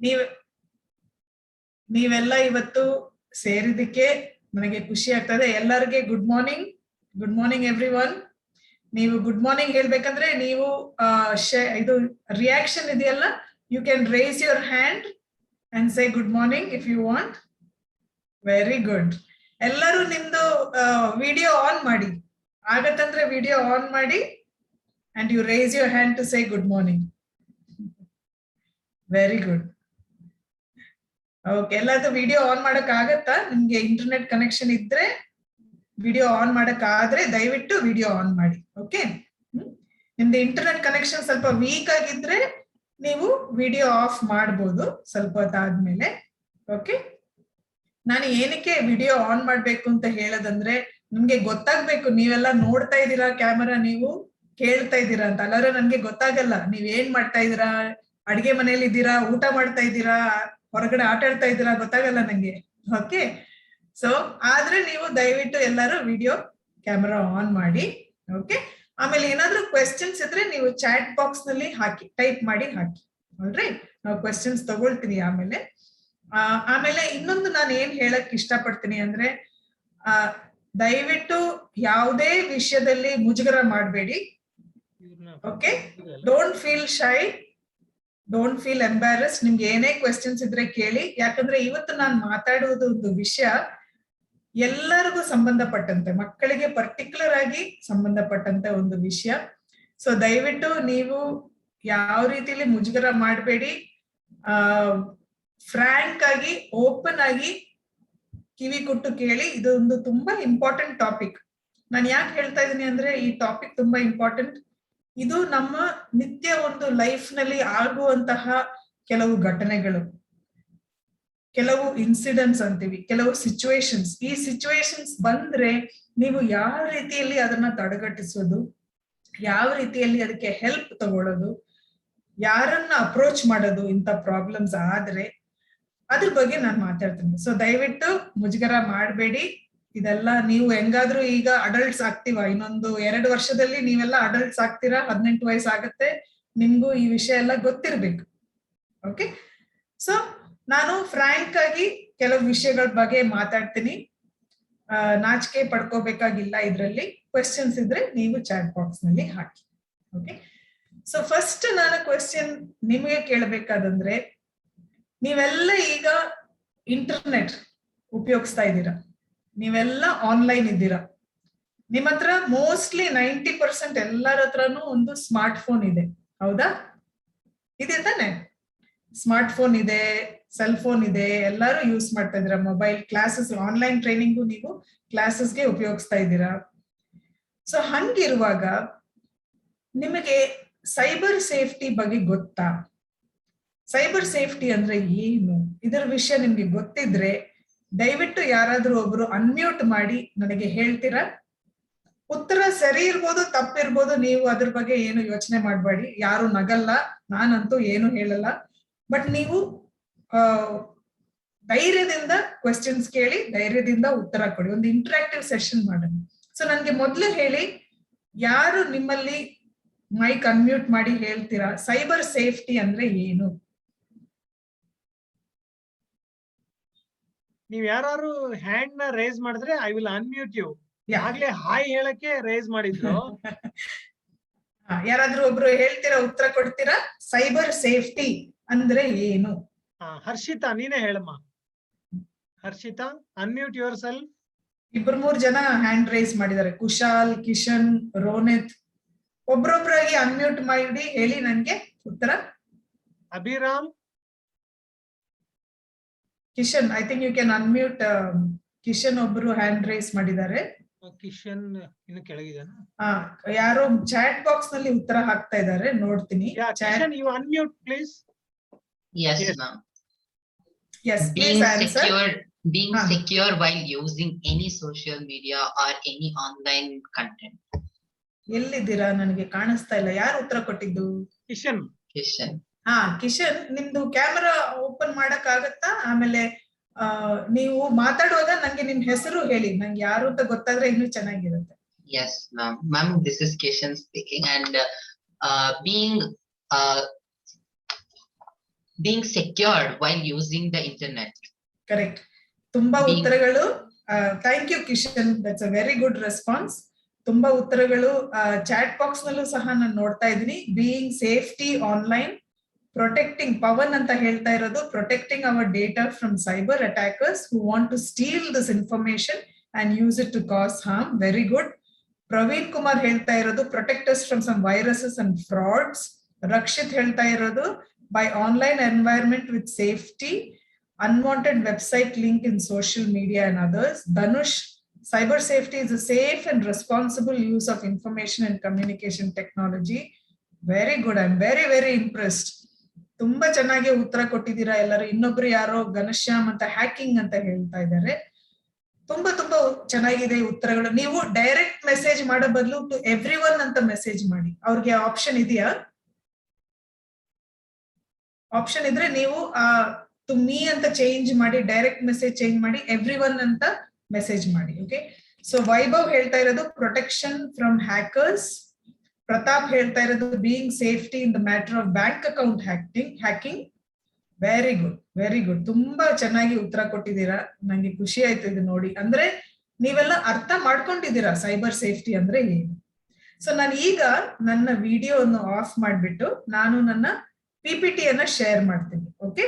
ನೀವ್ ನೀವೆಲ್ಲ ಇವತ್ತು ಸೇರಿದಕ್ಕೆ ನನಗೆ ಖುಷಿ ಆಗ್ತದೆ. ಎಲ್ಲರಿಗೆ ಗುಡ್ ಮಾರ್ನಿಂಗ್ ಎವ್ರಿವನ್. ನೀವು ಗುಡ್ ಮಾರ್ನಿಂಗ್ ಹೇಳ್ಬೇಕಂದ್ರೆ ನೀವು ಇದು ರಿಯಾಕ್ಷನ್ ಇದೆಯಲ್ಲ, you can raise your hand and say good morning if you want. Very good. ಎಲ್ಲರೂ ನಿಮ್ದು ವಿಡಿಯೋ ಆನ್ ಮಾಡಿ, ಆಗತ್ತಂದ್ರೆ ವಿಡಿಯೋ ಆನ್ ಮಾಡಿ and you raise your hand to say good morning. Very good. Okay, ಎಲ್ಲಾದ್ರೂ video on ಮಾಡಕ್ ಆಗತ್ತಾ? ನಿಮ್ಗೆ internet connection ಇದ್ರೆ ವಿಡಿಯೋ ಆನ್ ಮಾಡಕ್ ಆದ್ರೆ ದಯವಿಟ್ಟು ವಿಡಿಯೋ ಆನ್ ಮಾಡಿ. ಓಕೆ, ನಿಮ್ದು ಇಂಟರ್ನೆಟ್ ಕನೆಕ್ಷನ್ ಸ್ವಲ್ಪ ವೀಕ್ ಆಗಿದ್ರೆ ನೀವು ವಿಡಿಯೋ ಆಫ್ ಮಾಡ್ಬೋದು ಸ್ವಲ್ಪ ಹೊತ್ತಾದ್ಮೇಲೆ. ಓಕೆ, ನಾನು ಏನಕ್ಕೆ ವಿಡಿಯೋ ಆನ್ ಮಾಡ್ಬೇಕು ಅಂತ ಹೇಳೋದಂದ್ರೆ ನಿಮ್ಗೆ ಗೊತ್ತಾಗ್ಬೇಕು, ನೀವೆಲ್ಲ ನೋಡ್ತಾ ಇದ್ದೀರಾ ಕ್ಯಾಮರಾ, ನೀವು ಕೇಳ್ತಾ ಇದ್ದೀರಾ ಅಂತ. ಅಲ್ಲಾದ್ರೆ ನನ್ಗೆ ಗೊತ್ತಾಗಲ್ಲ ನೀವ್ ಏನ್ ಮಾಡ್ತಾ ಇದ್ದೀರಾ, ಅಡ್ಗೆ ಮನೇಲಿ ಇದ್ದೀರಾ, ಊಟ ಮಾಡ್ತಾ ಇದ್ದೀರಾ, ಹೊರಗಡೆ ಆಟ ಆಡ್ತಾ ಇದ್ದೀರಾ, ಗೊತ್ತಾಗಲ್ಲ ನಂಗೆ. ಓಕೆ, ಸೊ ಆದ್ರೆ ನೀವು ದಯವಿಟ್ಟು ಎಲ್ಲರೂ ವಿಡಿಯೋ ಕ್ಯಾಮರಾ ಆನ್ ಮಾಡಿ. ಓಕೆ, ಆಮೇಲೆ ಏನಾದ್ರೂ ಕ್ವೆಶ್ಚನ್ಸ್ ಇದ್ರೆ ನೀವು ಚಾಟ್ ಬಾಕ್ಸ್ ನಲ್ಲಿ ಹಾಕಿ, ಟೈಪ್ ಮಾಡಿ ಹಾಕಿ. ಆಲ್ರೈಟ್, ನಾವು ಕ್ವೆಶ್ಚನ್ಸ್ ತಗೊಳ್ತೀನಿ ಆಮೇಲೆ. ಆಮೇಲೆ ಇನ್ನೊಂದು ನಾನು ಏನ್ ಹೇಳಕ್ ಇಷ್ಟಪಡ್ತೀನಿ ಅಂದ್ರೆ, ದಯವಿಟ್ಟು ಯಾವುದೇ ವಿಷಯದಲ್ಲಿ ಮುಜುಗರ ಮಾಡಬೇಡಿ. Okay, don't feel shy, don't feel embarrass. ನಿಮ್ಗೆ ಏನೇ ಕ್ವೆಶ್ಚನ್ಸ್ ಇದ್ರೆ ಕೇಳಿ. ಯಾಕಂದ್ರೆ ಇವತ್ತು ನಾನು ಮಾತಾಡುವುದು ಒಂದು ವಿಷಯ ಎಲ್ಲರಿಗೂ ಸಂಬಂಧಪಟ್ಟಂತೆ, ಮಕ್ಕಳಿಗೆ ಪರ್ಟಿಕ್ಯುಲರ್ ಆಗಿ ಸಂಬಂಧಪಟ್ಟಂತೆ ಒಂದು ವಿಷಯ. ಸೊ ದಯವಿಟ್ಟು ನೀವು ಯಾವ ರೀತಿಲಿ ಮುಜುಗರ ಮಾಡಬೇಡಿ. ಫ್ರಾಂಕ್ ಆಗಿ, ಓಪನ್ ಆಗಿ ಕಿವಿ ಕೊಟ್ಟು ಕೇಳಿ. ಇದು ಒಂದು ತುಂಬಾ ಇಂಪಾರ್ಟೆಂಟ್ ಟಾಪಿಕ್. ನಾನು ಯಾಕೆ ಹೇಳ್ತಾ ಇದ್ದೀನಿ ಅಂದ್ರೆ, ಈ ಟಾಪಿಕ್ ತುಂಬಾ ಇಂಪಾರ್ಟೆಂಟ್. ಇದು ನಮ್ಮ ನಿತ್ಯ ಒಂದು ಲೈಫ್ ನಲ್ಲಿ ಆಗುವಂತಹ ಕೆಲವು ಘಟನೆಗಳು, ಕೆಲವು ಇನ್ಸಿಡೆಂಟ್ಸ್ ಅಂತೀವಿ, ಕೆಲವು ಸಿಚುವೇಶನ್ಸ್. ಈ ಸಿಚುವೇಶನ್ಸ್ ಬಂದ್ರೆ ನೀವು ಯಾವ ರೀತಿಯಲ್ಲಿ ಅದನ್ನ ತಡೆಗಟ್ಟಿಸೋದು, ಯಾವ ರೀತಿಯಲ್ಲಿ ಅದಕ್ಕೆ ಹೆಲ್ಪ್ ತಗೊಳ್ಳೋದು, ಯಾರನ್ನ ಅಪ್ರೋಚ್ ಮಾಡೋದು ಇಂಥ ಪ್ರಾಬ್ಲಮ್ಸ್ ಆದ್ರೆ, ಅದ್ರ ಬಗ್ಗೆ ನಾನು ಮಾತಾಡ್ತೀನಿ. ಸೊ ದಯವಿಟ್ಟು ಮುಜುಗರ ಮಾಡಬೇಡಿ. ಇದೆಲ್ಲ ನೀವು ಹೆಂಗಾದ್ರೂ ಈಗ ಅಡಲ್ಟ್ಸ್ ಆಗ್ತೀವ, ಇನ್ನೊಂದು 2 ವರ್ಷದಲ್ಲಿ ನೀವೆಲ್ಲ ಅಡಲ್ಟ್ಸ್ ಆಗ್ತೀರಾ, 18 ವಯಸ್ಸು ಆಗತ್ತೆ, ನಿಮ್ಗೂ ಈ ವಿಷಯ ಎಲ್ಲ ಗೊತ್ತಿರ್ಬೇಕು. ಓಕೆ, ಸೊ ನಾನು ಫ್ರಾಂಕ್ ಆಗಿ ಕೆಲವು ವಿಷಯಗಳ ಬಗ್ಗೆ ಮಾತಾಡ್ತೀನಿ. ನಾಚಿಕೆ ಪಡ್ಕೋಬೇಕಾಗಿಲ್ಲ. ಇದ್ರಲ್ಲಿ ಕ್ವೆಶ್ಚನ್ಸ್ ಇದ್ರೆ ನೀವು ಚಾಟ್ ಬಾಕ್ಸ್ ನಲ್ಲಿ ಹಾಕಿ. ಓಕೆ, ಸೊ ಫಸ್ಟ್ ನಾನು ಕ್ವೆಶ್ಚನ್ ನಿಮಗೆ ಕೇಳಬೇಕಾದಂದ್ರೆ, ನೀವೆಲ್ಲ ಈಗ ಇಂಟರ್ನೆಟ್ ಉಪಯೋಗಿಸ್ತಾ ಇದ್ದೀರಾ, ನೀವೆಲ್ಲ ಆನ್ಲೈನ್ ಇದ್ದೀರಾ. ನಿಮ್ಮ ಹತ್ರ ಮೋಸ್ಟ್ಲಿ 90% ಎಲ್ಲರ ಹತ್ರನೂ ಒಂದು ಸ್ಮಾರ್ಟ್ ಫೋನ್ ಇದೆ, ಹೌದಾ? ಇದೆ ತಾನೆ? ಸ್ಮಾರ್ಟ್ ಫೋನ್ ಇದೆ, ಸೆಲ್ ಫೋನ್ ಇದೆ, ಎಲ್ಲರೂ ಯೂಸ್ ಮಾಡ್ತಾ ಇದ್ದೀರಾ. ಮೊಬೈಲ್ ಕ್ಲಾಸಸ್, ಆನ್ಲೈನ್ ಟ್ರೈನಿಂಗು ನೀವು ಕ್ಲಾಸಸ್ಗೆ ಉಪಯೋಗಿಸ್ತಾ ಇದ್ದೀರಾ. ಸೊ ಹಂಗಿರುವಾಗ ನಿಮಗೆ ಸೈಬರ್ ಸೇಫ್ಟಿ ಬಗ್ಗೆ ಗೊತ್ತಾ? ಸೈಬರ್ ಸೇಫ್ಟಿ ಅಂದ್ರೆ ಏನು, ಇದರ ವಿಷಯ ನಿಮ್ಗೆ ಗೊತ್ತಿದ್ರೆ ದಯವಿಟ್ಟು ಯಾರಾದ್ರೂ ಒಬ್ರು ಅನ್ಮ್ಯೂಟ್ ಮಾಡಿ ನನಗೆ ಹೇಳ್ತೀರಾ? ಉತ್ತರ ಸರಿ ಇರ್ಬೋದು, ತಪ್ಪಿರ್ಬೋದು, ನೀವು ಅದ್ರ ಬಗ್ಗೆ ಏನು ಯೋಚನೆ ಮಾಡಬೇಡಿ. ಯಾರು ನಗಲ್ಲ, ನಾನಂತೂ ಏನು ಹೇಳಲ್ಲ. ಬಟ್ ನೀವು ಧೈರ್ಯದಿಂದ ಕ್ವೆಶ್ಚನ್ಸ್ ಕೇಳಿ, ಧೈರ್ಯದಿಂದ ಉತ್ತರ ಕೊಡಿ. ಒಂದು ಇಂಟರಾಕ್ಟಿವ್ ಸೆಷನ್ ಮಾಡೋಣ. ಸೊ ನನ್ಗೆ ಮೊದ್ಲು ಹೇಳಿ, ಯಾರು ನಿಮ್ಮಲ್ಲಿ ಮೈಕ್ ಅನ್ಮ್ಯೂಟ್ ಮಾಡಿ ಹೇಳ್ತೀರಾ ಸೈಬರ್ ಸೇಫ್ಟಿ ಅಂದ್ರೆ ಏನು? ನೀವ್ ಯಾರು ಹ್ಯಾಂಡ್ ನ ರೇಸ್ ಮಾಡಿದ್ರೆ ಐ ವಿಲ್ ಅನ್ಮ್ಯೂಟ್ ಯು. ಆಗ್ಲೇ ಹಾಯ್ ಹೇಳಕ್ಕೆ ರೇಸ್ ಮಾಡಿದ್ರು. ಯಾರಾದ್ರೂ ಒಬ್ರು ಹೇಳ್ತೀರಾ, ಉತ್ತರ ಕೊಡ್ತೀರಾ? ಸೈಬರ್ ಸೇಫ್ಟಿ ಅಂದ್ರೆ ಏನು? ಹರ್ಷಿತಾ ನೀನೇ ಹೇಳಮ್ಮ. Harshita, unmute your self. 2-3 ಜನ ಹ್ಯಾಂಡ್ ರೇಸ್ ಮಾಡಿದ್ದಾರೆ. ಕುಶಾಲ್, ಕಿಶನ್, ರೋನಿತ್, ಒಬ್ರೊಬ್ರಾಗಿ ಅನ್ಮ್ಯೂಟ್ ಮಾಡಿ ಹೇಳಿ ನನ್ಗೆ ಉತ್ತರ. Abhiram, Kishan, I think you can unmute. Kishan ಒಬ್ರು ಹ್ಯಾಂಡ್ ರೇಸ್ ಮಾಡಿದ್ದಾರೆ. ಕಿಶನ್ ಇನ್ನು ಕೆಳಗಿದಾನ? ಯಾರೋ ಚಾಟ್ ಬಾಕ್ಸ್ ನಲ್ಲಿ ಉತ್ತರ ಹಾಕ್ತಾ ಇದ್ದಾರೆ, ನೋಡ್ತೀನಿ. Kishan, you unmute please. Yes, ma'am. Yes, please answer. Being secure while using any social media or any online content. ಎಲ್ಲಿದ್ದೀರಾ? ನನಗೆ ಕಾಣಿಸ್ತಾ ಇಲ್ಲ. ಯಾರು ಉತ್ತರ ಕೊಟ್ಟಿದ್ದು? ಕಿಶನ್. ಕಿಶನ್, ನಿಮ್ದು ಕ್ಯಾಮರಾ ಓಪನ್ ಮಾಡಕ್ ಆಗತ್ತಾ? ಆಮೇಲೆ ನೀವು ಮಾತಾಡುವಾಗ ನಂಗೆ ನಿಮ್ ಹೆಸರು ಹೇಳಿ, ನಂಗೆ ಯಾರು ಅಂತ ಗೊತ್ತಾದ್ರೆ ಇನ್ನೂ ಚೆನ್ನಾಗಿರುತ್ತೆ. Yes, ma'am. This is Kishan speaking, and being secured while using the internet. Correct. ತುಂಬಾ Being- ಉತ್ತರಗಳು. Thank you Kishan, that's a very good response. ತುಂಬಾ ಉತ್ತರಗಳು ಚಾಟ್ ಬಾಕ್ಸ್ ನಲ್ಲೂ ಸಹ ನಾನು ನೋಡ್ತಾ ಇದ್ದೀನಿ. Being safety online, protecting, Pavan ಅಂತ ಹೇಳ್ತಾ ಇರೋದು protecting our data from cyber attackers who want to steal this information and use it to cause harm. Very good. Praveen Kumar ಹೇಳ್ತಾ ಇರೋದು protect us from some viruses and frauds. Rakshith ಹೇಳ್ತಾ ಇರೋದು by online environment with safety, unwanted website link in social media and others. Dhanush, cyber safety is a safe and responsible use of information and communication technology. Very good. I'm very, very impressed. ತುಂಬಾ ಚೆನ್ನಾಗಿ ಉತ್ತರ ಕೊಟ್ಟಿದ್ದೀರಾ ಎಲ್ಲರೂ. ಇನ್ನೊಬ್ರು ಯಾರೋ ಘನಶ್ಯಾಮ್ ಅಂತ hacking ಅಂತ ಹೇಳ್ತಾ ಇದ್ದಾರೆ. ತುಂಬಾ ಚೆನ್ನಾಗಿದೆ ಉತ್ತರಗಳು. ನೀವು ಡೈರೆಕ್ಟ್ ಮೆಸೇಜ್ ಮಾಡೋ ಬದಲು ಟು ಎವ್ರಿವನ್ ಅಂತ ಮೆಸೇಜ್ ಮಾಡಿ. ಅವ್ರಿಗೆ ಆಪ್ಷನ್ ಇದೆಯಾ? ಆಪ್ಷನ್ ಇದ್ರೆ ನೀವು ಟು ಮೀ ಅಂತ ಚೇಂಜ್ ಮಾಡಿ, ಡೈರೆಕ್ಟ್ ಮೆಸೇಜ್ ಚೇಂಜ್ ಮಾಡಿ ಎವ್ರಿವನ್ ಅಂತ ಮೆಸೇಜ್ ಮಾಡಿ. ಓಕೆ, ಸೊ ವೈಭವ್ ಹೇಳ್ತಾ ಇರೋದು ಪ್ರೊಟೆಕ್ಷನ್ ಫ್ರಮ್ ಹ್ಯಾಕರ್ಸ್. ಪ್ರತಾಪ್ ಹೇಳ್ತಾ ಇರೋದು being safety in the matter of bank account hacking. Very good, very good. ತುಂಬಾ ಚೆನ್ನಾಗಿ ಉತ್ತರ ಕೊಟ್ಟಿದ್ದೀರಾ. ನಂಗೆ ಖುಷಿ ಆಯ್ತು ಇದು ನೋಡಿ. ಅಂದ್ರೆ ನೀವೆಲ್ಲ ಅರ್ಥ ಮಾಡ್ಕೊಂಡಿದ್ದೀರಾ ಸೈಬರ್ ಸೇಫ್ಟಿ ಅಂದ್ರೆ ಏನು. ಸೊ ನಾನು ಈಗ ನನ್ನ ವಿಡಿಯೋವನ್ನು ಆಫ್ ಮಾಡ್ಬಿಟ್ಟು ನಾನು ನನ್ನ ಪಿಪಿಟಿ ಅನ್ನ ಶೇರ್ ಮಾಡ್ತೀನಿ. ಓಕೆ,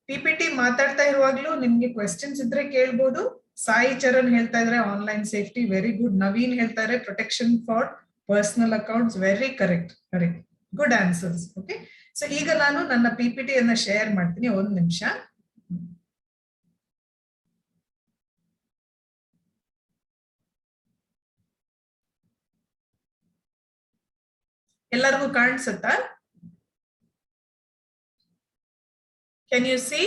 ಪಿಪಿಟಿ ಮಾತಾಡ್ತಾ ಇರುವಾಗ್ಲೂ ನಿಮ್ಗೆ ಕ್ವೆಶ್ಚನ್ಸ್ ಇದ್ರೆ ಕೇಳ್ಬೋದು. ಸಾಯಿ ಚರಣ್ ಹೇಳ್ತಾ ಇದ್ರೆ online safety. Very good. Naveen ಹೇಳ್ತಾ ಇದ್ರೆ protection for personal accounts. Very correct. Good answers. Okay, so ಈಗ ನಾನು ನನ್ನ ಪಿಪಿಟಿ ಅನ್ನ ಶೇರ್ ಮಾಡ್ತೀನಿ. ಒಂದ್ ನಿಮಿಷ. ಎಲ್ಲರಿಗೂ ಕಾಣಿಸುತ್ತಾ? Can you see?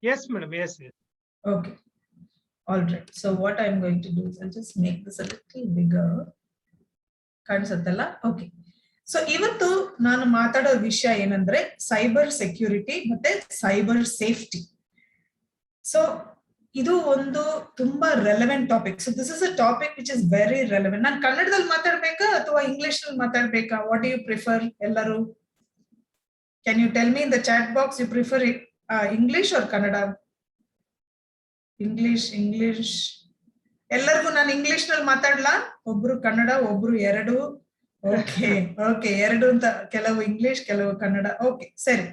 Yes, madam. Yes. Okay. All right. So what I'm going to do is I'll just make this a little bigger. ಕಾಣಿಸುತ್ತಲ್ಲ? ಓಕೆ. ಸೊ ಇವತ್ತು ನಾನು ಮಾತಾಡೋ ವಿಷಯ ಏನಂದ್ರೆ ಸೈಬರ್ ಸೆಕ್ಯೂರಿಟಿ ಮತ್ತೆ ಸೈಬರ್ ಸೇಫ್ಟಿ. ಸೊ ಇದು ಒಂದು ತುಂಬಾ relevant topic. So this is a topic which is very relevant. ನಾನು ಕನ್ನಡದಲ್ಲಿ ಮಾತಾಡ್ಬೇಕಾ ಅಥವಾ ಇಂಗ್ಲಿಷ್ ನಲ್ಲಿ ಮಾತಾಡ್ಬೇಕಾ? ವಾಟ್ ಡು ಯು ಪ್ರಿಫರ್ ಎಲ್ಲರೂ? Can you tell me in the chat box you prefer English or Kannada? English. ಎಲ್ಲರಿಗೂ ನಾನು ಇಂಗ್ಲಿಷ್ ನಲ್ಲಿ ಮಾತಾಡ್ಲಾ? ಒಬ್ರು ಕನ್ನಡ, ಒಬ್ರು ಎರಡು. ಓಕೆ, ಎರಡು ಅಂತ. ಕೆಲವು ಇಂಗ್ಲಿಷ್, ಕೆಲವು ಕನ್ನಡ. ಓಕೆ, ಸರಿ.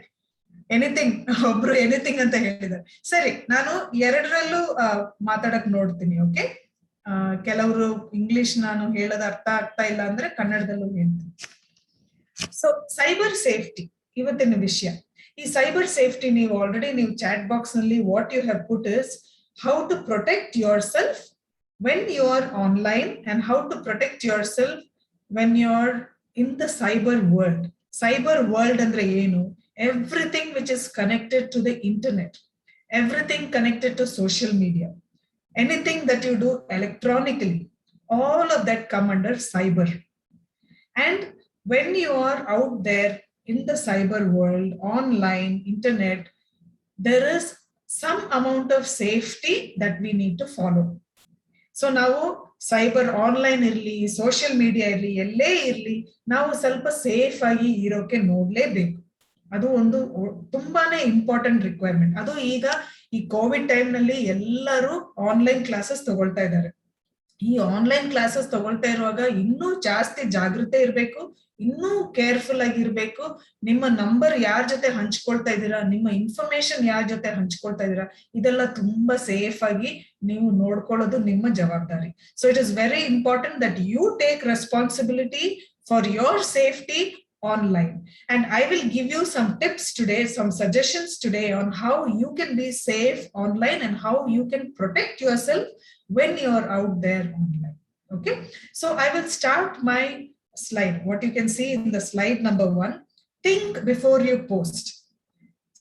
ಎನಿಥಿಂಗ್, ಒಬ್ರು ಎನಿಥಿಂಗ್ ಅಂತ ಹೇಳಿದ್ದಾರೆ. ಸರಿ, ನಾನು ಎರಡರಲ್ಲೂ ಮಾತಾಡಕ್ ನೋಡ್ತೀನಿ. ಓಕೆ, ಕೆಲವರು ಇಂಗ್ಲಿಷ್ ನಾನು ಹೇಳೋದು ಅರ್ಥ ಆಗ್ತಾ ಇಲ್ಲ ಅಂದ್ರೆ ಕನ್ನಡದಲ್ಲೂ ಹೇಳ್ತೀನಿ. ಸೊ ಸೈಬರ್ ಸೇಫ್ಟಿ ಇವತ್ತಿನ ವಿಷಯ. ಈ ಸೈಬರ್ ಸೇಫ್ಟಿ ನೀವು ಆಲ್ರೆಡಿ ನೀವು ಚಾಟ್ ಬಾಕ್ಸ್ ನಲ್ಲಿ what you have put is how to protect yourself when you are online and how to protect yourself when you are in the cyber world. Cyber world ಅಂದ್ರೆ ಏನು? Everything which is connected to the internet, everything connected to social media, anything that you do electronically, all of that come under cyber. And when you are out there in the cyber world, online, internet, there is some amount of safety that we need to follow. So now cyber online irli, social media irli, ellé irli, ನಾವು ಸ್ವಲ್ಪ safe ಆಗಿ ಇರೋಕೆ ನೋಡ್ಲೇಬೇಕು. ಅದು ಒಂದು ತುಂಬಾನೇ important requirement. ಅದು ಈಗ ಈ ಕೋವಿಡ್ ಟೈಮ್ ನಲ್ಲಿ ಎಲ್ಲರೂ ಆನ್ಲೈನ್ ಕ್ಲಾಸಸ್ ತಗೊಳ್ತಾ ಇದ್ದಾರೆ. ಈ ಆನ್ಲೈನ್ ಕ್ಲಾಸಸ್ ತಗೊಳ್ತಾ ಇರುವಾಗ ಇನ್ನೂ ಜಾಸ್ತಿ ಜಾಗೃತೆ ಇರಬೇಕು, ಇನ್ನೂ ಕೇರ್ಫುಲ್ ಆಗಿರ್ಬೇಕು. ನಿಮ್ಮ ನಂಬರ್ ಯಾರ ಜೊತೆ ಹಂಚ್ಕೊಳ್ತಾ ಇದ್ದೀರಾ, ನಿಮ್ಮ ಇನ್ಫಾರ್ಮೇಶನ್ ಯಾರ ಜೊತೆ ಹಂಚ್ಕೊಳ್ತಾ ಇದ್ದೀರಾ, ಇದೆಲ್ಲ ತುಂಬಾ ಸೇಫ್ ಆಗಿ ನೀವು ನೋಡ್ಕೊಳ್ಳೋದು ನಿಮ್ಮ ಜವಾಬ್ದಾರಿ. So it is very important that you take responsibility for your safety online. And I will give you some tips today, some suggestions today on how you can be safe online and how you can protect yourself when you are out there online. Okay, so I will start my slide. What you can see in the slide number 1, think before you post.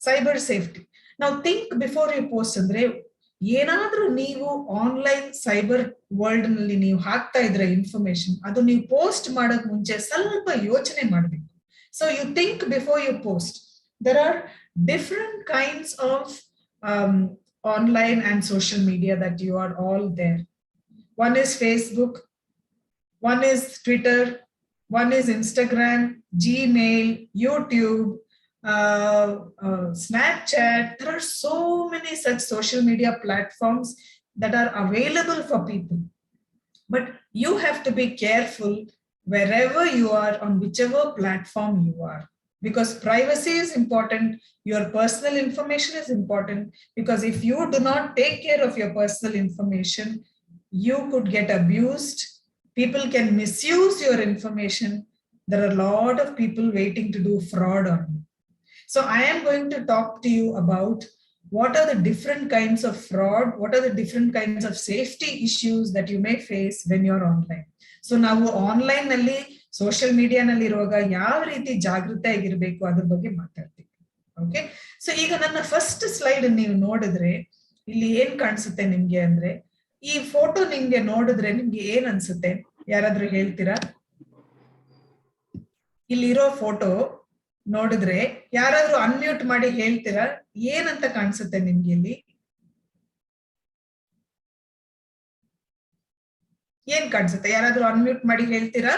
Cyber safety. Now think before you post andre ಏನಾದ್ರೂ ನೀವು online cyber world ನಲ್ಲಿ ನೀವು ಹಾಕ್ತಾ ಇದ್ರೆ information, ಅದು ನೀವು post ಮಾಡೋಕ್ ಮುಂಚೆ ಸ್ವಲ್ಪ ಯೋಚನೆ ಮಾಡಬೇಕು. So you think before you post. There are different kinds of online and social media that you are all there. One is Facebook, one is Twitter, one is Instagram, Gmail, YouTube, Snapchat. There are so many such social media platforms that are available for people. But you have to be careful wherever you are, on whichever platform you are, because privacy is important. Your personal information is important, because if you do not take care of your personal information, you could get abused. People can misuse your information. There are a lot of people waiting to do fraud on you. So I am going to talk to you about what are the different kinds of fraud, what are the different kinds of safety issues that you may face when you're online. So ನಾವು online ನಲ್ಲಿ social media ನಲ್ಲಿ ಇರುವಾಗ ಯಾವ ರೀತಿ ಜಾಗೃತಿ ಆಗಿರ್ಬೇಕು ಅದ್ರ ಬಗ್ಗೆ ಮಾತಾಡ್ತೀವಿ. ಓಕೆ, ಸೊ ಈಗ ನನ್ನ ಫಸ್ಟ್ ಸ್ಲೈಡ್ ನೀವು ನೋಡಿದ್ರೆ ಇಲ್ಲಿ ಏನ್ ಕಾಣಿಸುತ್ತೆ ನಿಮ್ಗೆ ಅಂದ್ರೆ, ಈ ಫೋಟೋ ನಿಮ್ಗೆ ನೋಡಿದ್ರೆ ನಿಮ್ಗೆ ಏನ್ ಅನ್ಸುತ್ತೆ? ಯಾರಾದ್ರೂ ಹೇಳ್ತೀರಾ? ಇಲ್ಲಿರೋ ಫೋಟೋ ನೋಡಿದ್ರೆ ಯಾರಾದ್ರೂ ಅನ್ಮ್ಯೂಟ್ ಮಾಡಿ ಹೇಳ್ತೀರಾ ಏನಂತ ಕಾಣಿಸುತ್ತೆ ನಿಮ್ಗೆ ಇಲ್ಲಿ? ಏನ್ ಕಾಣಿಸುತ್ತೆ? ಯಾರಾದ್ರೂ ಅನ್ಮ್ಯೂಟ್ ಮಾಡಿ ಹೇಳ್ತೀರಾ?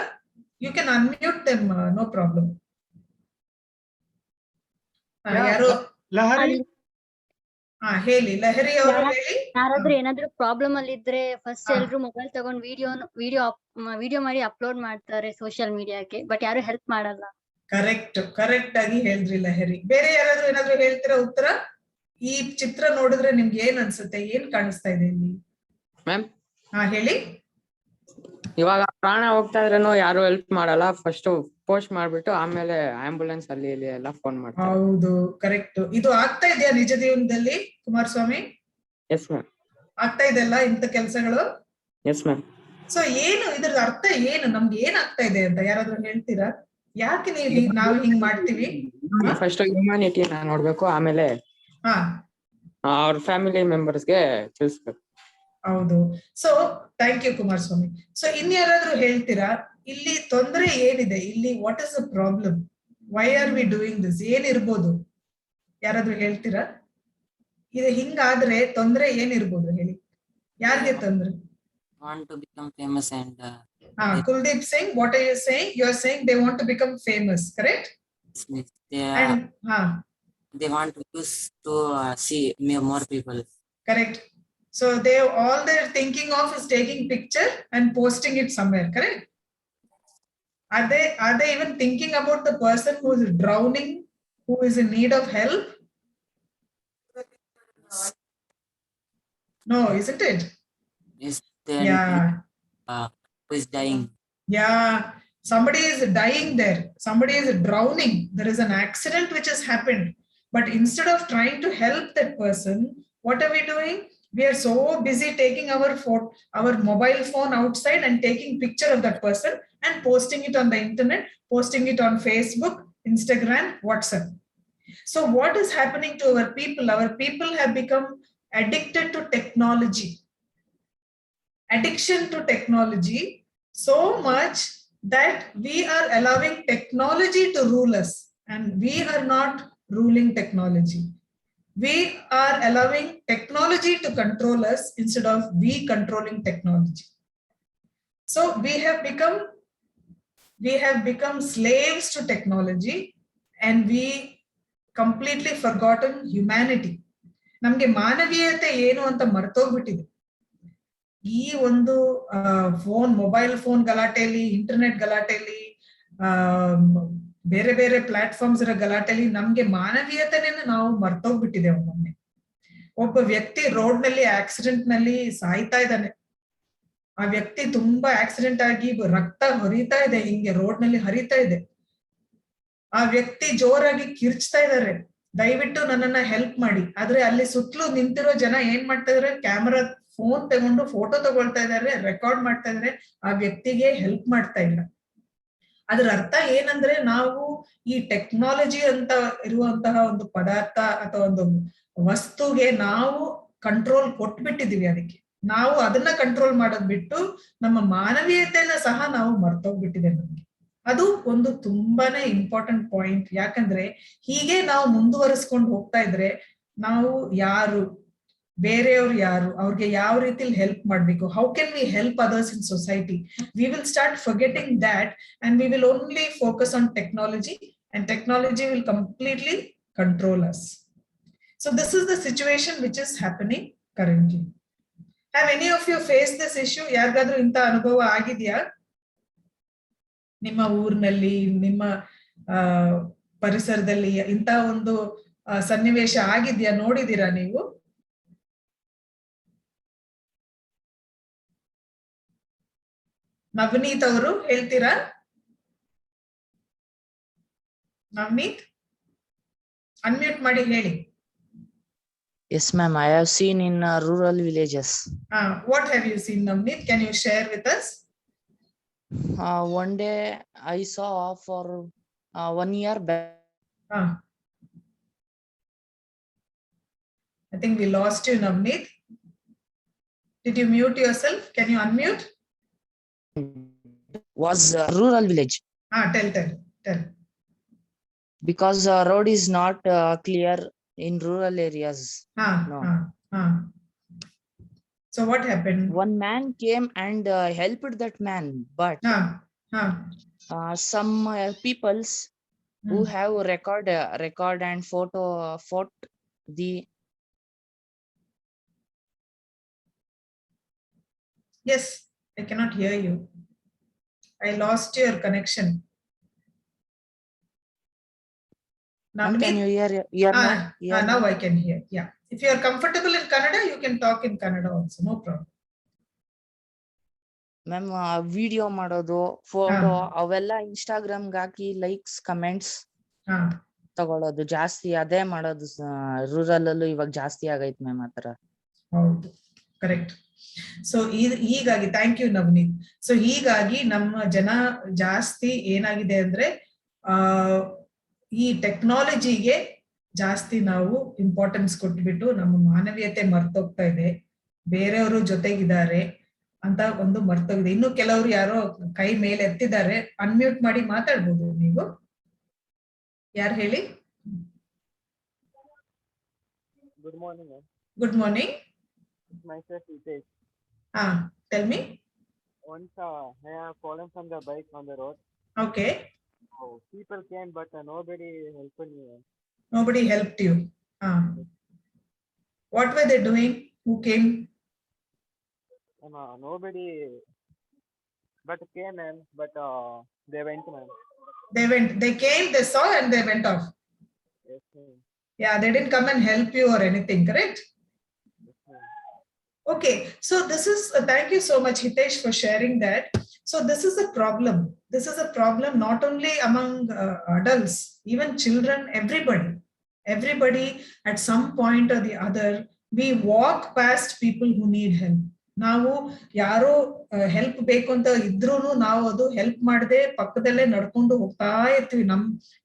You can unmute them, no problem. ಯಾರು ಲಹರಿ ಹೇಳಿ, ಲಹರಿ ಅವರು ಹೇಳಿ. ಯಾರಾದ್ರೂ ಏನಾದ್ರೂ ಪ್ರಾಬ್ಲಮ್ ಅಲ್ಲಿ ಇದ್ರೆ ಫಸ್ಟ್ ಎಲ್ರು ಮೊಬೈಲ್ ತಗೊಂಡ್ ವಿಡಿಯೋ ಮಾಡಿ ಅಪ್ಲೋಡ್ ಮಾಡ್ತಾರೆ ಸೋಷಿಯಲ್ ಮೀಡಿಯಾಕ್ಕೆ, ಬಟ್ ಯಾರು ಹೆಲ್ಪ್ ಮಾಡಲ್ಲ. ಕರೆಕ್ಟ್ ಆಗಿ ಹೇಳಿದ್ರಿ ಲಹರಿ. ಬೇರೆ ಯಾರಾದ್ರೂ ಏನಾದ್ರೂ ಹೇಳ್ತೀರಾ ಉತ್ತರ? ಈ ಚಿತ್ರ ನೋಡಿದ್ರೆ ನಿಮ್ಗೆ ಏನ್ ಅನ್ಸುತ್ತೆ? ಏನ್ ಕಾಣಿಸ್ತಾ ಇದೆ ಇಲ್ಲಿ? ಮ್ಯಾಮ್ ಹೇಳಿ. ಇವಾಗ ಪ್ರಾಣ ಹೋಗ್ತಾ ಇದ್ರೇನು ಯಾರು ಹೆಲ್ಪ್ ಮಾಡಲ್ಲ, ಫಸ್ಟ್ ಪೋಸ್ಟ್ ಮಾಡ್ಬಿಟ್ಟು ಆಮೇಲೆ ಆಂಬುಲೆನ್ಸ್ ಅಲ್ಲಿ ಇಲ್ಲಿ ಎಲ್ಲ ಫೋನ್ ಮಾಡ್ತಾರೆ. ಹೌದು, ಕರೆಕ್ಟ್. ಇದು ಆಗ್ತಾ ಇದೆಯಾ ನಿಜ ಜೀವನದಲ್ಲಿ ಕುಮಾರಸ್ವಾಮಿ? Yes ma'am. ಆಗ್ತಾ ಇದೆಲ್ಲ ಇಂಥ ಕೆಲಸಗಳು? Yes ma'am. ಸೊ ಏನು ಇದ್ರ ಅರ್ಥ ಏನು? ನಮ್ಗೆ ಏನ್ ಆಗ್ತಾ ಇದೆ ಅಂತ ಯಾರಾದ್ರೂ ಹೇಳ್ತೀರಾ? ಯಾಕೆ ನಾವು ಹಿಂಗ್ ಮಾಡ್ತೀವಿ? ಫಸ್ಟ್ ಹ್ಯೂಮ್ಯಾನಿಟಿ ನೋಡ್ಬೇಕು, ಆಮೇಲೆ ಅವ್ರ ಫ್ಯಾಮಿಲಿ ಮೆಂಬರ್ಸ್ಗೆ ತಿಳಿಸ್ಬೇಕು. ಹೌದು. So thank you Kumaraswamy. So ಇನ್ಯಾರಾದ್ರೂ ಹೇಳ್ತೀರಾ ಇಲ್ಲಿ ತೊಂದರೆ ಏನಿದೆ? ಇಲ್ಲಿ what is the problem? Why are we doing this? ಏನಿರ್ಬೋದು? ಯಾರಾದ್ರೂ ಹೇಳ್ತೀರಾ? ಇದು ಹಿಂಗಾದ್ರೆ ತೊಂದರೆ ಏನಿರ್ಬೋದು ಹೇಳಿ? ಯಾರಿಗೆ ತೊಂದ್ರೆ? Want to become famous and Kuldeep Singh, what are you saying? You are saying they want to become famous, correct? they want to use to see more people. Correct. So all they're thinking of is taking picture and posting it somewhere, correct? Are they even thinking about the person who is drowning, who is in need of help? No, isn't it? Yes. Who is dying? Yeah, somebody is dying there. Somebody is drowning. There is an accident which has happened. But instead of trying to help that person, what are we doing? We are so busy taking our mobile phone outside and taking picture of that person and posting it on the internet, posting it on Facebook, Instagram, WhatsApp. So what is happening to our people? Our people have become addicted to technology. Addiction to technology so much that we are allowing technology to rule us, and we are not ruling technology. We are allowing technology to control us instead of we controlling technology. So we have become slaves to technology, and we completely forgotten humanity. ನಮ್ಗೆ ಮಾನವೀಯತೆ ಏನು ಅಂತ ಮರ್ತೋಗ್ಬಿಟ್ಟಿದೆ. ಈ ಒಂದು mobile phone ಗಲಾಟೆಯಲ್ಲಿ, internet ಗಲಾಟೆಯಲ್ಲಿ, ಬೇರೆ ಬೇರೆ platforms ಇರೋ ಗಲಾಟೆಯಲ್ಲಿ ನಮ್ಗೆ ಮಾನವೀಯತೆನ ನಾವು ಮರ್ತೋಗ್ಬಿಟ್ಟಿದ್ದೇವೆ. ಒಮ್ಮೊಮ್ಮೆ ಒಬ್ಬ ವ್ಯಕ್ತಿ ರೋಡ್ ನಲ್ಲಿ ಆಕ್ಸಿಡೆಂಟ್ ನಲ್ಲಿ ಸಾಯ್ತಾ ಇದ್ದಾನೆ. ಆ ವ್ಯಕ್ತಿ ತುಂಬಾ ಆಕ್ಸಿಡೆಂಟ್ ಆಗಿ ರಕ್ತ ಹರಿತಾ ಇದೆ, ಹಿಂಗೆ ರೋಡ್ ನಲ್ಲಿ ಹರಿತಾ ಇದೆ. ಆ ವ್ಯಕ್ತಿ ಜೋರಾಗಿ ಕಿರ್ಚ್ತಾ ಇದ್ದಾರೆ, ದಯವಿಟ್ಟು ನನ್ನನ್ನ ಹೆಲ್ಪ್ ಮಾಡಿ. ಆದ್ರೆ ಅಲ್ಲಿ ಸುತ್ತಲೂ ನಿಂತಿರೋ ಜನ ಏನ್ ಮಾಡ್ತಾ ಇದಾರೆ? ಕ್ಯಾಮರಾ ಫೋನ್ ತಗೊಂಡು ಫೋಟೋ ತಗೊಳ್ತಾ ಇದಾರೆ, ರೆಕಾರ್ಡ್ ಮಾಡ್ತಾ ಇದಾರೆ, ಆ ವ್ಯಕ್ತಿಗೆ ಹೆಲ್ಪ್ ಮಾಡ್ತಾ ಇಲ್ಲ. ಅದ್ರ ಅರ್ಥ ಏನಂದ್ರೆ, ನಾವು ಈ ಟೆಕ್ನಾಲಜಿ ಅಂತ ಇರುವಂತಹ ಒಂದು ಪದಾರ್ಥ ಅಥವಾ ಒಂದು ವಸ್ತುಗೆ ನಾವು ಕಂಟ್ರೋಲ್ ಕೊಟ್ಬಿಟ್ಟಿದೀವಿ. ಅದಕ್ಕೆ ನಾವು ಅದನ್ನ ಕಂಟ್ರೋಲ್ ಮಾಡೋದ್ ಬಿಟ್ಟು ನಮ್ಮ ಮಾನವೀಯತೆನ ಸಹ ನಾವು ಮರ್ತೋಗ್ಬಿಟ್ಟಿದೆ ನಮ್ಗೆ. ಅದು ಒಂದು ತುಂಬಾನೇ ಇಂಪಾರ್ಟೆಂಟ್ ಪಾಯಿಂಟ್. ಯಾಕಂದ್ರೆ ಹೀಗೆ ನಾವು ಮುಂದುವರಿಸ್ಕೊಂಡು ಹೋಗ್ತಾ ಇದ್ರೆ ನಾವು ಯಾರು, ಬೇರೆಯವ್ರು ಯಾರು, ಅವ್ರಿಗೆ ಯಾವ ರೀತಿಲಿ ಹೆಲ್ಪ್ ಮಾಡ್ಬೇಕು, how can we help others in society, we will start forgetting that and we will only focus on technology and technology will completely control us. So this is the situation which is happening currently. Have any of you faced this issue? ಯಾರಿಗಾದ್ರೂ ಇಂಥ ಅನುಭವ ಆಗಿದೆಯಾ? ನಿಮ್ಮ ಊರಿನಲ್ಲಿ, ನಿಮ್ಮ ಪರಿಸರದಲ್ಲಿ ಇಂಥ ಒಂದು ಸನ್ನಿವೇಶ ಆಗಿದೆಯಾ? ನೋಡಿದೀರಾ ನೀವು? ನವನೀತ್ ಅವರು ಹೇಳ್ತೀರಾ? ನವನೀತ್ ಅನ್ಮ್ಯೂಟ್ ಮಾಡಿ ಹೇಳಿ. Yes, ma'am. I have seen in rural villages. What have you seen, Navneet? Can you share with us? One day I saw for 1 year back. I think we lost you, Navneet. Did you mute yourself? Can you unmute? Was rural village. Tell. Because road is not clear in rural areas. No. So what happened? One man came and helped that man, but some peoples who have record and photo the. Yes, I cannot hear you. I lost your connection. Can you hear now? Now I can hear. Yeah. If you are comfortable in Kannada, you can talk in Kannada also. No problem. Ma'am, video ಮಾಡೋದು, photo ಅವೆಲ್ಲ Instagram ಹಾಕಿ likes comments ತಗೊಳ್ಳೋದು ಜಾಸ್ತಿ, ಅದೇ ಮಾಡೋದು rural ಅಲ್ಲೂ ಇವಾಗ ಜಾಸ್ತಿ ಆಗೈತೆ ಮ್ಯಾಮ್ ಆತರ. ಹೌದು, ಕರೆಕ್ಟ್. ಸೊ ಹೀಗಾಗಿ ಥ್ಯಾಂಕ್ ಯು ನವನೀತ್. ಸೊ ಹೀಗಾಗಿ ನಮ್ಮ ಜನ ಜಾಸ್ತಿ ಏನಾಗಿದೆ ಅಂದ್ರೆ ಈ ಟೆಕ್ನಾಲಜಿಗೆ ಜಾಸ್ತಿ ನಾವು ಇಂಪಾರ್ಟೆನ್ಸ್ ಕೊಟ್ಬಿಟ್ಟು ನಮ್ಮ ಮಾನವೀಯತೆ ಮರ್ತೋಗ್ತಾ ಇದೆ. ಬೇರೆಯವರು ಜೊತೆಗಿದ್ದಾರೆ ಅಂತ ಒಂದು ಮರ್ತೋಗಿದೆ. ಇನ್ನು ಕೆಲವರು ಯಾರೋ ಕೈ ಮೇಲೆ ಎತ್ತಿದ್ದಾರೆ, ಅನ್ಮ್ಯೂಟ್ ಮಾಡಿ ಮಾತಾಡ್ಬೋದು ನೀವು. ಯಾರು ಹೇಳಿ? Good morning. Good morning. Myself Hitesh. Tell me. Once I have fallen from the bike on the road. Okay. People came, but nobody helped me. Nobody helped you. What were they doing? Who came? Nobody but came, ma'am, but they went, ma'am. They came, they saw, and they went off. Yes, ma'am. Yeah, they didn't come and help you or anything, correct? Yes, ma'am. Okay, so this is thank you so much, Hitesh, for sharing that. So this is a problem. This is a problem not only among adults, even children, everybody at some point or the other, we walk past people who need help. ನಾವು ಯಾರೋ help ಬೇಕು ಅಂತ ಇದ್ರೂನು ನಾವು ಅದು help ಮಾಡದೆ ಪಕ್ಕದಲ್ಲೇ ನಡ್ಕೊಂಡು ಹೋಗ್ತಾ ಇರ್ತೀವಿ.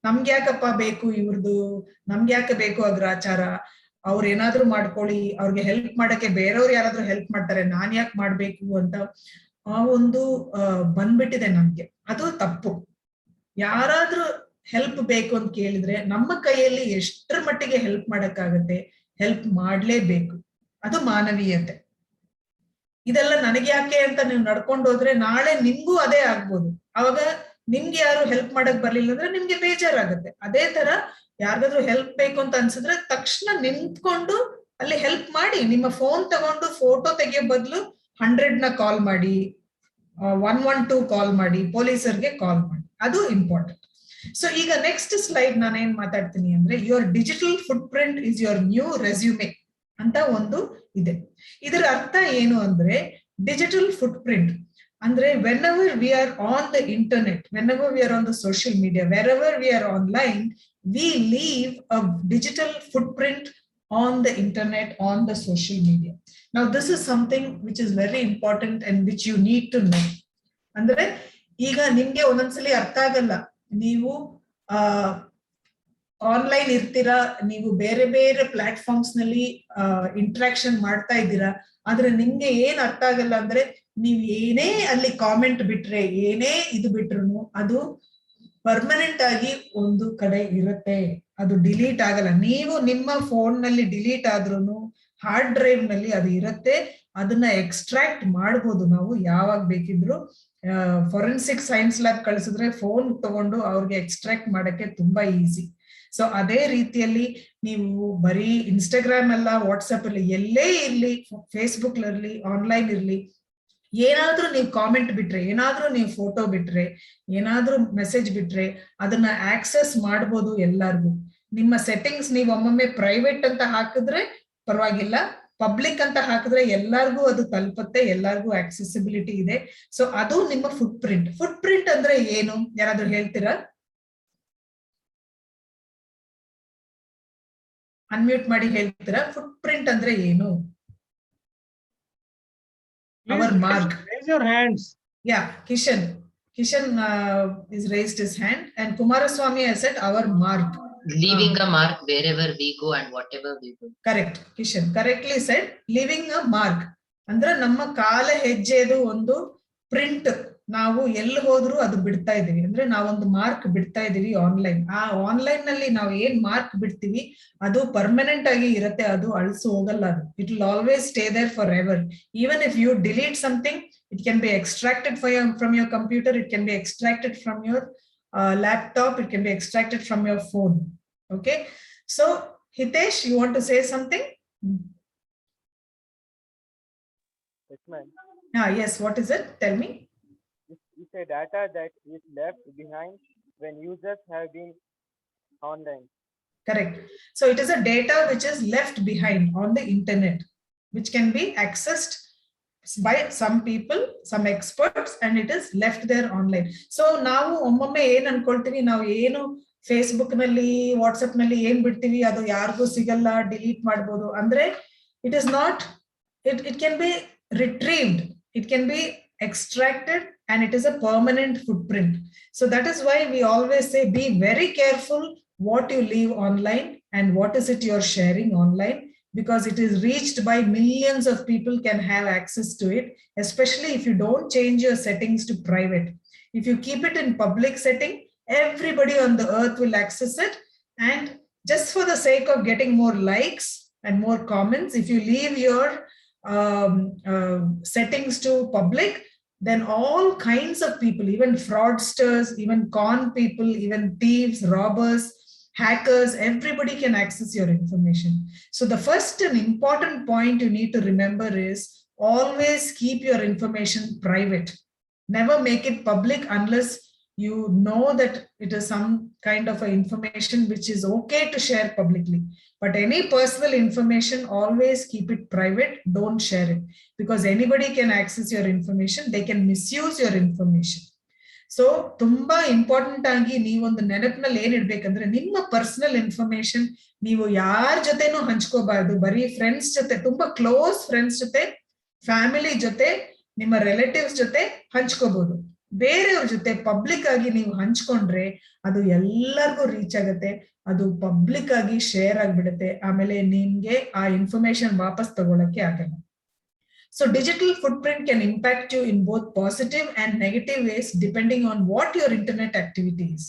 ನಮ್ಗೆ ಯಾಕಪ್ಪ ಬೇಕು ಇವ್ರದ್ದು, ನಮ್ಗೆ ಯಾಕೆ ಬೇಕು ಅಗ್ರಾಚಾರ, ಅವ್ರ ಏನಾದ್ರು ಮಾಡ್ಕೊಳ್ಳಿ, ಅವ್ರಿಗೆ ಹೆಲ್ಪ್ ಮಾಡಕ್ಕೆ ಬೇರೆಯವ್ರು ಯಾರಾದ್ರೂ ಹೆಲ್ಪ್ ಮಾಡ್ತಾರೆ, ನಾನ್ ಯಾಕೆ ಮಾಡ್ಬೇಕು ಅಂತ ಆ ಒಂದು ಬಂದ್ಬಿಟ್ಟಿದೆ ನಮ್ಗೆ. ಅದು ತಪ್ಪು. ಯಾರಾದ್ರೂ ಹೆಲ್ಪ್ ಬೇಕು ಅಂತ ಕೇಳಿದ್ರೆ ನಮ್ಮ ಕೈಯಲ್ಲಿ ಎಷ್ಟರ ಮಟ್ಟಿಗೆ ಹೆಲ್ಪ್ ಮಾಡಕ್ಕಾಗತ್ತೆ ಹೆಲ್ಪ್ ಮಾಡ್ಲೇಬೇಕು. ಅದು ಮಾನವೀಯತೆ. ಇದೆಲ್ಲ ನನಗೆ ಯಾಕೆ ಅಂತ ನೀವು ನಡ್ಕೊಂಡು ಹೋದ್ರೆ ನಾಳೆ ನಿಮ್ಗೂ ಅದೇ ಆಗ್ಬೋದು. ಅವಾಗ ನಿಮ್ಗೆ ಯಾರು ಹೆಲ್ಪ್ ಮಾಡಕ್ ಬರ್ಲಿಲ್ಲ ಅಂದ್ರೆ ನಿಮ್ಗೆ ಬೇಜಾರಾಗತ್ತೆ. ಅದೇ ತರ ಯಾರಿಗಾದ್ರೂ ಹೆಲ್ಪ್ ಬೇಕು ಅಂತ ಅನ್ಸಿದ್ರೆ ತಕ್ಷಣ ನಿಂತ್ಕೊಂಡು ಅಲ್ಲಿ ಹೆಲ್ಪ್ ಮಾಡಿ. ನಿಮ್ಮ ಫೋನ್ ತಗೊಂಡು ಫೋಟೋ ತೆಗಿಯೋ ಬದಲು 100ನ ಕಾಲ್ ಮಾಡಿ, 112 ಕಾಲ್ ಮಾಡಿ, ಪೊಲೀಸರ್ಗೆ ಕಾಲ್ ಮಾಡಿ. ಅದು ಇಂಪಾರ್ಟೆಂಟ್. ಸೊ ಈಗ ನೆಕ್ಸ್ಟ್ ಸ್ಲೈಡ್ ನಾನು ಏನ್ ಮಾತಾಡ್ತೀನಿ ಅಂದ್ರೆ, your digital foot print is your new resume ಅಂತ ಒಂದು ಇದೆ. ಇದರ ಅರ್ಥ ಏನು ಅಂದ್ರೆ, ಡಿಜಿಟಲ್ ಫುಟ್ ಪ್ರಿಂಟ್ ಅಂದ್ರೆ whenever we are on the internet, whenever we are on the social media, wherever we are online, we leave a digital footprint on the internet, on the social media. Now this is something which is very important and which you need to know. ಅಂದ್ರೆ ಈಗ ನಿಮ್ಗೆ ಒಂದೊಂದ್ಸಲಿ ಅರ್ಥ ಆಗಲ್ಲ, ನೀವು online ಇರ್ತೀರಾ, ನೀವು ಬೇರೆ ಬೇರೆ ಪ್ಲಾಟ್ಫಾರ್ಮ್ಸ್ ನಲ್ಲಿ ಇಂಟ್ರಾಕ್ಷನ್ ಮಾಡ್ತಾ ಇದ್ದೀರಾ, ಆದ್ರೆ ನಿಮ್ಗೆ ಏನ್ ಅರ್ಥ ಆಗಲ್ಲ ಅಂದ್ರೆ, ನೀವ್ ಏನೇ ಅಲ್ಲಿ ಕಾಮೆಂಟ್ ಬಿಟ್ರೆ, ಏನೇ ಇದು ಬಿಟ್ರು ಅದು ಪರ್ಮನೆಂಟ್ ಆಗಿ ಒಂದು ಕಡೆ ಇರುತ್ತೆ, ಅದು ಡಿಲೀಟ್ ಆಗಲ್ಲ. ನೀವು ನಿಮ್ಮ ಫೋನ್ ನಲ್ಲಿ ಡಿಲೀಟ್ ಆದ್ರೂ ಹಾರ್ಡ್ ಡ್ರೈವ್ ನಲ್ಲಿ ಅದು ಇರುತ್ತೆ. ಅದನ್ನ ಎಕ್ಸ್ಟ್ರಾಕ್ಟ್ ಮಾಡ್ಬೋದು ನಾವು ಯಾವಾಗ ಬೇಕಿದ್ರು. ಫೊರೆನ್ಸಿಕ್ ಸೈನ್ಸ್ ಲ್ಯಾಬ್ ಕಳಿಸಿದ್ರೆ ಫೋನ್ ತಗೊಂಡು ಅವ್ರಿಗೆ ಎಕ್ಸ್ಟ್ರಾಕ್ಟ್ ಮಾಡಕ್ಕೆ ತುಂಬಾ ಈಸಿ. ಸೊ ಅದೇ ರೀತಿಯಲ್ಲಿ ನೀವು ಬರೀ ಇನ್ಸ್ಟಾಗ್ರಾಮ್ ಅಲ್ಲ, ವಾಟ್ಸ್ಆಪ್ ಅಲ್ಲಿ ಎಲ್ಲೇ ಇರ್ಲಿ, ಫೇಸ್ಬುಕ್ ಇರ್ಲಿ, ಆನ್ಲೈನ್ ಇರ್ಲಿ, ಏನಾದ್ರೂ ನೀವು ಕಾಮೆಂಟ್ ಬಿಟ್ರೆ, ಏನಾದ್ರೂ ನೀವು ಫೋಟೋ ಬಿಟ್ರೆ, ಏನಾದ್ರೂ ಮೆಸೇಜ್ ಬಿಟ್ರೆ ಅದನ್ನ ಆಕ್ಸೆಸ್ ಮಾಡ್ಬೋದು ಎಲ್ಲಾರ್ಗು. ನಿಮ್ಮ ಸೆಟ್ಟಿಂಗ್ಸ್ ನೀವು ಒಮ್ಮೊಮ್ಮೆ ಪ್ರೈವೇಟ್ ಅಂತ ಹಾಕಿದ್ರೆ ಪರವಾಗಿಲ್ಲ, ಪಬ್ಲಿಕ್ ಅಂತ ಹಾಕಿದ್ರೆ ಎಲ್ಲಾರ್ಗೂ ಅದು ತಲುಪತ್ತೆ, ಎಲ್ಲಾರ್ಗೂ ಆಕ್ಸೆಸಿಬಿಲಿಟಿ ಇದೆ. ಸೊ ಅದು ನಿಮ್ಮ ಫುಟ್ ಪ್ರಿಂಟ್. ಫುಟ್ ಪ್ರಿಂಟ್ ಅಂದ್ರೆ ಏನು, ಯಾರಾದ್ರೂ ಹೇಳ್ತೀರಾ? ಅನ್ಮ್ಯೂಟ್ ಮಾಡಿ ಹೇಳ್ತೀರಾ, ಫುಟ್ ಪ್ರಿಂಟ್ ಅಂದ್ರೆ ಏನು? Our mark. Raise your hands. Yeah, Kishan is raised his hand, and Kumaraswamy has said our mark. Leaving a mark wherever we go and whatever we do. Correct, Kishan correctly said, leaving a mark. ಅಂದ್ರೆ ನಮ್ಮ ಕಾಲ ಹೆಜ್ಜೆದು ಒಂದು print, ನಾವು ಎಲ್ಲಿ ಹೋದ್ರು ಅದು ಬಿಡ್ತಾ ಇದೀವಿ. ಅಂದ್ರೆ ನಾವೊಂದು ಮಾರ್ಕ್ ಬಿಡ್ತಾ ಇದೀವಿ ಆನ್ಲೈನ್. ಆ ಆನ್ಲೈನ್ ನಲ್ಲಿ ನಾವು ಏನ್ ಮಾರ್ಕ್ ಬಿಡ್ತೀವಿ ಅದು ಪರ್ಮನೆಂಟ್ ಆಗಿ ಇರುತ್ತೆ, ಅದು ಅಳಿಸು ಹೋಗಲ್ಲ. ಅದು it will always stay there forever. Even if you delete something, it can be extracted from your computer, it can be extracted from your laptop, it can be extracted from your phone. Okay, so Hitesh, you want to say something? Yes, ma'am. Yes, what is it? Tell me. It's a data that is left behind when users have been online. Correct. So it is a data which is left behind on the internet, which can be accessed by some people, some experts, and it is left there online. So ನಾವು ಒಮ್ಮೊಮ್ಮೆ ಏನ್ ಅನ್ಕೊಳ್ತೀವಿ, ನಾವು ಏನು Facebook ನಲ್ಲಿ, WhatsApp ನಲ್ಲಿ ಏನ್ ಬಿಡ್ತೀವಿ ಅದು ಯಾರಿಗೂ ಸಿಗಲ್ಲ, ಡಿಲೀಟ್ ಮಾಡ್ಬೋದು ಅಂದ್ರೆ it is not, it can be retrieved, it can be extracted, and it is a permanent footprint. So that is why we always say be very careful what you leave online and what is it you're sharing online, because it is reached by millions of people can have access to it, especially if you don't change your settings to private. If you keep it in public setting, everybody on the earth will access it, and just for the sake of getting more likes and more comments, if you leave your settings to public, then all kinds of people, even fraudsters, even con people, even thieves, robbers, hackers, everybody can access your information. So the first and important point you need to remember is always keep your information private. Never make it public unless you know that it is some kind of information which is okay to share publicly. But any personal information, always keep it private, don't share it, because anybody can access your information, they can misuse your information. So ತುಂಬಾ important ಆಗಿ ನೀವೊಂದು ನೆನಪಿನಲ್ಲಿ ಏನ್ ಇಡ್ಬೇಕಂದ್ರೆ, ನಿಮ್ಮ personal information ನೀವು ಯಾರ ಜೊತೆನೂ ಹಂಚ್ಕೋಬಾರ್ದು. ಬರೀ ಫ್ರೆಂಡ್ಸ್ ಜೊತೆ, ತುಂಬಾ ಕ್ಲೋಸ್ ಫ್ರೆಂಡ್ಸ್ ಜೊತೆ, ಫ್ಯಾಮಿಲಿ ಜೊತೆ, ನಿಮ್ಮ ರಿಲೇಟಿವ್ಸ್ ಜೊತೆ ಹಂಚ್ಕೋಬಹುದು. ಬೇರೆಯವ್ರ ಜೊತೆ ಪಬ್ಲಿಕ್ ಆಗಿ ನೀವು ಹಂಚ್ಕೊಂಡ್ರೆ ಅದು ಎಲ್ಲರಿಗೂ ರೀಚ್ ಆಗುತ್ತೆ, ಅದು ಪಬ್ಲಿಕ್ ಆಗಿ ಶೇರ್ ಆಗ್ಬಿಡುತ್ತೆ, ಆಮೇಲೆ ನಿಮ್ಗೆ ಆ ಇನ್ಫಾರ್ಮೇಶನ್ ವಾಪಸ್ ತಗೊಳಕ್ಕೆ ಆಗಲ್ಲ. So digital footprint can impact you in both positive and negative ways depending on what your internet activity is.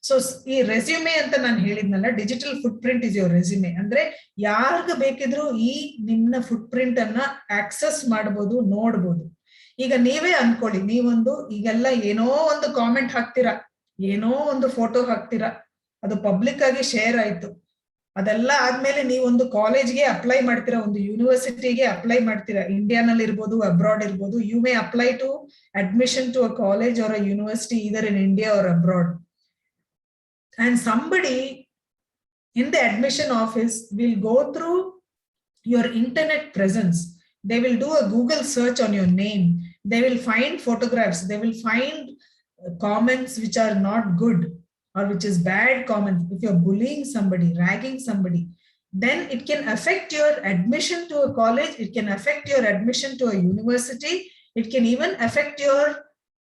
So ಈ ರೆಸ್ಯೂಮೆ ಅಂತ ನಾನು ಹೇಳಿದ್ನಲ್ಲ, digital foot print is your resume. ಅಂದ್ರೆ ಯಾರಿಗ ಬೇಕಿದ್ರು ಈ ನಿಮ್ಮ ಫುಟ್ ಪ್ರಿಂಟ್ ಅನ್ನ ಆಕ್ಸೆಸ್ ಮಾಡಬಹುದು, ನೋಡ್ಬೋದು. ಈಗ ನೀವೇ ಅನ್ಕೊಳ್ಳಿ, ನೀವೊಂದು ಈಗೆಲ್ಲ ಏನೋ ಒಂದು ಕಾಮೆಂಟ್ ಹಾಕ್ತೀರಾ, ಏನೋ ಒಂದು ಫೋಟೋ ಹಾಕ್ತೀರಾ, ಅದು ಪಬ್ಲಿಕ್ ಆಗಿ ಶೇರ್ ಆಯ್ತು. ಅದೆಲ್ಲ ಆದ್ಮೇಲೆ ನೀವೊಂದು ಕಾಲೇಜ್ಗೆ ಅಪ್ಲೈ ಮಾಡ್ತೀರಾ, ಒಂದು ಯೂನಿವರ್ಸಿಟಿಗೆ ಅಪ್ಲೈ ಮಾಡ್ತೀರಾ, ಇಂಡಿಯಾನಲ್ಲಿ ಇರ್ಬೋದು, ಅಬ್ರಾಡ್ ಇರ್ಬೋದು. You may apply to admission to a college or a university either in India or abroad, and somebody in the admission office will go through your internet presence. They will do a Google search on your name, they will find photographs, they will find comments which are not good or which is bad comments. If you're bullying somebody, ragging somebody, then it can affect your admission to a college, it can affect your admission to a university, it can even affect your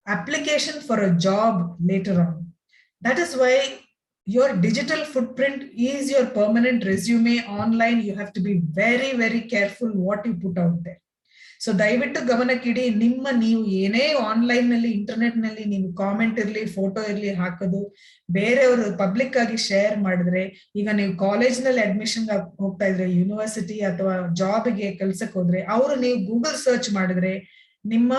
application for a job later on. That is why your digital footprint is your permanent resume online. You have to be very, very careful what you put out there. So ದಯವಿಟ್ಟು ಗಮನಕ್ಕಿಡಿ, ನಿಮ್ಮ ನೀವು ಏನೇ online ನಲ್ಲಿ, internet ನಲ್ಲಿ ನೀವು comment ಇರ್ಲಿ, photo ಇರ್ಲಿ ಹಾಕೋದು ಬೇರೆಯವರು ಪಬ್ಲಿಕ್ ಆಗಿ ಶೇರ್ ಮಾಡಿದ್ರೆ, ಈಗ ನೀವು ಕಾಲೇಜ್ ನಲ್ಲಿ ಅಡ್ಮಿಷನ್ ಹೋಗ್ತಾ ಇದ್ರೆ, ಯೂನಿವರ್ಸಿಟಿ ಅಥವಾ ಜಾಬ್ಗೆ ಕೆಲ್ಸಕ್ಕೆ ಹೋದ್ರೆ, ಅವರು ನೀವು ಗೂಗಲ್ ಸರ್ಚ್ ಮಾಡಿದ್ರೆ ನಿಮ್ಮ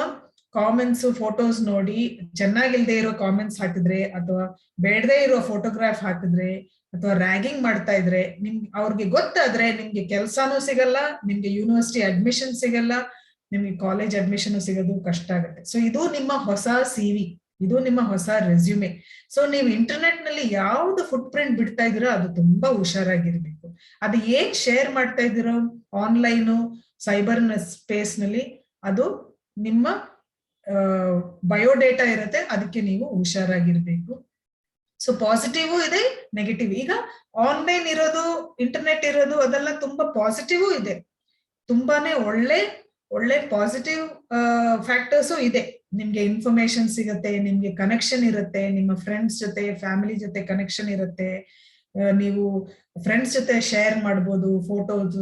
ಕಾಮೆಂಟ್ಸ್ ಫೋಟೋಸ್ ನೋಡಿ ಚೆನ್ನಾಗಿಲ್ದೇ ಇರೋ ಕಾಮೆಂಟ್ಸ್ ಹಾಕಿದ್ರೆ ಅಥವಾ ಬೇಡದೇ ಇರೋ ಫೋಟೋಗ್ರಾಫ್ ಹಾಕಿದ್ರೆ ಅಥವಾ ರ್ಯಾಗಿಂಗ್ ಮಾಡ್ತಾ ಇದ್ರೆ ಅವ್ರಿಗೆ ಗೊತ್ತಾದ್ರೆ ನಿಮ್ಗೆ ಕೆಲ್ಸಾನೂ ಸಿಗಲ್ಲ, ನಿಮ್ಗೆ ಯೂನಿವರ್ಸಿಟಿ ಅಡ್ಮಿಷನ್ ಸಿಗಲ್ಲ, ನಿಮ್ಗೆ ಕಾಲೇಜ್ ಅಡ್ಮಿಷನ್ ಸಿಗೋದು ಕಷ್ಟ ಆಗುತ್ತೆ. ಸೊ ಇದು ನಿಮ್ಮ ಹೊಸ CV, ಇದು ನಿಮ್ಮ ಹೊಸ ರೆಸ್ಯೂಮೆ. ಸೊ ನೀವು ಇಂಟರ್ನೆಟ್ ನಲ್ಲಿ ಯಾವ್ದು ಫುಟ್ ಪ್ರಿಂಟ್ ಬಿಡ್ತಾ ಇದೀರೋ ಅದು ತುಂಬಾ ಹುಷಾರಾಗಿರ್ಬೇಕು. ಅದು ಏನ್ ಶೇರ್ ಮಾಡ್ತಾ ಇದ್ದೀರೋ ಆನ್ಲೈನು ಸೈಬರ್ ಸ್ಪೇಸ್ ನಲ್ಲಿ ಅದು ನಿಮ್ಮ ಬಯೋಡೇಟಾ ಇರುತ್ತೆ, ಅದಕ್ಕೆ ನೀವು ಹುಷಾರಾಗಿರ್ಬೇಕು. ಸೊ ಪಾಸಿಟಿವ್ ಇದೆ, ನೆಗೆಟಿವ್. ಈಗ ಆನ್ಲೈನ್ ಇರೋದು, ಇಂಟರ್ನೆಟ್ ಇರೋದು ಅದೆಲ್ಲ ತುಂಬಾ ಪಾಸಿಟಿವ್ ಇದೆ, ತುಂಬಾನೇ ಒಳ್ಳೆ ಪಾಸಿಟಿವ್ ಫ್ಯಾಕ್ಟರ್ಸು ಇದೆ. ನಿಮ್ಗೆ ಇನ್ಫಾರ್ಮೇಶನ್ ಸಿಗುತ್ತೆ, ನಿಮ್ಗೆ ಕನೆಕ್ಷನ್ ಇರುತ್ತೆ, ನಿಮ್ಮ ಫ್ರೆಂಡ್ಸ್ ಜೊತೆ ಫ್ಯಾಮಿಲಿ ಜೊತೆ ಕನೆಕ್ಷನ್ ಇರುತ್ತೆ, ನೀವು ಫ್ರೆಂಡ್ಸ್ ಜೊತೆ ಶೇರ್ ಮಾಡ್ಬೋದು ಫೋಟೋಸ್,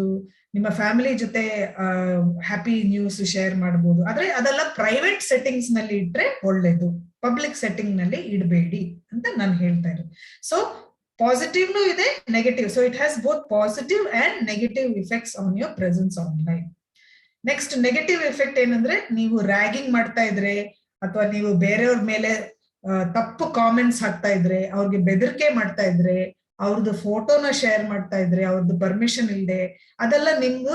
ನಿಮ್ಮ ಫ್ಯಾಮಿಲಿ ಜೊತೆ ಹ್ಯಾಪಿ ನ್ಯೂಸ್ ಶೇರ್ ಮಾಡ್ಬೋದು. ಆದ್ರೆ ಅದೆಲ್ಲ ಪ್ರೈವೇಟ್ ಸೆಟ್ಟಿಂಗ್ಸ್ ನಲ್ಲಿ ಇಟ್ರೆ ಒಳ್ಳೇದು, ಪಬ್ಲಿಕ್ ಸೆಟ್ಟಿಂಗ್ ನಲ್ಲಿ ಇಡಬೇಡಿ ಅಂತ ನಾನು ಹೇಳ್ತಾ ಇರೋದು. ಸೊ ಪಾಸಿಟಿವ್ನು ಇದೆ, negative. So it has both positive and negative effects on your presence online. Next negative effect ಏನಂದ್ರೆ, ನೀವು ರ್ಯಾಗಿಂಗ್ ಮಾಡ್ತಾ ಇದ್ರೆ ಅಥವಾ ನೀವು ಬೇರೆಯವ್ರ ಮೇಲೆ ತಪ್ಪು ಕಾಮೆಂಟ್ಸ್ ಹಾಕ್ತಾ ಇದ್ರೆ, ಅವ್ರಿಗೆ ಬೆದರಿಕೆ ಮಾಡ್ತಾ ಇದ್ರೆ, ಅವ್ರದ್ದು ಫೋಟೋನ ಶೇರ್ ಮಾಡ್ತಾ ಇದ್ರೆ ಅವ್ರದ್ದು ಪರ್ಮಿಷನ್ ಇಲ್ಲದೆ, ಅದೆಲ್ಲ ನಿಮ್ದು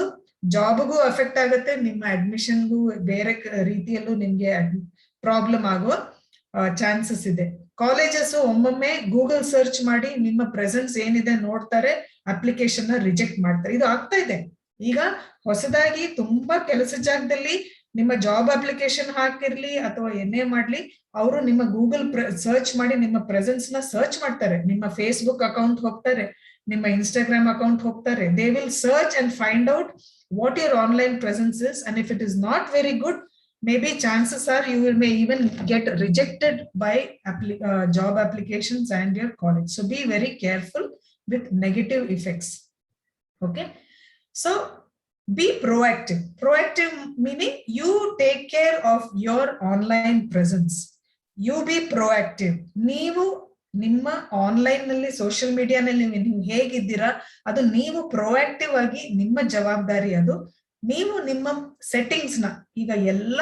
ಜಾಬ್ಗೂ ಅಫೆಕ್ಟ್ ಆಗುತ್ತೆ, ನಿಮ್ಮ ಅಡ್ಮಿಷನ್ಗೂ ಬೇರೆ ರೀತಿಯಲ್ಲೂ ನಿಮ್ಗೆ ಪ್ರಾಬ್ಲಮ್ ಆಗುವ ಚಾನ್ಸಸ್ ಇದೆ. ಕಾಲೇಜಸ್ ಒಮ್ಮೊಮ್ಮೆ ಗೂಗಲ್ ಸರ್ಚ್ ಮಾಡಿ ನಿಮ್ಮ ಪ್ರೆಸೆನ್ಸ್ ಏನಿದೆ ನೋಡ್ತಾರೆ, ಅಪ್ಲಿಕೇಶನ್ ನ ರಿಜೆಕ್ಟ್ ಮಾಡ್ತಾರೆ. ಇದು ಆಗ್ತಾ ಇದೆ ಈಗ ಹೊಸದಾಗಿ. ತುಂಬಾ ಕೆಲಸ ಜಾಗದಲ್ಲಿ ನಿಮ್ಮ ಜಾಬ್ ಅಪ್ಲಿಕೇಶನ್ ಹಾಕಿರ್ಲಿ ಅಥವಾ ಏನೇ ಮಾಡ್ಲಿ, ಅವರು ನಿಮ್ಮ ಗೂಗಲ್ ಸರ್ಚ್ ಮಾಡಿ ನಿಮ್ಮ ಪ್ರೆಸೆನ್ಸ್ ನ ಸರ್ಚ್ ಮಾಡ್ತಾರೆ. ನಿಮ್ಮ ಫೇಸ್ಬುಕ್ ಅಕೌಂಟ್ ಹೋಗ್ತಾರೆ, ನಿಮ್ಮ ಇನ್ಸ್ಟಾಗ್ರಾಮ್ ಅಕೌಂಟ್ ಹೋಗ್ತಾರೆ. They will search and find out what your online presence is, and if it is not very good, maybe chances are you may even get rejected by job applications and your college. So be very careful with negative effects. Okay, so be proactive. Proactive meaning you take care of your online presence. You be proactive. ನೀವು ನಿಮ್ಮ online ನಲ್ಲಿ social ಮೀಡಿಯಾನಲ್ಲಿ ನೀವು ಹೇಗಿದ್ದೀರಾ ಅದು ನೀವು proactive ಆಗಿ, ನಿಮ್ಮ ಜವಾಬ್ದಾರಿ ಅದು. ನೀವು ನಿಮ್ಮ ಸೆಟ್ಟಿಂಗ್ಸ್ ನ, ಈಗ ಎಲ್ಲ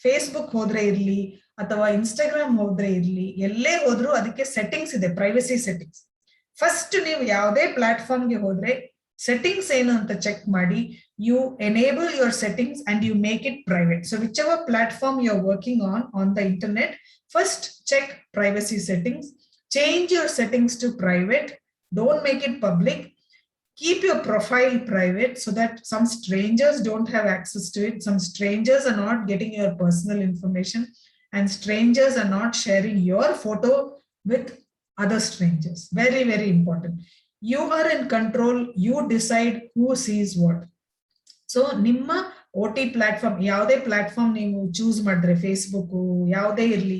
ಫೇಸ್ಬುಕ್ ಹೋದ್ರೆ ಇರ್ಲಿ ಅಥವಾ ಇನ್ಸ್ಟಾಗ್ರಾಮ್ ಹೋದ್ರೆ ಇರ್ಲಿ, ಎಲ್ಲೇ ಹೋದ್ರು ಅದಕ್ಕೆ ಸೆಟ್ಟಿಂಗ್ಸ್ ಇದೆ, ಪ್ರೈವಸಿ ಸೆಟ್ಟಿಂಗ್ಸ್. ಫಸ್ಟ್ ನೀವು ಯಾವುದೇ ಪ್ಲಾಟ್ಫಾರ್ಮ್ಗೆ ಹೋದ್ರೆ ಸೆಟ್ಟಿಂಗ್ಸ್ ಏನು ಅಂತ ಚೆಕ್ ಮಾಡಿ, you enable your settings and you make it private. So whichever platform you are working on the internet, first check privacy settings, change your settings to private, don't make it public. Keep your profile private so that some strangers don't have access to it. Some strangers are not getting your personal information, and strangers are not sharing your photo with other strangers. Very, very important. You are in control. You decide who sees what. So nimma OT platform, ಯಾವುದೇ platform ನೀವು choose ಮಾಡಿದ್ರೆ, Facebook ಯಾವುದೇ ಇರ್ಲಿ,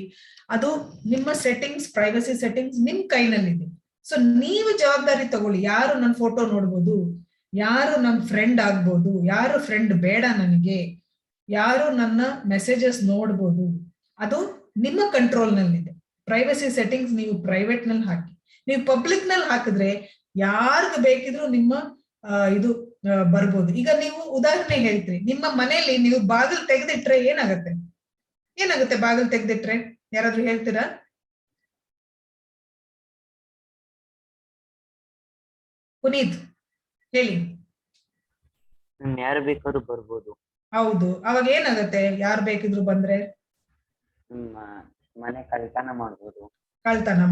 ಅದು ನಿಮ್ಮ settings, privacy settings ನಿಮ್ ಕೈನಲ್ಲಿದೆ. So ನೀವು ಜವಾಬ್ದಾರಿ ತಗೊಳ್ಳಿ. ಯಾರು ನನ್ನ ಫೋಟೋ ನೋಡ್ಬೋದು, ಯಾರು ನನ್ನ ಫ್ರೆಂಡ್ ಆಗ್ಬೋದು, ಯಾರು ಫ್ರೆಂಡ್ ಬೇಡ ನನಗೆ, ಯಾರು ನನ್ನ ಮೆಸೇಜಸ್ ನೋಡ್ಬೋದು, ಅದು ನಿಮ್ಮ ಕಂಟ್ರೋಲ್ ನಲ್ಲಿದೆ. ಪ್ರೈವಸಿ ಸೆಟ್ಟಿಂಗ್ಸ್ ನೀವು ಪ್ರೈವೇಟ್ ನಲ್ಲಿ ಹಾಕಿ. ನೀವು ಪಬ್ಲಿಕ್ ನಲ್ಲಿ ಹಾಕಿದ್ರೆ ಯಾರಿಗ ಬೇಕಿದ್ರು ನಿಮ್ಮ ಇದು ಬರ್ಬೋದು. ಈಗ ನೀವು ಉದಾಹರಣೆ ಹೇಳ್ತೀರಿ, ನಿಮ್ಮ ಮನೆಯಲ್ಲಿ ನೀವು ಬಾಗಿಲು ತೆಗೆದಿಟ್ರೆ ಏನಾಗುತ್ತೆ ಬಾಗಿಲು ತೆಗೆದಿಟ್ರೆ? ಯಾರಾದ್ರೂ ಹೇಳ್ತೀರಾ? ಪುನೀತ್ ಹೇಳಿ. ಯಾರು ಬೇಕಾದ್ರೂ ಬರ್ಬೋದು. ಹೌದು, ಅವಾಗ ಏನಾಗುತ್ತೆ? ಯಾರು ಬೇಕಿದ್ರು ಬಂದ್ರೆ ಮನೆ ಕಳ್ತನ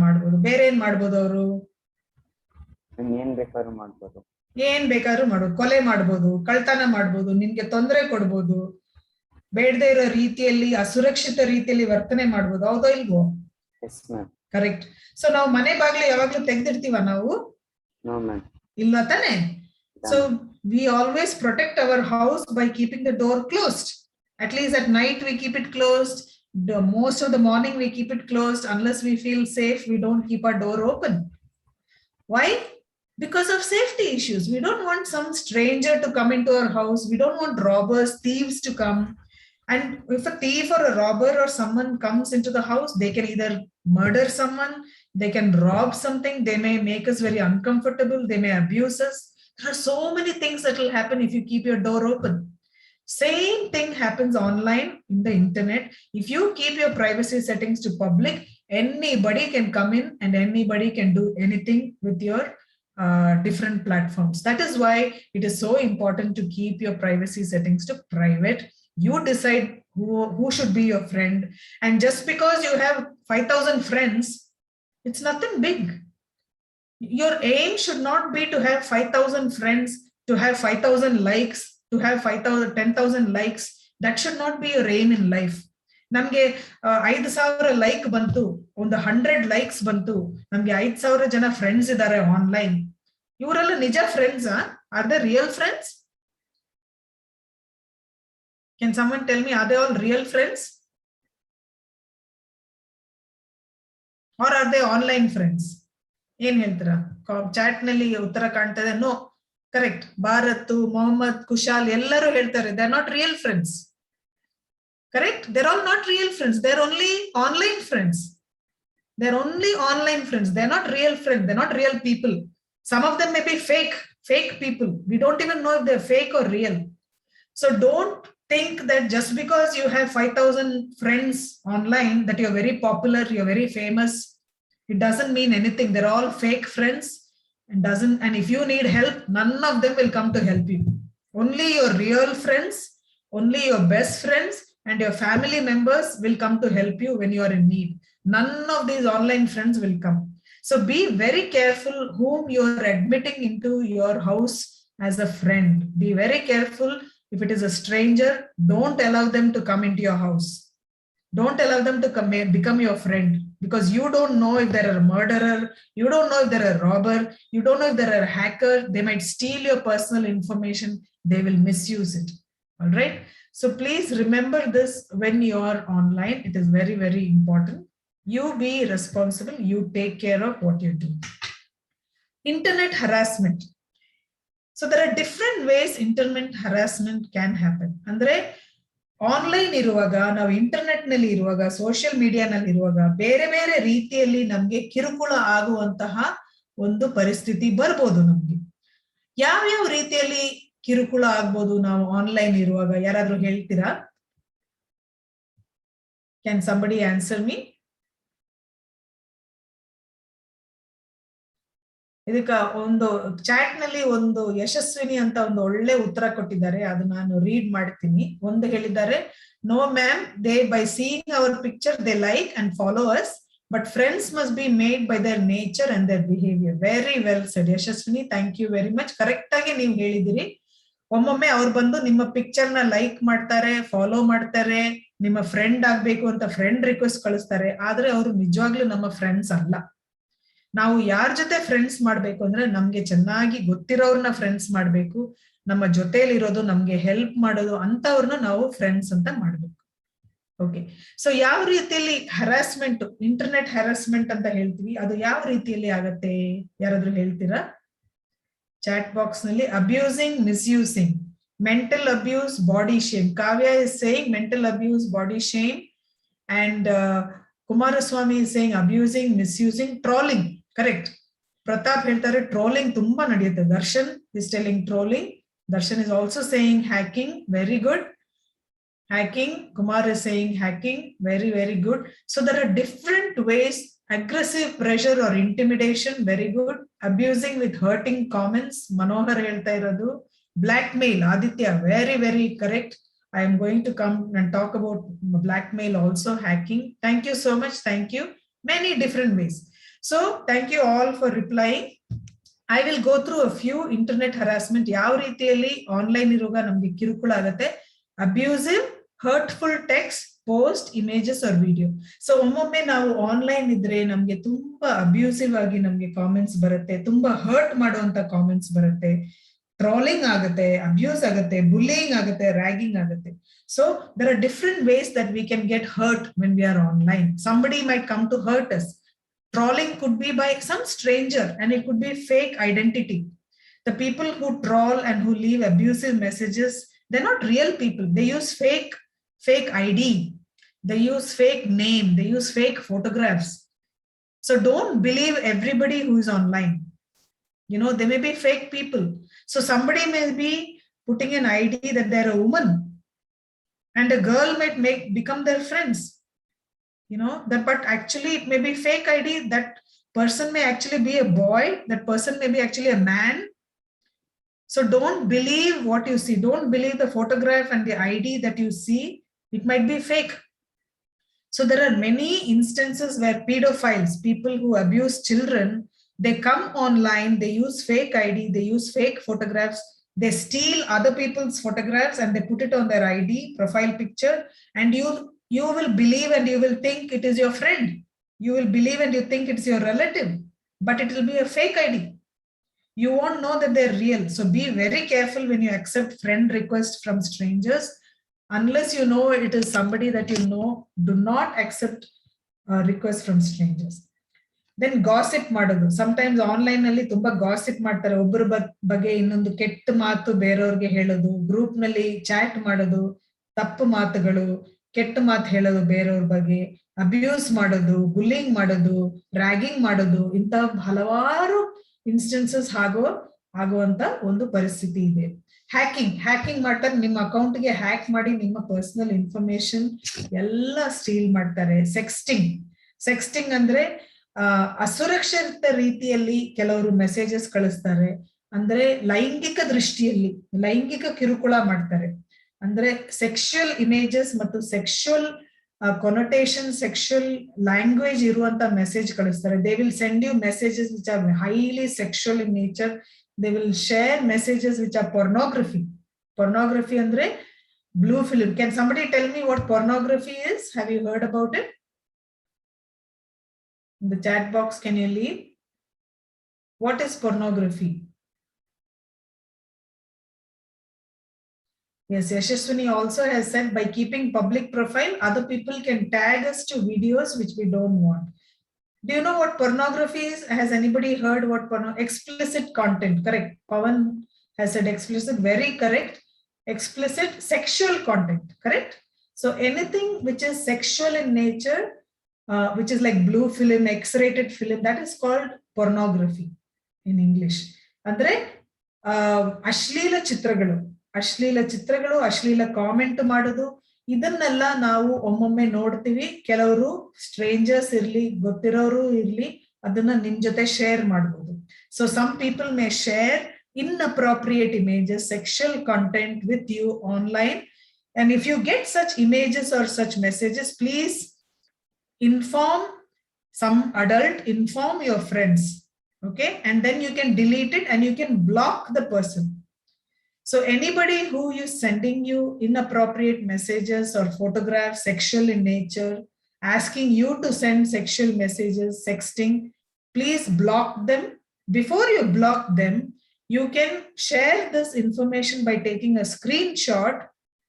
ಮಾಡ್ಬೋದು. ಬೇರೆ ಏನ್ ಮಾಡ್ಬೋದು? ಅವರು ಏನ್ ಬೇಕಾದ್ರೂ ಮಾಡ್ಬೋದು. ಕೊಲೆ ಮಾಡ್ಬೋದು, ಕಳ್ತನ ಮಾಡ್ಬೋದು, ನಿಮ್ಗೆ ತೊಂದರೆ ಕೊಡ್ಬೋದು, ಬೇಡದೇ ಇರೋ ರೀತಿಯಲ್ಲಿ, ಅಸುರಕ್ಷಿತ ರೀತಿಯಲ್ಲಿ ವರ್ತನೆ ಮಾಡ್ಬೋದು. ಹೌದೋ ಇಲ್ವೋ? ಕರೆಕ್ಟ್. ಸೊ ನಾವು ಮನೆ ಬಾಗ್ಲು ಯಾವಾಗ್ಲೂ ತೆಗ್ದಿರ್ತೀವ ನಾವು? ಇಲ್ಲ ತಾನೆ? So we always protect our house by keeping the door closed. At least at night we keep it closed. Most of the morning we keep it closed. Unless we feel safe, we don't keep our door open. Why? Because of safety issues. We don't want some stranger to come into our house. We don't want robbers, thieves to come. And if a thief or a robber or someone comes into the house, they can either murder someone, they can rob something, they may make us very uncomfortable, they may abuse us. There are so many things that will happen if you keep your door open. Same thing happens online in the internet. If you keep your privacy settings to public, anybody can come in and anybody can do anything with your different platforms. That is why it is so important to keep your privacy settings to private. You decide who should be your friend. And just because you have 5,000 friends, it's nothing big. Your aim should not be to have 5,000 friends, to have 5,000 likes, to have 5,000, 10,000 likes. That should not be your aim in life. ನಮ್ಗೆ 5,000 like ಬಂತು, ಒಂದು 100 likes ಬಂತು, ನಮ್ಗೆ 5,000 ಜನ friends ಇದ್ದಾರೆ online. ಇವರೆಲ್ಲ ನಿಜ friends? Are they real friends? Can someone tell me, are they all real friends? Or are they online friends? ಏನ್ ಹೇಳ್ತೀರಾ? ಚಾಟ್ ನಲ್ಲಿ ಉತ್ತರ ಕಾಣ್ತಾ ಇದೆ. No, correct. ಭಾರತ್, ಮೊಹಮ್ಮದ್, ಕುಶಾಲ್ ಎಲ್ಲರೂ ಹೇಳ್ತಾರೆ they are not real friends. Correct? They're all not real friends. They're only online friends. They're only online friends. They're not real friends. They're not real people. Some of them may be fake people. We don't even know if they're fake or real. So don't think that just because you have 5,000 friends online that you're very popular, you're very famous. It doesn't mean anything. They're all fake friends. And if you need help, none of them will come to help you. Only your real friends, only your best friends, and your family members will come to help you when you are in need. None of these online friends will come. So be very careful whom you are admitting into your house as a friend. Be very careful. If it is a stranger, don't allow them to come into your house. Don't allow them to become your friend, because you don't know if they're a murderer, you don't know if they're a robber, you don't know if they're a hacker. They might steal your personal information. They will misuse it. All right. So please remember this when you are online. It is very, very important. You be responsible. You take care of what you do. Internet harassment. So there are different ways internet harassment can happen. Andre online ಇರುವಾಗ, ನಾವು internet ನಲ್ಲಿ ಇರುವಾಗ, social ಮೀಡಿಯಾನಲ್ಲಿ ಇರುವಾಗ ಬೇರೆ ಬೇರೆ ರೀತಿಯಲ್ಲಿ ನಮ್ಗೆ ಕಿರುಕುಳ ಆಗುವಂತಹ ಒಂದು ಪರಿಸ್ಥಿತಿ ಬರ್ಬೋದು. ನಮ್ಗೆ ಯಾವ್ಯಾವ ರೀತಿಯಲ್ಲಿ ಕಿರುಕುಳ ಆಗ್ಬೋದು ನಾವು ಆನ್ಲೈನ್ ಇರುವಾಗ? ಯಾರಾದ್ರೂ ಹೇಳ್ತೀರಾ? Can somebody answer me? ಇದಕ್ಕ ಒಂದು ಚಾಟ್ ನಲ್ಲಿ ಒಂದು ಯಶಸ್ವಿನಿ ಅಂತ ಒಂದು ಒಳ್ಳೆ ಉತ್ತರ ಕೊಟ್ಟಿದ್ದಾರೆ. ಅದು ನಾನು ರೀಡ್ ಮಾಡ್ತೀನಿ. ಒಂದು ಹೇಳಿದ್ದಾರೆ, no ma'am, they by seeing our picture they like and follow us, but friends must be made by their nature and their behaviour. Very well said Yashaswini, thank you very much. Correct ಆಗಿ ನೀವು ಹೇಳಿದಿರಿ. ಒಮ್ಮೊಮ್ಮೆ ಅವ್ರು ಬಂದು ನಿಮ್ಮ picture ನ like ಮಾಡ್ತಾರೆ, follow ಮಾಡ್ತಾರೆ, ನಿಮ್ಮ ಫ್ರೆಂಡ್ ಆಗ್ಬೇಕು ಅಂತ ಫ್ರೆಂಡ್ ರಿಕ್ವೆಸ್ಟ್ ಕಳಿಸ್ತಾರೆ. ಆದ್ರೆ ಅವರು ನಿಜವಾಗ್ಲೂ ನಮ್ಮ ಫ್ರೆಂಡ್ಸ್ ಅಲ್ಲ. ನಾವು ಯಾರ ಜೊತೆ ಫ್ರೆಂಡ್ಸ್ ಮಾಡ್ಬೇಕು ಅಂದ್ರೆ ನಮ್ಗೆ ಚೆನ್ನಾಗಿ ಗೊತ್ತಿರೋರ್ನ ಫ್ರೆಂಡ್ಸ್ ಮಾಡ್ಬೇಕು. ನಮ್ಮ ಜೊತೆಲಿ ಇರೋದು, ನಮ್ಗೆ ಹೆಲ್ಪ್ ಮಾಡೋದು ಅಂತವ್ರನ್ನ ನಾವು ಫ್ರೆಂಡ್ಸ್ ಅಂತ ಮಾಡ್ಬೇಕು. ಓಕೆ, ಸೊ ಯಾವ ರೀತಿಯಲ್ಲಿ ಹರಾಸ್ಮೆಂಟ್, ಇಂಟರ್ನೆಟ್ ಹರಾಸ್ಮೆಂಟ್ ಅಂತ ಹೇಳ್ತೀವಿ, ಅದು ಯಾವ ರೀತಿಯಲ್ಲಿ ಆಗತ್ತೆ? ಯಾರಾದ್ರೂ ಹೇಳ್ತೀರಾ? ಚಾಟ್ ಬಾಕ್ಸ್ ನಲ್ಲಿ abusing, misusing, mental abuse, body shame. Kavya is saying mental abuse, body shame, and Kumaraswamy is saying abusing, misusing, trolling. Correct. Pratap ಹೇಳ್ತಾರೆ ಟ್ರೋಲಿಂಗ್ ತುಂಬಾ ನಡೆಯುತ್ತೆ. Darshan is telling trolling. Darshan is also saying hacking. Very good. Hacking. Kumar is saying hacking. Very, very good. So there are different ways. Aggressive pressure or intimidation. Very good. Abusing with hurting comments. Manohar helta iradu. Blackmail. Aditya, very, very correct. I am going to come and talk about blackmail also. Hacking. Thank you so much. Thank you. Many different ways. So thank you all for replying. I will go through a few internet harassment. Yav ರೀತಿಯಲ್ಲಿ online ಇರುವಾಗ ನಮ್ಗೆ ಕಿರುಕುಳ ಆಗುತ್ತೆ. Abusive, hurtful text, post, images or video. So ಒಮ್ಮೊಮ್ಮೆ ನಾವು online ಇದ್ರೆ ನಮ್ಗೆ ತುಂಬಾ ಅಬ್ಯೂಸಿವ್ ಆಗಿ ನಮ್ಗೆ ಕಾಮೆಂಟ್ಸ್ ಬರುತ್ತೆ, ತುಂಬಾ ಹರ್ಟ್ ಮಾಡುವಂತ ಕಾಮೆಂಟ್ಸ್ ಬರುತ್ತೆ, ಟ್ರೋಲಿಂಗ್ ಆಗುತ್ತೆ, ಅಬ್ಯೂಸ್ ಆಗುತ್ತೆ, ಬುಲ್ಲಿಂಗ್ ಆಗುತ್ತೆ, ರ್ಯಾಗಿಂಗ್ ಆಗುತ್ತೆ. So there are different ways that we can get hurt when we are online. Somebody might come to hurt us. Trolling could be by some stranger and it could be fake identity. The people who troll and who leave abusive messages, they're not real people. They use fake ID. They use fake name. They use fake photographs. So don't believe everybody who is online. You know, they may be fake people. So somebody may be putting an ID that they're a woman and a girl might become their friends. You know that, but actually it may be fake ID. That person may actually be a boy. That person may be actually a man. So don't believe what you see. Don't believe the photograph and the ID that you see. It might be fake. So there are many instances where pedophiles, people who abuse children, they come online, they use fake ID, they use fake photographs, they steal other people's photographs and they put it on their ID profile picture, and you will believe and you will think it is your friend. You will believe and you think it's your relative, but it will be a fake ID. You won't know that they're real. So be very careful when you accept friend requests from strangers. Unless you know it is somebody that you know, do not accept requests from strangers. Then gossip ಮಾಡೋದು. Sometimes online ನಲ್ಲಿ ತುಂಬಾ gossip ಮಾಡ್ತಾರೆ. ಒಬ್ಬರ ಬಗ್ಗೆ ಇನ್ನೊಂದು ಕೆಟ್ಟ ಮಾತು ಬೇರೆಯವ್ರಿಗೆ ಹೇಳೋದು, ಗ್ರೂಪ್ ನಲ್ಲಿ ಚಾಟ್ ಮಾಡೋದು, ತಪ್ಪು ಮಾತುಗಳು, ಕೆಟ್ಟ ಮಾತು ಹೇಳೋದು ಬೇರೆಯವ್ರ ಬಗ್ಗೆ, ಅಬ್ಯೂಸ್ ಮಾಡೋದು, ಬುಲ್ಲಿಂಗ್ ಮಾಡೋದು, ರ್ಯಾಗಿಂಗ್ ಮಾಡೋದು, ಇಂತ ಹಲವಾರು ಇನ್ಸ್ಟೆನ್ಸಸ್ ಆಗುವಂತ ಒಂದು ಪರಿಸ್ಥಿತಿ ಇದೆ. ಹ್ಯಾಕಿಂಗ್ ಮಾಡ್ತಾರೆ. ನಿಮ್ಮ ಅಕೌಂಟ್ಗೆ ಹ್ಯಾಕ್ ಮಾಡಿ ನಿಮ್ಮ ಪರ್ಸನಲ್ ಇನ್ಫಾರ್ಮೇಶನ್ ಎಲ್ಲ ಸ್ಟೀಲ್ ಮಾಡ್ತಾರೆ. ಸೆಕ್ಸ್ಟಿಂಗ್ ಅಂದ್ರೆ ಅಸುರಕ್ಷಿತ ರೀತಿಯಲ್ಲಿ ಕೆಲವರು ಮೆಸೇಜಸ್ ಕಳಿಸ್ತಾರೆ. ಅಂದ್ರೆ ಲೈಂಗಿಕ ದೃಷ್ಟಿಯಲ್ಲಿ ಲೈಂಗಿಕ ಕಿರುಕುಳ ಮಾಡ್ತಾರೆ. ಅಂದ್ರೆ ಸೆಕ್ಷುಯಲ್ ಇಮೇಜಸ್ ಮತ್ತು ಸೆಕ್ಷುಯಲ್ ಕೊನೊಟೇಷನ್, ಸೆಕ್ಷುಯಲ್ ಲ್ಯಾಂಗ್ವೇಜ್ ಇರುವಂತ ಮೆಸೇಜ್ ಕಳಿಸ್ತಾರೆ. They will send you messages which are highly sexual in nature. They will share messages which are pornography. Pornography andre blue film. Can somebody tell me what pornography is? Have you heard about it? In the chat box, can you leave? What is pornography? Yes, Yashaswini also has said by keeping public profile, other people can tag us to videos which we don't want. Do you know what pornography is? Has anybody heard what explicit content? Correct. Pawan has said explicit. Very correct. Explicit sexual content. Correct. So anything which is sexual in nature, which is like blue film, X-rated film, that is called pornography in English. Andre ashleela chitragalu, ashleela comment ಮಾಡೋದು, ಇದನ್ನೆಲ್ಲ ನಾವು ಒಮ್ಮೊಮ್ಮೆ ನೋಡ್ತೀವಿ. ಕೆಲವರು stranger's ಇರ್ಲಿ, ಗೊತ್ತಿರೋರು ಇರ್ಲಿ, ಅದನ್ನ ನಿಮ್ ಜೊತೆ ಶೇರ್ ಮಾಡಬಹುದು. So some people may share inappropriate images, sexual content with you online. And if you get such images or such messages, please inform some adult, inform your friends. Okay, and then you can delete it and you can block the person. So anybody who is sending you inappropriate messages or photographs, sexual in nature, asking you to send sexual messages, sexting, please block them. Before you block them, you can share this information by taking a screenshot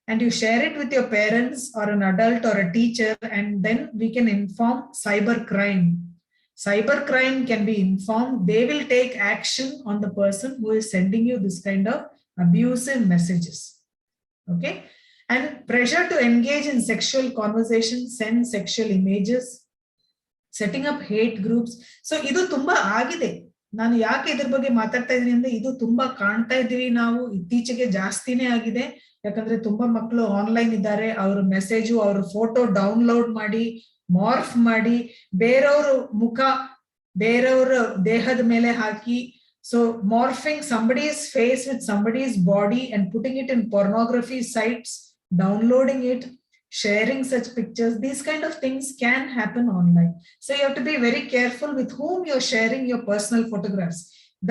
and you share it with your parents or an adult or a teacher, and then we can inform cybercrime. Cybercrime can be informed. They will take action on the person who is sending you this kind of abusive messages. Okay, and pressure to engage in sexual conversation, send sexual images, setting up hate groups. So idu tumba agide. ನಾನು ಯಾಕೆ ಇದ್ರ ಬಗ್ಗೆ ಮಾತಾಡ್ತಾ ಇದೀನಿ ಅಂದ್ರೆ ಇದು ತುಂಬಾ ಕಾಣ್ತಾ ಇದೀವಿ ನಾವು, ಇತ್ತೀಚೆಗೆ ಜಾಸ್ತಿನೇ ಆಗಿದೆ. ಯಾಕಂದ್ರೆ ತುಂಬಾ ಮಕ್ಕಳು ಆನ್ಲೈನ್ ಇದ್ದಾರೆ. ಅವ್ರ ಮೆಸೇಜು, ಅವ್ರ ಫೋಟೋ ಡೌನ್ಲೋಡ್ ಮಾಡಿ ಮಾರ್ಫ್ ಮಾಡಿ ಬೇರೆಯವ್ರ ಮುಖ ಬೇರೆಯವ್ರ ದೇಹದ ಮೇಲೆ ಹಾಕಿ, so morphing somebody's face with somebody's body and putting it in pornography sites, downloading it, sharing such pictures, these kind of things can happen online. So you have to be very careful with whom you're sharing your personal photographs.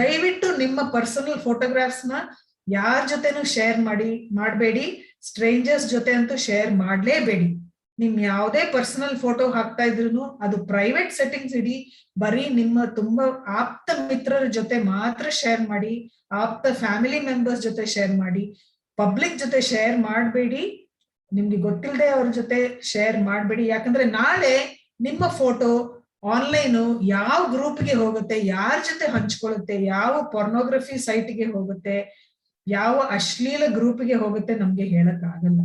ದಯವಿಟ್ಟು ನಿಮ್ಮ personal photographs ನ ಯಾರ ಜೊತೆನೂ share ಮಾಡಬೇಡಿ. Stranger's ಜೊತೆ ಅಂತೂ share ಮಾಡಲೇಬೇಡಿ. ನಿಮ್ ಯಾವುದೇ ಪರ್ಸನಲ್ ಫೋಟೋ ಹಾಕ್ತಾ ಇದ್ರು ಅದು ಪ್ರೈವೇಟ್ ಸೆಟ್ಟಿಂಗ್ಸ್ ಇಡಿ. ಬರೀ ನಿಮ್ಮ ತುಂಬಾ ಆಪ್ತ ಮಿತ್ರರ ಜೊತೆ ಮಾತ್ರ ಶೇರ್ ಮಾಡಿ, ಆಪ್ತ ಫ್ಯಾಮಿಲಿ ಮೆಂಬರ್ಸ್ ಜೊತೆ ಶೇರ್ ಮಾಡಿ. ಪಬ್ಲಿಕ್ ಜೊತೆ ಶೇರ್ ಮಾಡಬೇಡಿ. ನಿಮ್ಗೆ ಗೊತ್ತಿಲ್ಲದೆ ಅವ್ರ ಜೊತೆ ಶೇರ್ ಮಾಡಬೇಡಿ. ಯಾಕಂದ್ರೆ ನಾಳೆ ನಿಮ್ಮ ಫೋಟೋ ಆನ್ಲೈನು ಯಾವ ಗ್ರೂಪ್ಗೆ ಹೋಗುತ್ತೆ, ಯಾರ ಜೊತೆ ಹಂಚ್ಕೊಳ್ಳುತ್ತೆ, ಯಾವ ಪೊರ್ನೋಗ್ರಫಿ ಸೈಟ್ಗೆ ಹೋಗುತ್ತೆ, ಯಾವ ಅಶ್ಲೀಲ ಗ್ರೂಪ್ಗೆ ಹೋಗುತ್ತೆ ನಮ್ಗೆ ಹೇಳಕ್ ಆಗಲ್ಲ.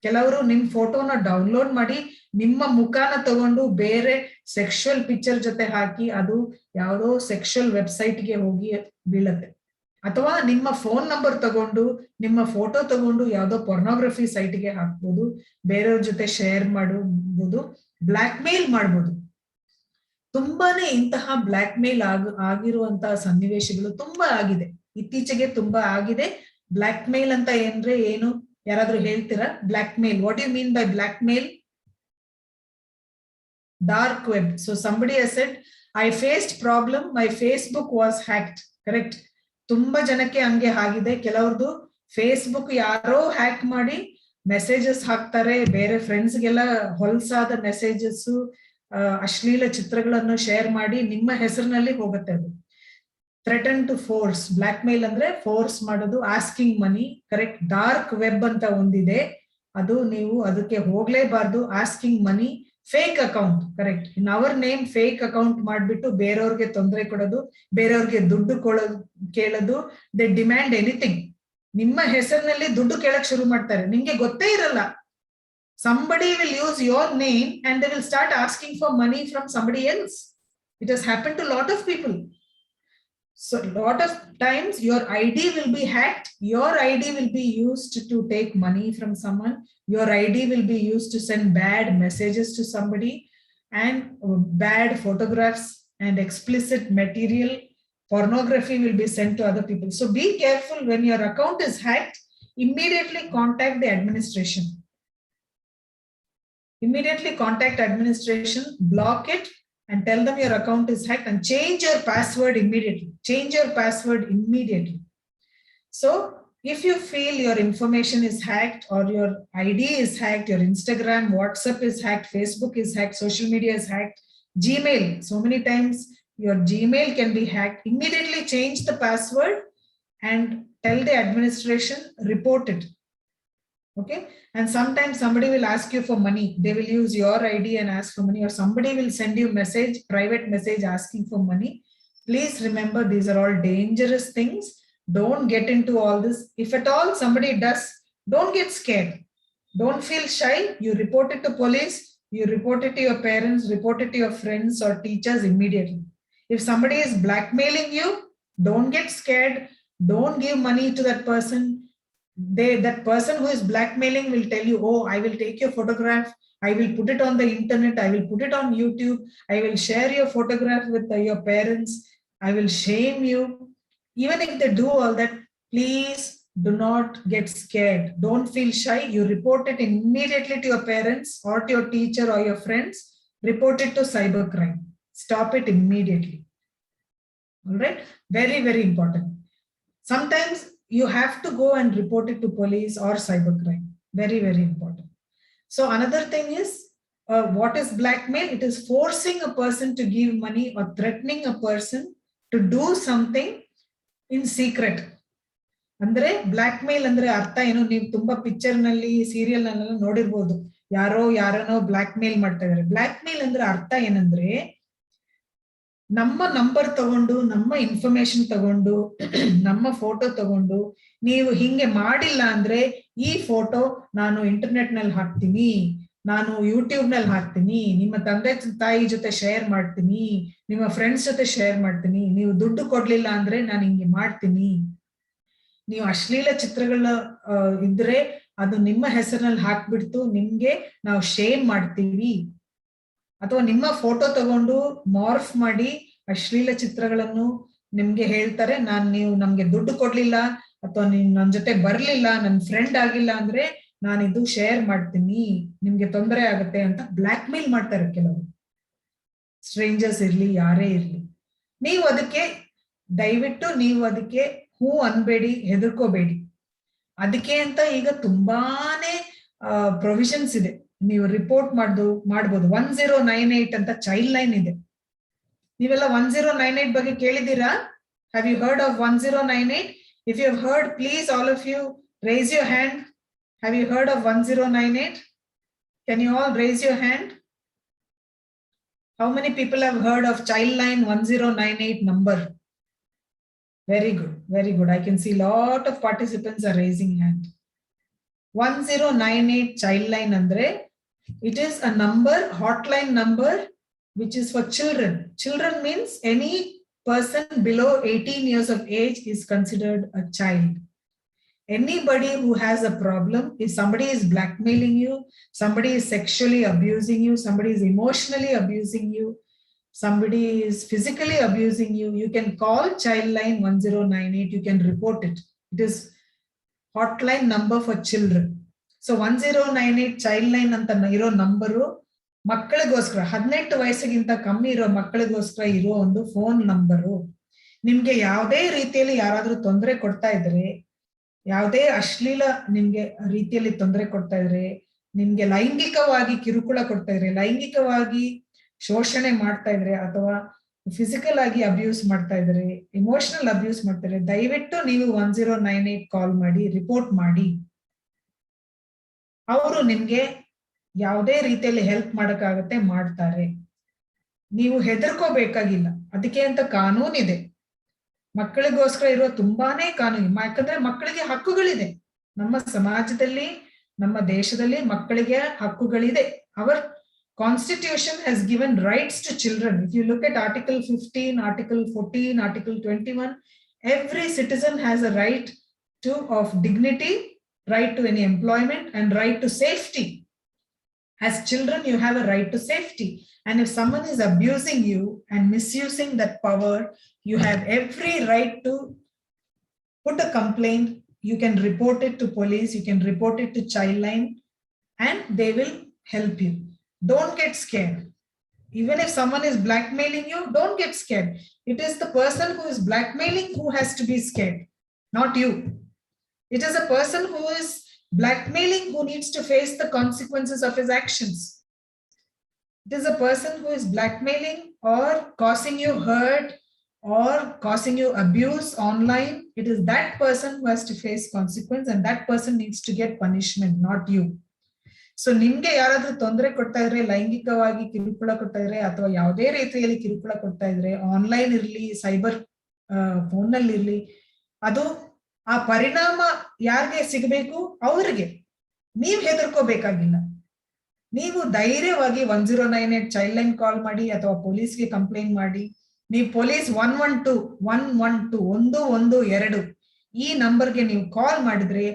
ಕೆಲವರು ನಿಮ್ ಫೋಟೋನ ಡೌನ್ಲೋಡ್ ಮಾಡಿ ನಿಮ್ಮ ಮುಖಾನ ತಗೊಂಡು ಬೇರೆ ಸೆಕ್ಷುವಲ್ ಪಿಕ್ಚರ್ ಜೊತೆ ಹಾಕಿ ಅದು ಯಾವುದೋ ಸೆಕ್ಷುವಲ್ ವೆಬ್ಸೈಟ್ಗೆ ಹೋಗಿ ಬೀಳತ್ತೆ. ಅಥವಾ ನಿಮ್ಮ ಫೋನ್ ನಂಬರ್ ತಗೊಂಡು ನಿಮ್ಮ ಫೋಟೋ ತಗೊಂಡು ಯಾವ್ದೋ ಪೊರ್ನೋಗ್ರಫಿ ಸೈಟ್ಗೆ ಹಾಕ್ಬೋದು, ಬೇರೆಯವ್ರ ಜೊತೆ ಶೇರ್ ಮಾಡಬಹುದು, ಬ್ಲಾಕ್ ಮೇಲ್ ಮಾಡ್ಬೋದು. ತುಂಬಾನೇ ಇಂತಹ ಬ್ಲಾಕ್ ಮೇಲ್ ಆಗಿರುವಂತಹ ಸನ್ನಿವೇಶಗಳು ತುಂಬಾ ಆಗಿದೆ, ಇತ್ತೀಚೆಗೆ ತುಂಬಾ ಆಗಿದೆ. ಬ್ಲಾಕ್ ಮೇಲ್ ಅಂತ ಏನ್ರೆ ಏನು ಯಾರಾದ್ರೂ ಹೇಳ್ತೀರಾ? Blackmail, what you mean by blackmail? Dark web. So somebody has said, I faced problem, my Facebook was hacked. Correct. ತುಂಬಾ ಜನಕ್ಕೆ ಹಂಗೆ ಆಗಿದೆ. ಕೆಲವ್ರದ್ದು ಫೇಸ್ಬುಕ್ ಯಾರೋ ಹ್ಯಾಕ್ ಮಾಡಿ ಮೆಸೇಜಸ್ ಹಾಕ್ತಾರೆ, ಬೇರೆ ಫ್ರೆಂಡ್ಸ್ಗೆಲ್ಲ ಹೊಲ್ಸಾದ ಮೆಸೇಜಸ್, ಅಶ್ಲೀಲ ಚಿತ್ರಗಳನ್ನು ಶೇರ್ ಮಾಡಿ ನಿಮ್ಮ ಹೆಸರಿನಲ್ಲಿ ಹೋಗುತ್ತೆ ಅದು. Threaten to force, blackmail ಅಂದ್ರೆ ಫೋರ್ಸ್ ಮಾಡೋದು, asking money. Correct. Dark web ಅಂತ ಒಂದಿದೆ, ಅದು ನೀವು ಅದಕ್ಕೆ ಹೋಗ್ಲೇಬಾರ್ದು. Asking money, fake account. Correct. In our name fake account ಮಾಡ್ಬಿಟ್ಟು ಬೇರೆಯವ್ರಿಗೆ ತೊಂದರೆ ಕೊಡೋದು, ಬೇರೆಯವ್ರಿಗೆ ದುಡ್ಡು ಕೇಳೋದು. They demand anything. ನಿಮ್ಮ ಹೆಸರಿನಲ್ಲಿ ದುಡ್ಡು ಕೇಳಕ್ ಶುರು ಮಾಡ್ತಾರೆ, ನಿಮ್ಗೆ ಗೊತ್ತೇ ಇರಲ್ಲ. somebody will use your name and they will start asking for money from somebody else. It has happened to a lot of people. So a lot of times your ID will be hacked, your ID will be used to take money from someone, your ID will be used to send bad messages to somebody, and bad photographs and explicit material, pornography will be sent to other people. So be careful when your account is hacked. Immediately contact the administration. Immediately contact administration, block it, and tell them your account is hacked, and change your password immediately. Change your password immediately. So if you feel your information is hacked, or your ID is hacked, your Instagram, WhatsApp is hacked, Facebook is hacked, social media is hacked, Gmail, so many times your Gmail can be hacked, immediately change the password and tell the administration, report it. Okay. And sometimes somebody will ask you for money. They will use your ID and ask for money, or somebody will send you message, private message asking for money. Please remember, these are all dangerous things. Don't get into all this. If at all somebody does, don't get scared. Don't feel shy. You report it to police, you report it to your parents, report it to your friends or teachers immediately. If somebody is blackmailing you, don't get scared. Don't give money to that person. That person who is blackmailing will tell you, oh, I will take your photograph, I will put it on the internet, I will put it on YouTube, I will share your photograph with your parents, I will shame you. Even if they do all that, please do not get scared. Don't feel shy. You report it immediately to your parents or to your teacher or your friends. Report it to cybercrime. Stop it immediately. All right. Very, very important. Sometimes you have to go and report it to police or cybercrime. Very, very important. So another thing is, what is blackmail? It is forcing a person to give money or threatening a person to do something in secret. ಅಂದ್ರೆ black mail ಅಂದ್ರೆ ಅರ್ಥ ಏನು? ನೀವು ತುಂಬಾ picture ನಲ್ಲಿ, serial ನಲ್ಲೆಲ್ಲ ನೋಡಿರ್ಬೋದು, ಯಾರನೋ black mail ಮಾಡ್ತಾ ಇದಾರೆ. ಬ್ಲಾಕ್ ಮೇಲ್ ಅಂದ್ರೆ ಅರ್ಥ ಏನಂದ್ರೆ, ನಮ್ಮ ನಂಬರ್ ತಗೊಂಡು, ನಮ್ಮ ಇನ್ಫಾರ್ಮೇಶನ್ ತಗೊಂಡು, ನಮ್ಮ ಫೋಟೋ ತಗೊಂಡು, ನೀವು ಹಿಂಗೆ ಮಾಡಿಲ್ಲ ಅಂದ್ರೆ ಈ ಫೋಟೋ ನಾನು ಇಂಟರ್ನೆಟ್ ನಲ್ಲಿ ಹಾಕ್ತೀನಿ, ನಾನು ಯೂಟ್ಯೂಬ್ ನಲ್ಲಿ ಹಾಕ್ತೀನಿ, ನಿಮ್ಮ ತಂದೆ ತಾಯಿ ಜೊತೆ ಶೇರ್ ಮಾಡ್ತೀನಿ, ನಿಮ್ಮ ಫ್ರೆಂಡ್ಸ್ ಜೊತೆ ಶೇರ್ ಮಾಡ್ತೀನಿ, ನೀವು ದುಡ್ಡು ಕೊಡ್ಲಿಲ್ಲ ಅಂದ್ರೆ ನಾನು ಹಿಂಗೆ ಮಾಡ್ತೀನಿ, ನೀವು ಅಶ್ಲೀಲ ಚಿತ್ರಗಳ ಇದ್ರೆ ಅದು ನಿಮ್ಮ ಹೆಸರಿನಲ್ಲಿ ಹಾಕ್ಬಿಡ್ತು, ನಿಮ್ಗೆ ನಾವು ಶೇಮ್ ಮಾಡ್ತೀವಿ. ಅಥವಾ ನಿಮ್ಮ ಫೋಟೋ ತಗೊಂಡು ಮಾರ್ಫ್ ಮಾಡಿ ಅಶ್ಲೀಲ ಚಿತ್ರಗಳನ್ನು ನಿಮ್ಗೆ ಹೇಳ್ತಾರೆ, ನೀವು ನಮ್ಗೆ ದುಡ್ಡು ಕೊಡ್ಲಿಲ್ಲ ಅಥವಾ ನೀನ್ ನನ್ ಜೊತೆ ಬರ್ಲಿಲ್ಲ, ನನ್ ಫ್ರೆಂಡ್ ಆಗಿಲ್ಲ ಅಂದ್ರೆ ನಾನಿದು ಶೇರ್ ಮಾಡ್ತೀನಿ, ನಿಮ್ಗೆ ತೊಂದರೆ ಆಗುತ್ತೆ ಅಂತ ಬ್ಲಾಕ್ ಮೇಲ್ ಮಾಡ್ತಾರೆ ಕೆಲವರು. ಸ್ಟ್ರೇಂಜರ್ಸ್ ಇರ್ಲಿ, ಯಾರೇ ಇರ್ಲಿ, ನೀವು ಅದಕ್ಕೆ ದಯವಿಟ್ಟು ನೀವು ಅದಕ್ಕೆ ಹೂ ಅನ್ಬೇಡಿ, ಹೆದರ್ಕೋಬೇಡಿ. ಅದಕ್ಕೆ ಅಂತ ಈಗ ತುಂಬಾನೇ ಪ್ರೊವಿಷನ್ಸ್ ಇದೆ. ನೀವು ರಿಪೋರ್ಟ್ ಮಾಡ್ಬೋದು. 1098 ಅಂತ ಚೈಲ್ಡ್ ಲೈನ್ ಇದೆ. ನೀವೆಲ್ಲ 1098 ಬಗ್ಗೆ ಕೇಳಿದ್ದೀರಾ? Have you heard of 1098? If you have heard, please all of you raise your hand. Have you heard of 1098? Can you all raise your hand? How many people have heard of Childline 1098 number? Very good, very good. I can see a lot of participants are raising hand. 1098 Childline andre, it is a number, hotline number, which is for children. Children means any person below 18 years of age is considered a child. Anybody who has a problem, if somebody is blackmailing you, somebody is sexually abusing you, somebody is emotionally abusing you, somebody is physically abusing you, you can call Childline 1098, you can report it. It is hotline number for children. So 1098 Childline anta iro number ಮಕ್ಕಳಿಗೋಸ್ಕರ 18 ವಯಸ್ಸಿಗಿಂತ ಕಮ್ಮಿ ಇರೋ ಮಕ್ಕಳಿಗೋಸ್ಕರ ಇರೋ ಒಂದು phone number. ನಿಮ್ಗೆ ಯಾವುದೇ ರೀತಿಯಲ್ಲಿ ಯಾರಾದ್ರೂ ತೊಂದರೆ ಕೊಡ್ತಾ ಇದ್ರೆ, ಯಾವುದೇ ಅಶ್ಲೀಲ ನಿಮ್ಗೆ ರೀತಿಯಲ್ಲಿ ತೊಂದರೆ ಕೊಡ್ತಾ ಇದ್ರೆ, ನಿಮ್ಗೆ ಲೈಂಗಿಕವಾಗಿ ಕಿರುಕುಳ ಕೊಡ್ತಾ ಇದ್ರೆ, ಲೈಂಗಿಕವಾಗಿ ಶೋಷಣೆ ಮಾಡ್ತಾ ಇದ್ರೆ, ಅಥವಾ ಫಿಸಿಕಲ್ ಆಗಿ ಅಬ್ಯೂಸ್ ಮಾಡ್ತಾ ಇದ್ರೆ, ಇಮೋಷನಲ್ ಅಬ್ಯೂಸ್ ಮಾಡ್ತಾರೆ, ದಯವಿಟ್ಟು ನೀವು 1098 ಕಾಲ್ ಮಾಡಿ, ರಿಪೋರ್ಟ್ ಮಾಡಿ. ಅವರು ನಿಮ್ಗೆ ಯಾವುದೇ ರೀತಿಯಲ್ಲಿ ಹೆಲ್ಪ್ ಮಾಡಕ್ಕಾಗತ್ತೆ, ಮಾಡ್ತಾರೆ. ನೀವು ಹೆದರ್ಕೋಬೇಕಾಗಿಲ್ಲ. ಅದಕ್ಕೆ ಅಂತ ಕಾನೂನಿದೆ. ಮಕ್ಕಳಿಗೋಸ್ಕರ ಇರುವ ತುಂಬಾನೇ ಕಾನೂನು. ಯಾಕಂದ್ರೆ ಮಕ್ಕಳಿಗೆ ಹಕ್ಕುಗಳಿದೆ. ನಮ್ಮ ಸಮಾಜದಲ್ಲಿ, ನಮ್ಮ ದೇಶದಲ್ಲಿ ಮಕ್ಕಳಿಗೆ ಹಕ್ಕುಗಳಿದೆ. Our Constitution has given rights to children. If you look at Article 15, Article 14, Article 21, every citizen has a right of dignity, right to any employment, and right to safety. As children, you have a right to safety. And if someone is abusing you and misusing that power, you have every right to put a complaint. You can report it to police, you can report it to Childline, and they will help you. Don't get scared. Even if someone is blackmailing you, don't get scared. It is the person who is blackmailing who has to be scared, not you. It is a person who is blackmailing who needs to face the consequences of his actions. It is a person who is blackmailing or causing you hurt or causing you abuse online. It is that person who has to face consequence, and that person needs to get punishment, not you. So ನಿಮ್ಗೆ ಯಾರಾದ್ರೂ ತೊಂದರೆ ಕೊಡ್ತಾ ಇದ್ರೆ, ಲೈಂಗಿಕವಾಗಿ ಕಿರುಕುಳ ಕೊಡ್ತಾ ಇದ್ರೆ, ಅಥವಾ ಯಾವುದೇ ರೀತಿಯಲ್ಲಿ ಕಿರುಕುಳ ಕೊಡ್ತಾ ಇದ್ರೆ, ಆನ್ಲೈನ್ ಇರ್ಲಿ, ಸೈಬರ್ ಫೋನ್ ನಲ್ಲಿ ಇರ್ಲಿ, ಅದು ಆ ಪರಿಣಾಮ ಯಾರಿಗೆ ಸಿಗಬೇಕು? ಅವ್ರಿಗೆ. ನೀವ್ ಹೆದರ್ಕೋಬೇಕಾಗಿಲ್ಲ. ನೀವು ಧೈರ್ಯವಾಗಿ 1098 Childline ಕಾಲ್ ಮಾಡಿ, ಅಥವಾ ಪೊಲೀಸ್ಗೆ ಕಂಪ್ಲೇಂಟ್ ಮಾಡಿ. ನೀವು ಪೊಲೀಸ್ 112 ಈ ನಂಬರ್ಗೆ ನೀವು ಕಾಲ್ ಮಾಡಿದ್ರೆ,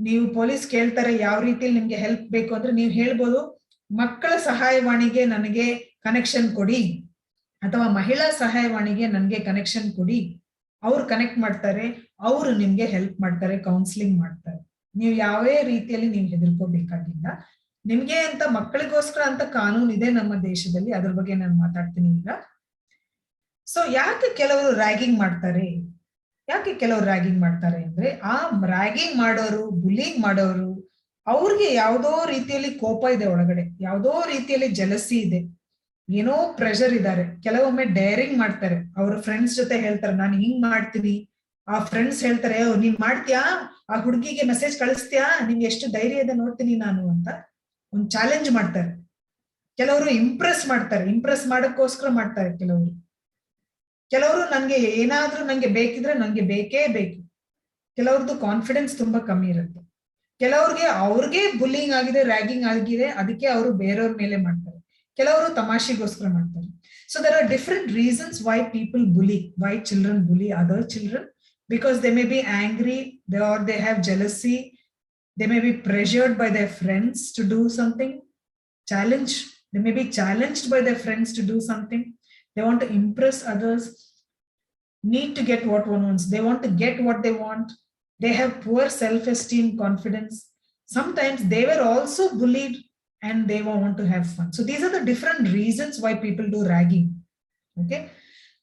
ನೀವು ಪೊಲೀಸ್ ಕೇಳ್ತಾರೆ ಯಾವ ರೀತಿಯಲ್ಲಿ ನಿಮ್ಗೆ ಹೆಲ್ಪ್ ಬೇಕು ಅಂದ್ರೆ, ನೀವು ಹೇಳ್ಬೋದು ಮಕ್ಕಳ ಸಹಾಯವಾಣಿಗೆ ನನಗೆ ಕನೆಕ್ಷನ್ ಕೊಡಿ, ಅಥವಾ ಮಹಿಳಾ ಸಹಾಯವಾಣಿಗೆ ನನಗೆ ಕನೆಕ್ಷನ್ ಕೊಡಿ. ಅವ್ರು ಕನೆಕ್ಟ್ ಮಾಡ್ತಾರೆ, ಅವರು ನಿಮ್ಗೆ ಹೆಲ್ಪ್ ಮಾಡ್ತಾರೆ, ಕೌನ್ಸಿಲಿಂಗ್ ಮಾಡ್ತಾರೆ. ನೀವು ಯಾವೇ ರೀತಿಯಲ್ಲಿ ನೀವು ಹೆದರ್ಕೋಬೇಕಾಗಿಲ್ಲ. ನಿಮ್ಗೆ ಅಂತ ಮಕ್ಕಳಿಗೋಸ್ಕರ ಅಂತ ಕಾನೂನು ಇದೆ ನಮ್ಮ ದೇಶದಲ್ಲಿ. ಅದ್ರ ಬಗ್ಗೆ ನಾನು ಮಾತಾಡ್ತೀನಿ ಈಗ. ಸೊ ಯಾಕೆ ಕೆಲವರು ರ್ಯಾಗಿಂಗ್ ಮಾಡ್ತಾರೆ? ಅಂದ್ರೆ, ಆ ರ್ಯಾಗಿಂಗ್ ಮಾಡೋರು, ಬುಲ್ಲಿಂಗ್ ಮಾಡೋರು, ಅವ್ರಿಗೆ ಯಾವ್ದೋ ರೀತಿಯಲ್ಲಿ ಕೋಪ ಇದೆ ಒಳಗಡೆ, ಯಾವ್ದೋ ರೀತಿಯಲ್ಲಿ ಜಲಸಿ ಇದೆ, ಏನೋ ಪ್ರೆಷರ್ ಇದ್ದಾರೆ. ಕೆಲವೊಮ್ಮೆ ಡೇರಿಂಗ್ ಮಾಡ್ತಾರೆ. ಅವ್ರ ಫ್ರೆಂಡ್ಸ್ ಜೊತೆ ಹೇಳ್ತಾರೆ ನಾನು ಹಿಂಗ್ ಮಾಡ್ತೀನಿ. ಆ ಫ್ರೆಂಡ್ಸ್ ಹೇಳ್ತಾರೆ ನೀನ್ ಮಾಡ್ತೀಯಾ, ಆ ಹುಡುಗಿಗೆ ಮೆಸೇಜ್ ಕಳಿಸ್ತೀಯಾ, ನಿಮ್ಗೆ ಎಷ್ಟು ಧೈರ್ಯ ಇದೆ ನೋಡ್ತೀನಿ ನಾನು ಅಂತ ಒಂದು ಚಾಲೆಂಜ್ ಮಾಡ್ತಾರೆ. ಕೆಲವರು ಇಂಪ್ರೆಸ್ ಮಾಡ್ತಾರೆ, ಇಂಪ್ರೆಸ್ ಮಾಡಕ್ಕೋಸ್ಕರ ಮಾಡ್ತಾರೆ. ಕೆಲವರು ನನ್ಗೆ ಏನಾದ್ರೂ ನಂಗೆ ಬೇಕಿದ್ರೆ ನಂಗೆ ಬೇಕೇ ಬೇಕು. ಕೆಲವ್ರದ್ದು ಕಾನ್ಫಿಡೆನ್ಸ್ ತುಂಬಾ ಕಮ್ಮಿ ಇರುತ್ತೆ. ಕೆಲವ್ರಿಗೆ ಅವ್ರಿಗೆ ಬುಲ್ಲಿಂಗ್ ಆಗಿದೆ, ರ್ಯಾಗಿಂಗ್ ಆಗಿದೆ, ಅದಕ್ಕೆ ಅವರು ಬೇರೆಯವ್ರ ಮೇಲೆ ಮಾಡ್ತಾರೆ. ಕೆಲವರು ತಮಾಷೆಗೋಸ್ಕರ ಮಾಡ್ತಾರೆ. So there are different reasons why people bully, why children bully other children. Because they may be angry, or they have jealousy, they may be pressured by their friends to do something, they may be challenged by their friends to do something. They want to impress others, need to get what one wants. They want to get what they want. They have poor self-esteem, confidence. Sometimes they were also bullied and they want to have fun. So these are the different reasons why people do ragging. Okay.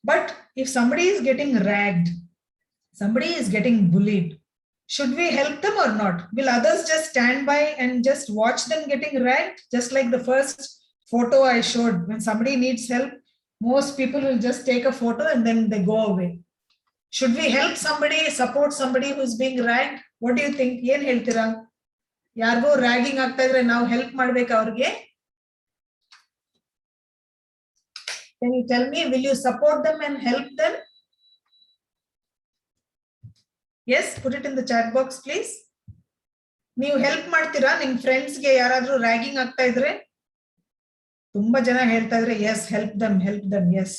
But if somebody is getting ragged, somebody is getting bullied, should we help them or not? Will others just stand by and just watch them getting ragged? Just like the first photo I showed, when somebody needs help, most people will just take a photo and then they go away. Should we help somebody, support somebody who is being ragged? What do you think? Yen heltira? Yargo ragging ಆಗ್ತಾ ಇದ್ರೆ ನಾವು help ಮಾಡ್ಬೇಕು ಅವ್ರಿಗೆ? Can you tell me, will you support them and help them? Yes, put it in the chat box please. ನೀವು help ಮಾಡ್ತೀರಾ ನಿಮ್ ಫ್ರೆಂಡ್ಸ್ಗೆ ಯಾರಾದ್ರೂ ragging ಆಗ್ತಾ ಇದ್ರೆ? ತುಂಬಾ ಜನ ಹೇಳ್ತಾ ಇದ್ರೆ yes, help them, yes.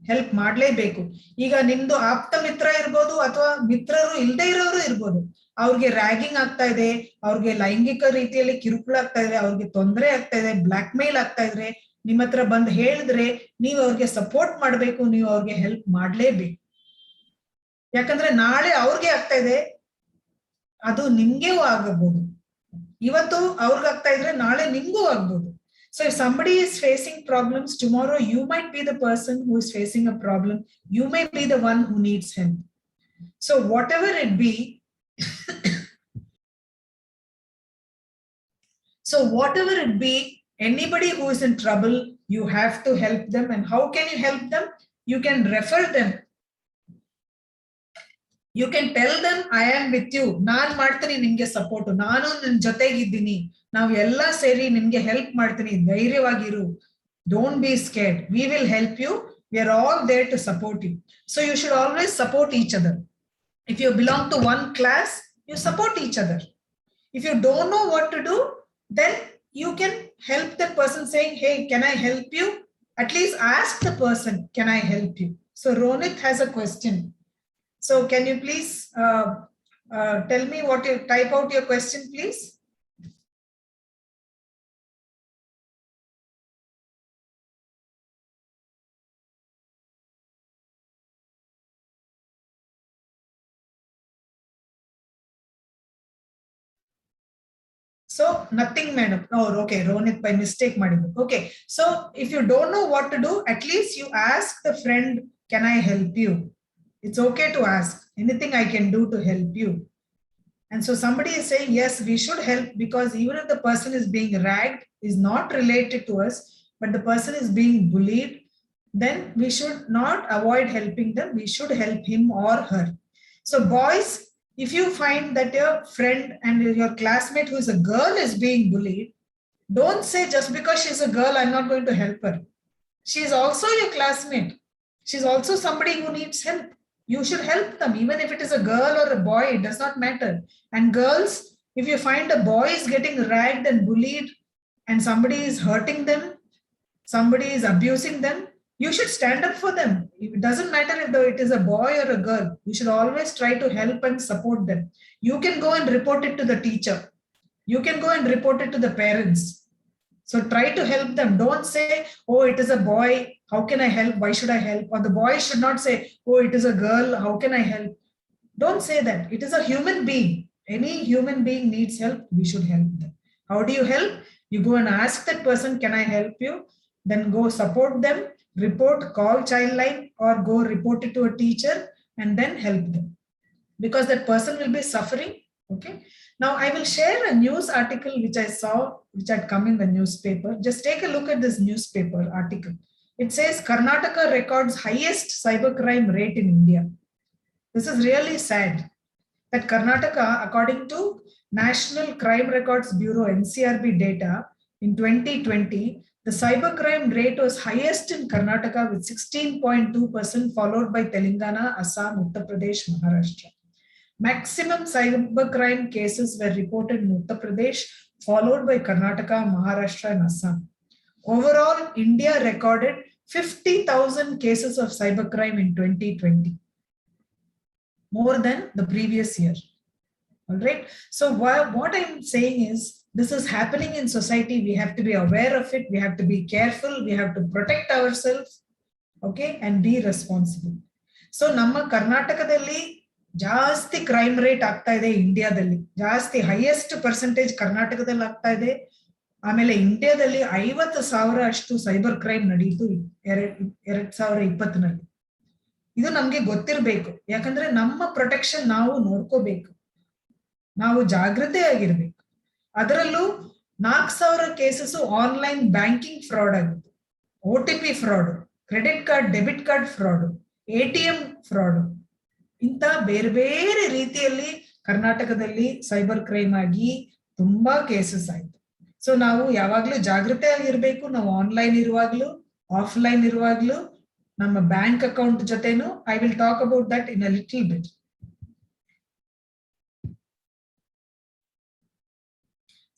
Help ಮಾಡ್ಲೇಬೇಕು. ಈಗ ನಿಮ್ದು ಆಪ್ತ ಮಿತ್ರ ಇರ್ಬೋದು ಅಥವಾ ಮಿತ್ರರು ಇಲ್ದೇ ಇರೋರು ಇರ್ಬೋದು, ಅವ್ರಿಗೆ ರ್ಯಾಗಿಂಗ್ ಆಗ್ತಾ ಇದೆ, ಅವ್ರಿಗೆ ಲೈಂಗಿಕ ರೀತಿಯಲ್ಲಿ ಕಿರುಕುಳ ಆಗ್ತಾ ಇದೆ, ಅವ್ರಿಗೆ ತೊಂದರೆ ಆಗ್ತಾ ಇದೆ, ಬ್ಲಾಕ್ ಮೇಲ್ ಆಗ್ತಾ ಇದ್ರೆ ನಿಮ್ಮ ಹತ್ರ ಬಂದು ಹೇಳಿದ್ರೆ ನೀವು ಅವ್ರಿಗೆ ಸಪೋರ್ಟ್ ಮಾಡ್ಬೇಕು, ನೀವು ಅವ್ರಿಗೆ ಹೆಲ್ಪ್ ಮಾಡ್ಲೇಬೇಕು. ಯಾಕಂದ್ರೆ ನಾಳೆ ಅವ್ರಿಗೆ ಆಗ್ತಾ ಇದೆ, ಅದು ನಿಮ್ಗೂ ಆಗಬಹುದು. ಇವತ್ತು ಅವ್ರಿಗಾಗ್ತಾ ಇದ್ರೆ ನಾಳೆ ನಿಮ್ಗೂ ಆಗ್ಬೋದು. So if somebody is facing problems, tomorrow you might be the person who is facing a problem. You may be the one who needs help. So whatever it be, anybody who is in trouble, you have to help them. And how can you help them? You can refer them. You can tell them, I am with you. Naan ಮಾಡ್ತೀನಿ ನಿಮ್ಗೆ support, ನಾನು ನಿನ್ ಜೊತೆಗಿದ್ದೀನಿ, ನಾವು ಎಲ್ಲ ಸೇರಿ ನಿಮ್ಗೆ help ಮಾಡ್ತೀನಿ, ಧೈರ್ಯವಾಗಿರು. Don't be scared. We will help you. We are all there to support you. So you should always support each other. If you belong to one class, you support each other. If you don't know what to do, then you can help the person saying, hey, can I help you? At least ask the person, can I help you? So Ronit has a question. So can you please tell me what you type out your question, please? So nothing, madam. Oh, okay. Ronit by mistake, madam. Okay. So if you don't know what to do, at least you ask the friend, can I help you? It's okay to ask. Anything I can do to help you. And so somebody is saying, yes, we should help, because even if the person is being ragged, is not related to us, but the person is being bullied, then we should not avoid helping them. We should help him or her. So boys, if you find that your friend and your classmate who is a girl is being bullied, don't say just because she's a girl, I'm not going to help her. She is also your classmate. She's also somebody who needs help. You should help them, even if it is a girl or a boy, it does not matter. And girls, if you find a boy is getting ragged and bullied and somebody is hurting them, somebody is abusing them, you should stand up for them. It doesn't matter if it is a boy or a girl. You should always try to help and support them. You can go and report it to the teacher. You can go and report it to the parents. So try to help them. Don't say, oh, it is a boy, how can I help? Why should I help? Or the boy should not say, oh, it is a girl, how can I help? Don't say that. It is a human being. Any human being needs help, we should help them. How do you help? You go and ask that person, can I help you? Then go support them, report, call Childline, or go report it to a teacher, and then help them. Because that person will be suffering. Okay. Now I will share a news article which I saw, which had come in the newspaper. Just take a look at this newspaper article. It says Karnataka records highest cybercrime rate in India. This is really sad that Karnataka, according to National Crime Records Bureau NCRB data, in 2020, the cybercrime rate was highest in Karnataka with 16.2%, followed by Telangana, Assam, Uttar Pradesh, Maharashtra. Maximum cybercrime cases were reported in Uttar Pradesh, followed by Karnataka, Maharashtra, and Assam. Overall, India recorded 50,000 cases of cybercrime in 2020, more than the previous year. All right. So what I'm saying is, this is happening in society. We have to be aware of it. We have to be careful. We have to protect ourselves. Okay. And be responsible. So Namma Karnatakadalli ಜಾಸ್ತಿ crime rate ಆಗ್ತಾ ಇದೆ ಇಂಡಿಯಾದಲ್ಲಿ, ಜಾಸ್ತಿ highest percentage ಕರ್ನಾಟಕದಲ್ಲಿ ಆಗ್ತಾ ಇದೆ. ಆಮೇಲೆ ಇಂಡಿಯಾದಲ್ಲಿ 50,000 ಅಷ್ಟು ಸೈಬರ್ ಕ್ರೈಮ್ ನಡೀತು 2020ನಲ್ಲಿ. ಇದು ನಮ್ಗೆ ಗೊತ್ತಿರ್ಬೇಕು, ಯಾಕಂದ್ರೆ ನಮ್ಮ ಪ್ರೊಟೆಕ್ಷನ್ ನಾವು ನೋಡ್ಕೋಬೇಕು, ನಾವು ಜಾಗೃತೆ ಆಗಿರ್ಬೇಕು. ಅದರಲ್ಲೂ 4,000 ಕೇಸಸ್ ಆನ್ಲೈನ್ ಬ್ಯಾಂಕಿಂಗ್ ಫ್ರಾಡ್ ಆಗಿತ್ತು, OTP fraud, credit card debit card fraud, ATM fraud, ಇಂಥ ಬೇರೆ ಬೇರೆ ರೀತಿಯಲ್ಲಿ ಕರ್ನಾಟಕದಲ್ಲಿ ಸೈಬರ್ ಕ್ರೈಮ್ ಆಗಿ ತುಂಬಾ ಕೇಸಸ್ ಆಯ್ತು. ಸೊ ನಾವು ಯಾವಾಗ್ಲೂ ಜಾಗೃತೆ ಆಗಿರ್ಬೇಕು. ನಾವು ಆನ್ಲೈನ್ ಇರುವಾಗ್ಲೂ ಆಫ್ಲೈನ್ ಇರುವಾಗ್ಲೂ ನಮ್ಮ ಬ್ಯಾಂಕ್ ಅಕೌಂಟ್ ಜೊತೆನು, I will talk about that in a little bit.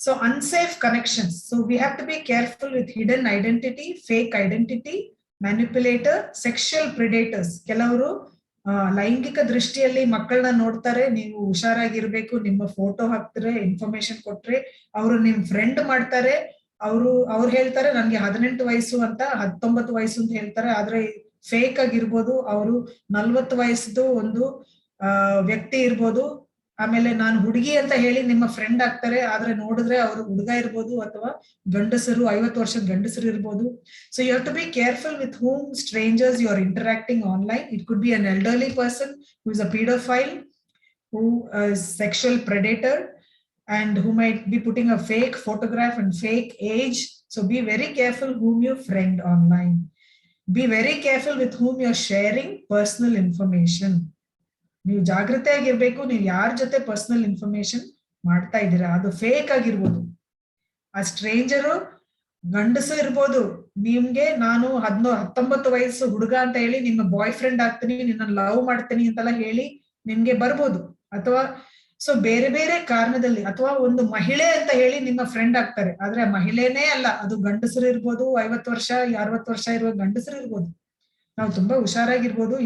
So unsafe connections. So we have to be careful with hidden identity, fake identity, manipulator, sexual predators. ಕೆಲವರು ಲೈಂಗಿಕ ದೃಷ್ಟಿಯಲ್ಲಿ ಮಕ್ಕಳನ್ನ ನೋಡ್ತಾರೆ, ನೀವು ಹುಷಾರಾಗಿರ್ಬೇಕು, ನಿಮ್ಮ ಫೋಟೋ ಹಾಕ್ತಾರೆ, ಇನ್ಫಾರ್ಮೇಶನ್ ಕೊಟ್ರೆ ಅವರು ನಿಮ್ ಫ್ರೆಂಡ್ ಮಾಡ್ತಾರೆ. ಅವ್ರು ಹೇಳ್ತಾರೆ ನನ್ಗೆ 18 ವಯಸ್ಸು ಅಂತ, 19 ವಯಸ್ಸು ಅಂತ ಹೇಳ್ತಾರೆ, ಆದ್ರೆ ಫೇಕ್ ಆಗಿರ್ಬೋದು. ಅವರು 40 ವಯಸ್ಸು ಒಂದು ವ್ಯಕ್ತಿ ಇರ್ಬೋದು. ಆಮೇಲೆ ನಾನು ಹುಡುಗಿ ಅಂತ ಹೇಳಿ ನಿಮ್ಮ ಫ್ರೆಂಡ್ ಆಗ್ತಾರೆ, ಆದ್ರೆ ನೋಡಿದ್ರೆ ಅವರು ಹುಡುಗ ಇರ್ಬೋದು ಅಥವಾ ಗಂಡಸರು, 50 ವರ್ಷದ ಗಂಡಸರು ಇರ್ಬೋದು. So you have to be careful with whom strangers you are interacting online. It could be an elderly person who is a pedophile, who is sexual predator, and who might be putting a fake photograph and fake age. So be very careful whom you friend online. Be very careful with whom you are sharing personal information. ನೀವು ಜಾಗೃತೆಯಾಗಿರ್ಬೇಕು. ನೀವು ಯಾರ ಜೊತೆ personal information ಮಾಡ್ತಾ ಇದ್ದೀರಾ, ಅದು fake ಆಗಿರ್ಬೋದು. ಆ ಸ್ಟ್ರೇಂಜರು ಗಂಡಸು ಇರ್ಬೋದು. ನಿಮ್ಗೆ ನಾನು 19 ವಯಸ್ಸು ಹುಡುಗ ಅಂತ ಹೇಳಿ ನಿಮ್ಮ ಬಾಯ್ ಫ್ರೆಂಡ್ ಆಗ್ತೀನಿ, ನಿನ್ನ ಲವ್ ಮಾಡ್ತೀನಿ ಅಂತೆಲ್ಲ ಹೇಳಿ ನಿಮ್ಗೆ ಬರ್ಬೋದು. ಅಥವಾ ಸೊ ಬೇರೆ ಬೇರೆ ಕಾರಣದಲ್ಲಿ, ಅಥವಾ ಒಂದು ಮಹಿಳೆ ಅಂತ ಹೇಳಿ ನಿಮ್ಮ ಫ್ರೆಂಡ್ ಆಗ್ತಾರೆ, ಆದ್ರೆ ಮಹಿಳೆನೇ ಅಲ್ಲ, ಅದು ಗಂಡಸರು ಇರ್ಬೋದು. 50 ವರ್ಷ 60 ವರ್ಷ ಇರುವ ಗಂಡಸರು ಇರ್ಬೋದು. ನಾವು ತುಂಬಾ ಹುಷಾರಾಗಿರ್ಬೋದು,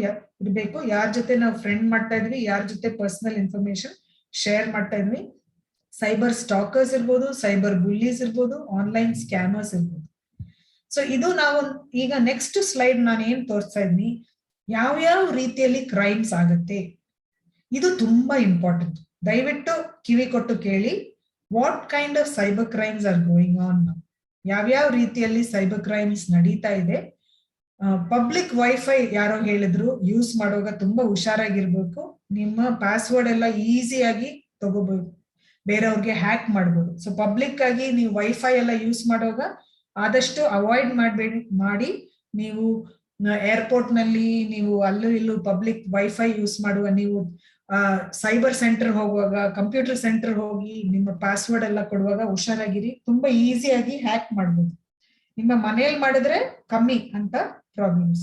ಇರ್ಬೇಕು ಯಾರ ಜೊತೆ ನಾವು ಫ್ರೆಂಡ್ ಮಾಡ್ತಾ ಇದ್ವಿ, ಯಾರ ಜೊತೆ ಪರ್ಸನಲ್ ಇನ್ಫಾರ್ಮೇಶನ್ ಶೇರ್ ಮಾಡ್ತಾ ಇದ್ವಿ. ಸೈಬರ್ ಸ್ಟಾಕರ್ಸ್ ಇರ್ಬೋದು, ಸೈಬರ್ ಬುಲ್ಲೀಸ್ ಇರ್ಬೋದು, ಆನ್ಲೈನ್ ಸ್ಕ್ಯಾಮರ್ಸ್ ಇರ್ಬೋದು. ಸೊ ಇದು ನಾವು ಈಗ ನೆಕ್ಸ್ಟ್ ಸ್ಲೈಡ್ ನಾನು ಏನ್ ತೋರಿಸ್ತಾ ಇದ್ನಿ, ಯಾವ್ಯಾವ ರೀತಿಯಲ್ಲಿ ಕ್ರೈಮ್ಸ್ ಆಗತ್ತೆ, ಇದು ತುಂಬಾ ಇಂಪಾರ್ಟೆಂಟ್. ದಯವಿಟ್ಟು ಕಿವಿ ಕೊಟ್ಟು ಕೇಳಿ. What kind of cyber crimes are going on now, ಯಾವ್ಯಾವ ರೀತಿಯಲ್ಲಿ ಸೈಬರ್ ಕ್ರೈಮ್ಸ್ ನಡೀತಾ ಇದೆ. ಪಬ್ಲಿಕ್ ವೈಫೈ ಯಾರೋ ಹೇಳಿದ್ರು, ಯೂಸ್ ಮಾಡುವಾಗ ತುಂಬಾ ಹುಷಾರಾಗಿರ್ಬೇಕು. ನಿಮ್ಮ ಪಾಸ್ವರ್ಡ್ ಎಲ್ಲ ಈಸಿಯಾಗಿ ತಗೋಬಹುದು, ಬೇರೆಯವ್ರಿಗೆ ಹ್ಯಾಕ್ ಮಾಡ್ಬೋದು. ಸೊ ಪಬ್ಲಿಕ್ ಆಗಿ ನೀವು ವೈಫೈ ಎಲ್ಲ ಯೂಸ್ ಮಾಡುವಾಗ ಆದಷ್ಟು ಅವಾಯ್ಡ್ ಮಾಡಿ. ನೀವು ಏರ್ಪೋರ್ಟ್ ನಲ್ಲಿ ನೀವು ಅಲ್ಲೂ ಇಲ್ಲೂ ಪಬ್ಲಿಕ್ ವೈಫೈ ಯೂಸ್ ಮಾಡುವ, ನೀವು ಸೈಬರ್ ಸೆಂಟರ್ ಹೋಗುವಾಗ, ಕಂಪ್ಯೂಟರ್ ಸೆಂಟರ್ ಹೋಗಿ ನಿಮ್ಮ ಪಾಸ್ವರ್ಡ್ ಎಲ್ಲ ಕೊಡುವಾಗ ಹುಷಾರಾಗಿರಿ. ತುಂಬಾ ಈಸಿಯಾಗಿ ಹ್ಯಾಕ್ ಮಾಡ್ಬೋದು. ನಿಮ್ಮ ಮನೆಯಲ್ಲಿ ಮಾಡಿದ್ರೆ ಕಮ್ಮಿ ಅಂತ problems.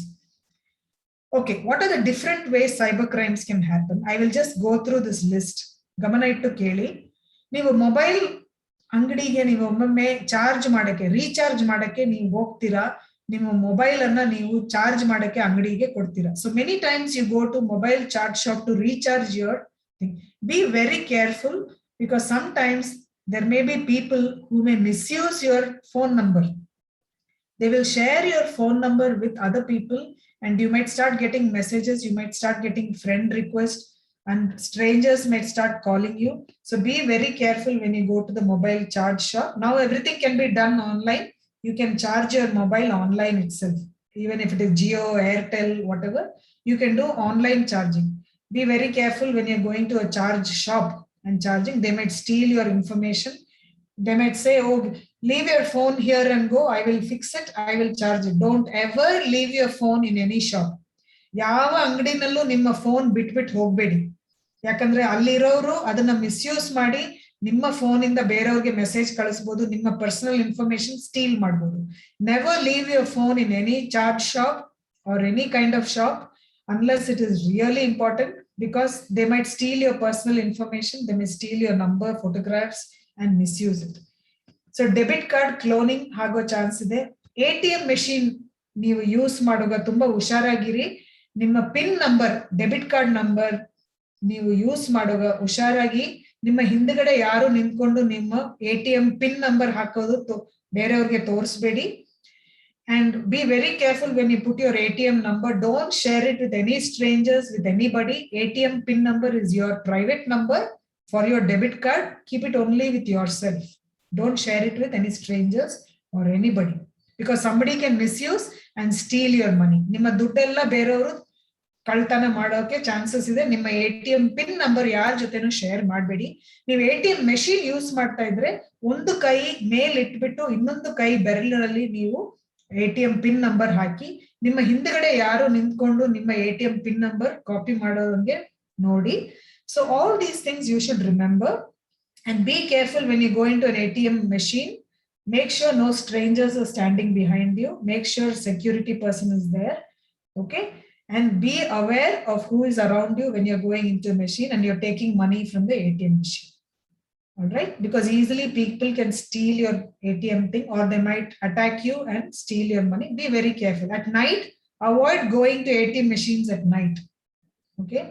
Okay, what are the different ways cyber crimes can happen? I will just go through this list. ಗಮನ ಇಟ್ಟು ಕೇಳಿ. ನೀವು ಮೊಬೈಲ್ ಅಂಗಡಿಗೆ ನೀವು ಒಮ್ಮೊಮ್ಮೆ ಚಾರ್ಜ್ ಮಾಡಕ್ಕೆ, ರೀಚಾರ್ಜ್ ಮಾಡಕ್ಕೆ ನೀವು ಹೋಗ್ತೀರಾ, ನಿಮ್ಮ ಮೊಬೈಲ್ ಅನ್ನ ನೀವು ಚಾರ್ಜ್ ಮಾಡಕ್ಕೆ ಅಂಗಡಿಗೆ ಕೊಡ್ತೀರಾ. So many times you go to mobile charge shop to recharge your thing. Be very careful, because sometimes there may be people who may misuse your phone number. They will share your phone number with other people, and you might start getting messages, you might start getting friend requests, and strangers might start calling you. So be very careful when you go to the mobile charge shop. Now everything can be done online. You can charge your mobile online itself. Even if it is Jio, Airtel, whatever, you can do online charging. Be very careful when you're going to a charge shop and charging. They might steal your information. They might say, oh, leave your phone here and go, I will fix it, I will charge it. Don't ever leave your phone in any shop. ಯಾವ ಅಂಗಡಿನಲ್ಲೂ ನಿಮ್ಮ phone ಬಿಟ್ಬಿಟ್ಟು ಹೋಗ್ಬೇಡಿ. ಯಾಕಂದ್ರೆ ಅಲ್ಲಿರೋರು ಅದನ್ನ misuse ಮಾಡಿ ನಿಮ್ಮ phone ಇಂದ ಬೇರೆಯವ್ರಿಗೆ ಮೆಸೇಜ್ ಕಳಿಸಬಹುದು, ನಿಮ್ಮ ಪರ್ಸನಲ್ ಇನ್ಫಾರ್ಮೇಶನ್ ಸ್ಟೀಲ್ ಮಾಡಬಹುದು. Never leave your phone in any charge shop or any kind of shop unless it is really important, because they might steal your personal information, they may steal your number, photographs and misuse it. So debit card cloning ಆಗೋ chance ಇದೆ. ATM machine ನೀವು use ಮಾಡುವಾಗ ತುಂಬಾ ಹುಷಾರಾಗಿರಿ. ನಿಮ್ಮ pin number, debit card number ನೀವು use ಮಾಡುವಾಗ ಹುಷಾರಾಗಿ. ನಿಮ್ಮ ಹಿಂದ್ಗಡೆ ಯಾರು ನಿಂತ್ಕೊಂಡು ನಿಮ್ಮ ATM ಪಿನ್ ನಂಬರ್ ಹಾಕೋದು ಬೇರೆಯವ್ರಿಗೆ ತೋರಿಸ್ಬೇಡಿ. And be very careful when you put your ATM number. Don't share it with any strangers, with anybody. ATM pin number is your private number for your debit card. Keep it only with yourself. Don't share it with any strangers or anybody, because somebody can misuse and steal your money. ನಿಮ್ಮ ದುಡ್ಡೆಲ್ಲ ಬೇರೆಯವರು ಕಳ್ತನ ಮಾಡೋಕೆ chances ಇದೆ. ನಿಮ್ಮ ATM pin number ಯಾರ ಜೊತೆನೂ share ಮಾಡಬೇಡಿ. ನೀವು ATM ಮೆಷಿನ್ ಯೂಸ್ ಮಾಡ್ತಾ ಇದ್ರೆ ಒಂದು ಕೈ ಮೇಲ್ ಇಟ್ಬಿಟ್ಟು ಇನ್ನೊಂದು ಕೈ ಬೆರಳಿನಲ್ಲಿ ನೀವು ATM ಪಿನ್ ನಂಬರ್ ಹಾಕಿ, ನಿಮ್ಮ ಹಿಂದ್ಗಡೆ ಯಾರು ನಿಂತ್ಕೊಂಡು ನಿಮ್ಮ ATM ಪಿನ್ ನಂಬರ್ ಕಾಪಿ ಮಾಡೋದಂಗೆ ನೋಡಿ. So all these things you should remember, and be careful when you go into an ATM machine. Make sure no strangers are standing behind you. Make sure security person is there. Okay, and be aware of who is around you when you're going into a machine and you're taking money from the ATM machine. All right, because easily people can steal your ATM thing, or they might attack you and steal your money. Be very careful at night. Avoid going to ATM machines at night. Okay,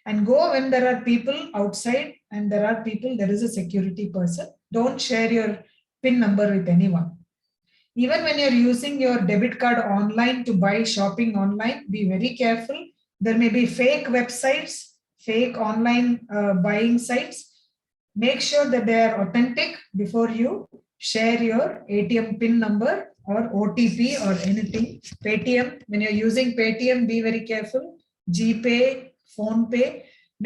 and go when there are people outside and there are people, there is a security person. Don't share your PIN number with anyone. Even when you're using your debit card online to buy shopping online, be very careful. There may be fake websites, fake online buying sites. Make sure that they are authentic before you share your ATM PIN number or OTP or anything. Paytm, when you're using Paytm, be very careful. GPay, PhonePe,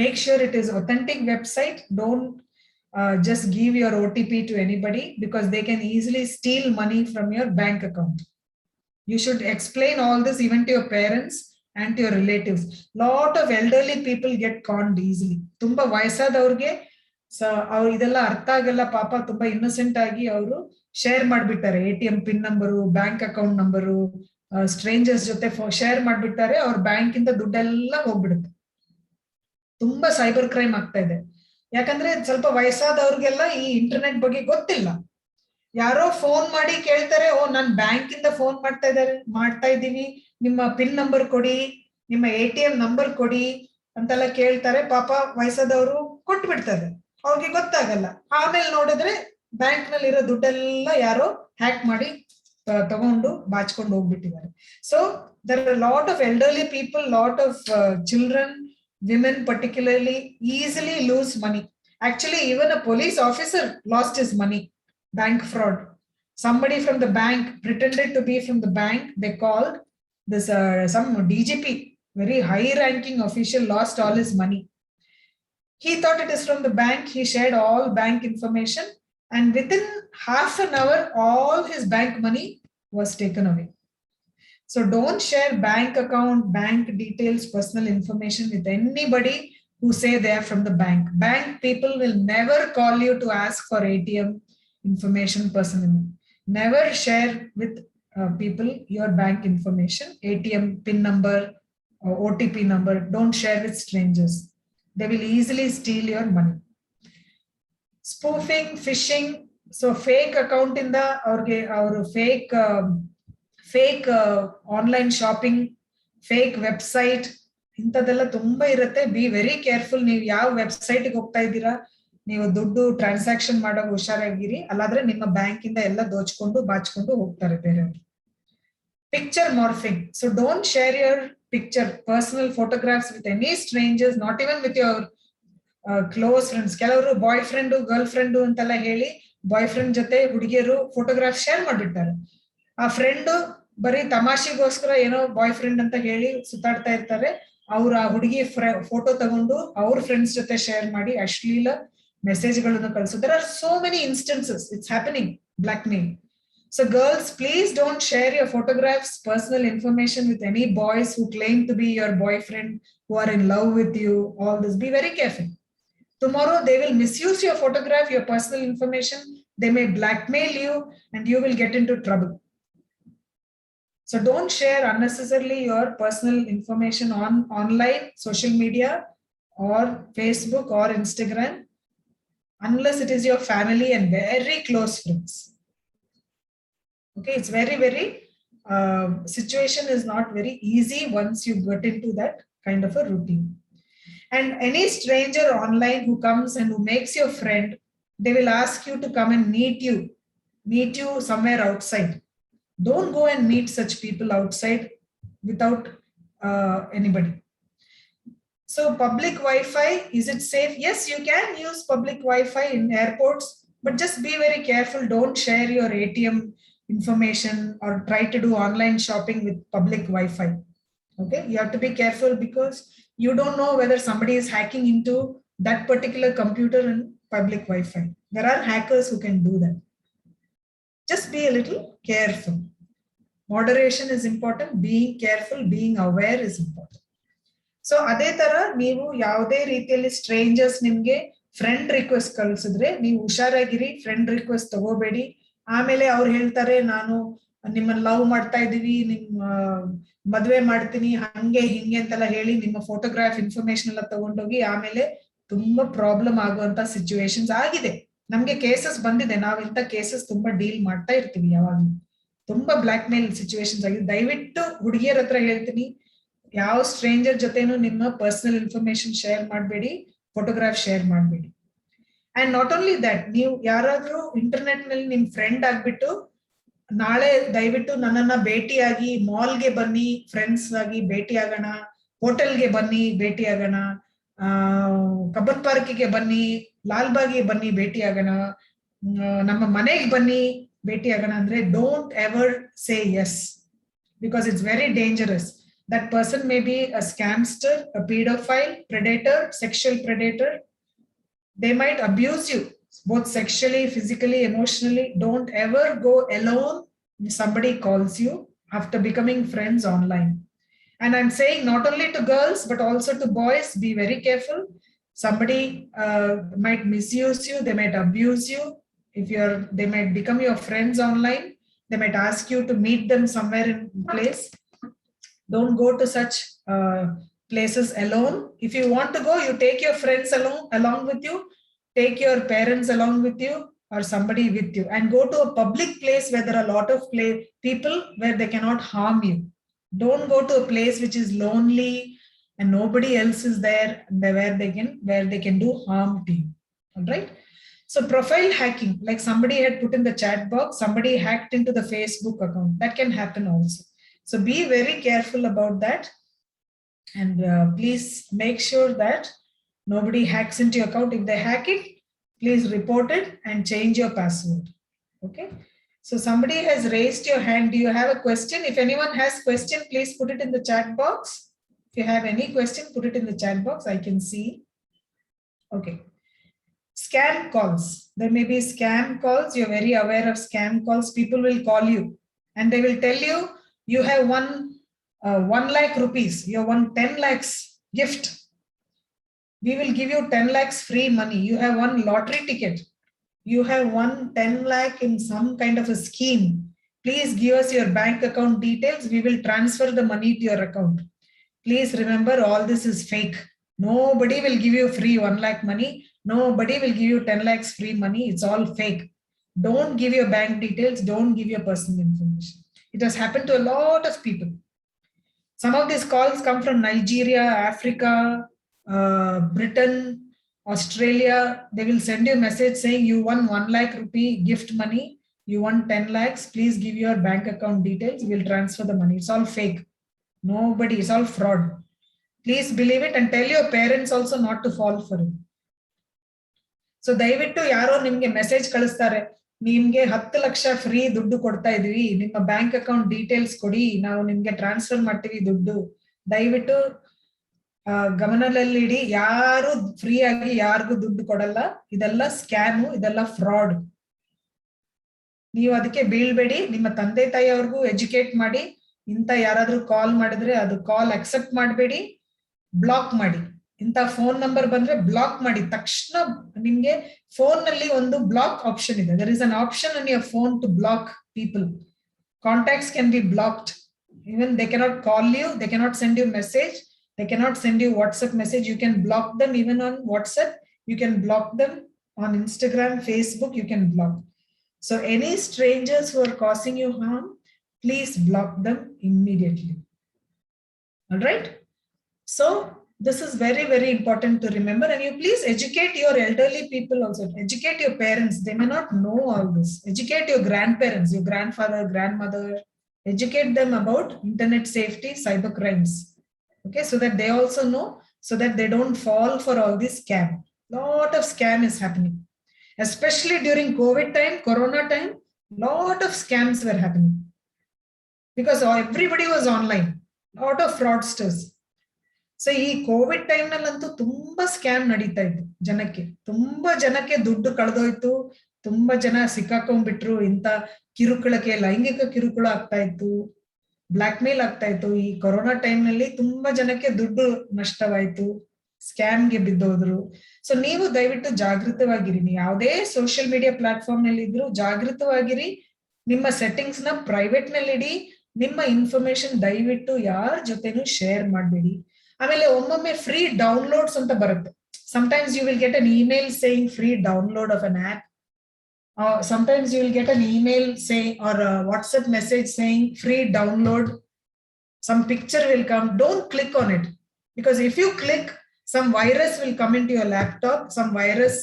make sure it is authentic website. Don't just give your OTP to anybody, because they can easily steal money from your bank account. You should explain all this even to your parents and to your relatives. Lot of elderly people get conned easily. Tumba vayasadavrge ಅವ್ರು ಇದೆಲ್ಲ ಅರ್ಥ ಆಗಲ್ಲ ಪಾಪ, ತುಂಬಾ innocent ಆಗಿ ಅವರು share ಮಾಡ್ಬಿಟ್ಟಾರೆ ATM pin number, bank account number, strangers ಜೊತೆ ಶೇರ್ ಮಾಡ್ಬಿಟ್ಟಾರೆ. ಅವ್ರ ಬ್ಯಾಂಕ್ ಇಂದ ದುಡ್ಡೆಲ್ಲ ಹೋಗ್ಬಿಡುತ್ತೆ. ತುಂಬಾ ಸೈಬರ್ ಕ್ರೈಮ್ ಆಗ್ತಾ ಇದೆ. ಯಾಕಂದ್ರೆ ಸ್ವಲ್ಪ ವಯಸ್ಸಾದವ್ರಿಗೆಲ್ಲ ಈ ಇಂಟರ್ನೆಟ್ ಬಗ್ಗೆ ಗೊತ್ತಿಲ್ಲ. ಯಾರೋ ಫೋನ್ ಮಾಡಿ ಕೇಳ್ತಾರೆ, ಓ ನಾನ್ ಬ್ಯಾಂಕ್ ಇಂದ ಫೋನ್ ಮಾಡ್ತಾ ಇದ್ದೀನಿ, ನಿಮ್ಮ ಪಿನ್ ನಂಬರ್ ಕೊಡಿ, ನಿಮ್ಮ ATM ನಂಬರ್ ಕೊಡಿ ಅಂತೆಲ್ಲ ಕೇಳ್ತಾರೆ. ಪಾಪ ವಯಸ್ಸಾದವರು ಕೊಟ್ಟು ಬಿಡ್ತಾರೆ, ಅವ್ರಿಗೆ ಗೊತ್ತಾಗಲ್ಲ. ಆಮೇಲೆ ನೋಡಿದ್ರೆ ಬ್ಯಾಂಕ್ ನಲ್ಲಿ ಇರೋ ದುಡ್ಡೆಲ್ಲ ಯಾರೋ ಹ್ಯಾಕ್ ಮಾಡಿ ತಗೊಂಡು ಬಾಚ್ಕೊಂಡು ಹೋಗ್ಬಿಟ್ಟಿದ್ದಾರೆ. So there are a lot of elderly people, lot of children, women particularly easily lose money. Actually, even a police officer lost his money. Bank fraud. Somebody from the bank pretended to be from the bank. They called this some DGP, very high ranking official, lost all his money. He thought it is from the bank. He shared all bank information, and within half an hour all his bank money was taken away. So don't share bank account, bank details, personal information with anybody who say they are from the bank. Bank people will never call you to ask for ATM information personally. Never share with people your bank information, ATM PIN number, OTP number. Don't share with strangers. They will easily steal your money. Spoofing, phishing, so fake account in the or fake online shopping, fake website, ಇಂಥದ್ದೆಲ್ಲ ತುಂಬಾ ಇರುತ್ತೆ. B very careful. ನೀವು ಯಾವ website ಹೋಗ್ತಾ ಇದ್ದೀರಾ, ನೀವು ದುಡ್ಡು transaction ಮಾಡೋ ಹುಷಾರಾಗಿರಿ, ಅಲ್ಲಾದ್ರೆ ನಿಮ್ಮ ಬ್ಯಾಂಕ್ ಇಂದ ಎಲ್ಲ ದೋಚ್ಕೊಂಡು ಬಾಚ್ಕೊಂಡು ಹೋಗ್ತಾರೆ ಬೇರೆಯವರು. Picture morphing. So don't share your picture, personal photographs with any strangers, not even with your close friends. ಕೆಲವರು ಬಾಯ್ ಫ್ರೆಂಡ್ ಗರ್ಲ್ ಫ್ರೆಂಡ್ ಅಂತೆಲ್ಲ ಹೇಳಿ ಬಾಯ್ ಫ್ರೆಂಡ್ ಜೊತೆ ಹುಡುಗಿಯರು ಫೋಟೋಗ್ರಾಫ್ ಶೇರ್ ಮಾಡಿರ್ತಾರೆ. ಆ ಫ್ರೆಂಡ್ ಬರೀ ತಮಾಷೆಗೋಸ್ಕರ ಏನೋ ಬಾಯ್ ಫ್ರೆಂಡ್ ಅಂತ ಹೇಳಿ ಸುತ್ತಾಡ್ತಾ ಇರ್ತಾರೆ. ಅವ್ರ ಆ ಹುಡುಗಿ ಫೋಟೋ ತಗೊಂಡು ಅವ್ರ ಫ್ರೆಂಡ್ಸ್ ಜೊತೆ ಶೇರ್ ಮಾಡಿ ಅಶ್ಲೀಲ ಮೆಸೇಜ್ ಗಳನ್ನು ಕಳಿಸೋದು. There are so many instances. It's happening. Blackmail. So girls, please don't share your photographs, personal information with any boys who claim to be your boyfriend, who are in love with you. All this. Be very careful. Tomorrow they will misuse your photograph, your personal information. They may blackmail you and you will get into trouble. So don't share unnecessarily your personal information on online, social media, or Facebook or Instagram, unless it is your family and very close friends. Okay, it's very, very, situation is not very easy once you get into that kind of a routine. And any stranger online who comes and who makes your friend, they will ask you to come and meet you somewhere outside. Don't go and meet such people outside without anybody. So public Wi-Fi, is it safe? Yes, you can use public Wi-Fi in airports, but just be very careful. Don't share your ATM information or try to do online shopping with public Wi-Fi. Okay, you have to be careful because you don't know whether somebody is hacking into that particular computer in public Wi-Fi. There are hackers who can do that. Just be a little careful. Moderation is important. Being careful, being aware is important. So ಅದೇ ತರ ನೀವು ಯಾವುದೇ ರೀತಿಯಲ್ಲಿ stranger's ನಿಮ್ಗೆ friend request ಕಳಿಸಿದ್ರೆ ನೀವು ಹುಷಾರಾಗಿರಿ. Friend request ತಗೋಬೇಡಿ. ಆಮೇಲೆ ಅವ್ರು ಹೇಳ್ತಾರೆ ನಾನು ನಿಮ್ಮನ್ನ ಲವ್ ಮಾಡ್ತಾ ಇದೀವಿ, ನಿಮ್ಮ ಮದ್ವೆ ಮಾಡ್ತೀನಿ, ಹಂಗೆ ಹಿಂಗೆ ಅಂತೆಲ್ಲ ಹೇಳಿ ನಿಮ್ಮ ಫೋಟೋಗ್ರಾಫ್ ಇನ್ಫಾರ್ಮೇಶನ್ ಎಲ್ಲ ತಗೊಂಡೋಗಿ ಆಮೇಲೆ ತುಂಬಾ ಪ್ರಾಬ್ಲಮ್ ಆಗುವಂತ ಸಿಚುವೇಶನ್ಸ್ ಆಗಿದೆ. ನಮ್ಗೆ ಕೇಸಸ್ ಬಂದಿದೆ, ನಾವ್ ಇಂಥ ಕೇಸಸ್ ತುಂಬಾ ಡೀಲ್ ಮಾಡ್ತಾ ಇರ್ತೀವಿ ಯಾವಾಗ್ಲೂ. ತುಂಬಾ ಬ್ಲಾಕ್ ಮೇಲ್ ಸಿಚುವೇಶನ್ಸ್ ಆಗಿದೆ. ದಯವಿಟ್ಟು ಹುಡುಗಿಯರ ಹತ್ರ ಹೇಳ್ತೀನಿ, ಯಾವ ಸ್ಟ್ರೇಂಜರ್ ಜೊತೆನೂ ನಿಮ್ಮ ಪರ್ಸನಲ್ ಇನ್ಫಾರ್ಮೇಶನ್ ಶೇರ್ ಮಾಡಬೇಡಿ, ಫೋಟೋಗ್ರಾಫ್ ಶೇರ್ ಮಾಡಬೇಡಿ. ಅಂಡ್ ನಾಟ್ ಓನ್ಲಿ ದಟ್, ನೀವು ಯಾರಾದ್ರೂ ಇಂಟರ್ನೆಟ್ ನಲ್ಲಿ ನಿಮ್ ಫ್ರೆಂಡ್ ಆಗ್ಬಿಟ್ಟು ನಾಳೆ ದಯವಿಟ್ಟು ನನ್ನನ್ನ ಭೇಟಿಯಾಗಿ ಮಾಲ್ಗೆ ಬನ್ನಿ, ಫ್ರೆಂಡ್ಸ್ ಆಗಿ ಭೇಟಿ ಆಗೋಣ, ಹೋಟೆಲ್ಗೆ ಬನ್ನಿ ಭೇಟಿ ಆಗೋಣ, ಕಬ್ಬನ್ ಪಾರ್ಕಿಗೆ ಬನ್ನಿ, ಲಾಲ್ಬಾಗ್ಗೆ ಬನ್ನಿ ಭೇಟಿ ಆಗೋಣ, ನಮ್ಮ ಮನೆಗೆ ಬನ್ನಿ ಭೇಟಿ ಆಗೋಣ ಅಂದ್ರೆ don't ever say yes, because it's very dangerous. That person may be a scamster, a pedophile, predator, sexual predator. They might abuse you, both sexually, physically, emotionally. Don't ever go alone if somebody calls you after becoming friends online. And I'm saying not only to girls, but also to boys, be very careful. Somebody might misuse you, they might abuse you. They might become your friends online. They might ask you to meet them somewhere in place. Don't go to such places alone. If you want to go, you take your friends along with you, take your parents along with you, or somebody with you, and go to a public place where there are a lot of people where they cannot harm you. Don't go to a place which is lonely and nobody else is there, where they can do harm to you. All right. So profile hacking, like somebody had put in the chat box, somebody hacked into the Facebook account. That can happen also. So be very careful about that, and please make sure that nobody hacks into your account. If they hack it, please report it and change your password. Okay. So somebody has raised your hand. Do you have a question? If anyone has question, please put it in the chat box. If you have any question, put it in the chat box. I can see. Okay. Scam calls. There may be scam calls. You're very aware of scam calls. People will call you and they will tell you, you have won 1 lakh rupees, you have won 10 lakhs gift. We will give you 10 lakhs free money. You have won lottery ticket. You have won 10 lakh in some kind of a scheme. Please give us your bank account details. We will transfer the money to your account. Please remember, all this is fake. Nobody will give you free 1 lakh money. Nobody will give you 10 lakhs free money. It's all fake. Don't give your bank details. Don't give your personal information. It has happened to a lot of people. Some of these calls come from Nigeria, Africa, Britain, Australia. They will send you a message saying you won 1 lakh rupee gift money. You won 10 lakhs. Please give your bank account details. We'll transfer the money. It's all fake. Nobody, it's all fraud. Please believe it and tell your parents also not to fall for it. So ದಯವಿಟ್ಟು ಯಾರೋ ನಿಮ್ಗೆ message ಕಳಿಸ್ತಾರೆ, ನಿಮ್ಗೆ 10 lakh free ದುಡ್ಡು ಕೊಡ್ತಾ ಇದೀವಿ, ನಿಮ್ಮ bank account details ಕೊಡಿ, ನಾವು ನಿಮ್ಗೆ ಟ್ರಾನ್ಸ್ಫರ್ ಮಾಡ್ತೀವಿ ದುಡ್ಡು. ದಯವಿಟ್ಟು ಗಮನದಲ್ಲಿಡಿ, ಯಾರು ಫ್ರೀ ಆಗಿ ಯಾರಿಗೂ ದುಡ್ಡು ಕೊಡಲ್ಲ. ಇದೆಲ್ಲ ಸ್ಕ್ಯಾಮು, ಇದೆಲ್ಲ ಫ್ರಾಡ್. ನೀವು ಅದಕ್ಕೆ ಬೀಳ್ಬೇಡಿ. ನಿಮ್ಮ ತಂದೆ ತಾಯಿಯವ್ರಿಗೂ ಎಜುಕೇಟ್ ಮಾಡಿ. ಇಂಥ ಯಾರಾದ್ರೂ ಕಾಲ್ ಮಾಡಿದ್ರೆ ಅದು ಕಾಲ್ ಅಕ್ಸೆಪ್ಟ್ ಮಾಡಬೇಡಿ, ಬ್ಲಾಕ್ ಮಾಡಿ. ಇಂಥ ಫೋನ್ ನಂಬರ್ ಬಂದ್ರೆ ಬ್ಲಾಕ್ ಮಾಡಿ. ತಕ್ಷಣ ನಿಮ್ಗೆ ಫೋನ್ ನಲ್ಲಿ ಒಂದು ಬ್ಲಾಕ್ ಆಪ್ಷನ್ ಇದೆ. There is an option on your phone to block people. Contacts can be blocked. Even they cannot call you, they cannot send you message, they cannot send you WhatsApp message. You can block them even on WhatsApp. You can block them on Instagram, Facebook, you can block. So any strangers who are causing you harm, please block them immediately. All right. So this is very, very important to remember. And you please educate your elderly people also. Educate your parents. They may not know all this. Educate your grandparents, your grandfather, grandmother. Educate them about internet safety, cyber crimes. Okay, so that they also know, so that they don't fall for all this scam. Lot of scam is happening. Especially during COVID time, Corona time, lot of scams were happening. Because everybody was online. Lot of fraudsters. So ಈ Covid time ನಲ್ಲಂತೂ ತುಂಬಾ scam ನಡೀತಾ ಇತ್ತು. ತುಂಬಾ ಜನಕ್ಕೆ ದುಡ್ಡು ಕಳೆದೋಯ್ತು. ತುಂಬಾ ಜನ ಸಿಕ್ಕಾಕೊಂಡ್ಬಿಟ್ರು. ಇಂಥ ಕಿರುಕುಳಕ್ಕೆ, ಲೈಂಗಿಕ ಕಿರುಕುಳ ಆಗ್ತಾ ಇತ್ತು, ಬ್ಲಾಕ್ ಮೇಲ್ ಆಗ್ತಾ ಇತ್ತು. ಈ ಕೊರೋನಾ ಟೈಮ್ ನಲ್ಲಿ ತುಂಬಾ ಜನಕ್ಕೆ ದುಡ್ಡು ನಷ್ಟವಾಯ್ತು, ಸ್ಕ್ಯಾಮ್ಗೆ ಬಿದ್ದೋದ್ರು. ಸೊ ನೀವು ದಯವಿಟ್ಟು ಜಾಗೃತವಾಗಿರಿ. ನೀವು ಯಾವುದೇ ಸೋಷಿಯಲ್ ಮೀಡಿಯಾ ಪ್ಲಾಟ್ಫಾರ್ಮ್ ನಲ್ಲಿ ಇದ್ರು ಜಾಗೃತವಾಗಿರಿ. ನಿಮ್ಮ ಸೆಟ್ಟಿಂಗ್ಸ್ ನ ಪ್ರೈವೇಟ್ ನಲ್ಲಿ ಇಡಿ. ನಿಮ್ಮ ಇನ್ಫಾರ್ಮೇಶನ್ ದಯವಿಟ್ಟು ಯಾರ ಜೊತೆನೂ ಶೇರ್ ಮಾಡಬೇಡಿ. ಆಮೇಲೆ ಒಮ್ಮೊಮ್ಮೆ ಫ್ರೀ ಡೌನ್ಲೋಡ್ಸ್ ಅಂತ ಬರುತ್ತೆ. Sometimes you will get an email saying free download of an app. Sometimes you will get an email saying, or a WhatsApp message saying free download. Some picture will come. Don't click on it, because if you click, some virus will come into your laptop, some virus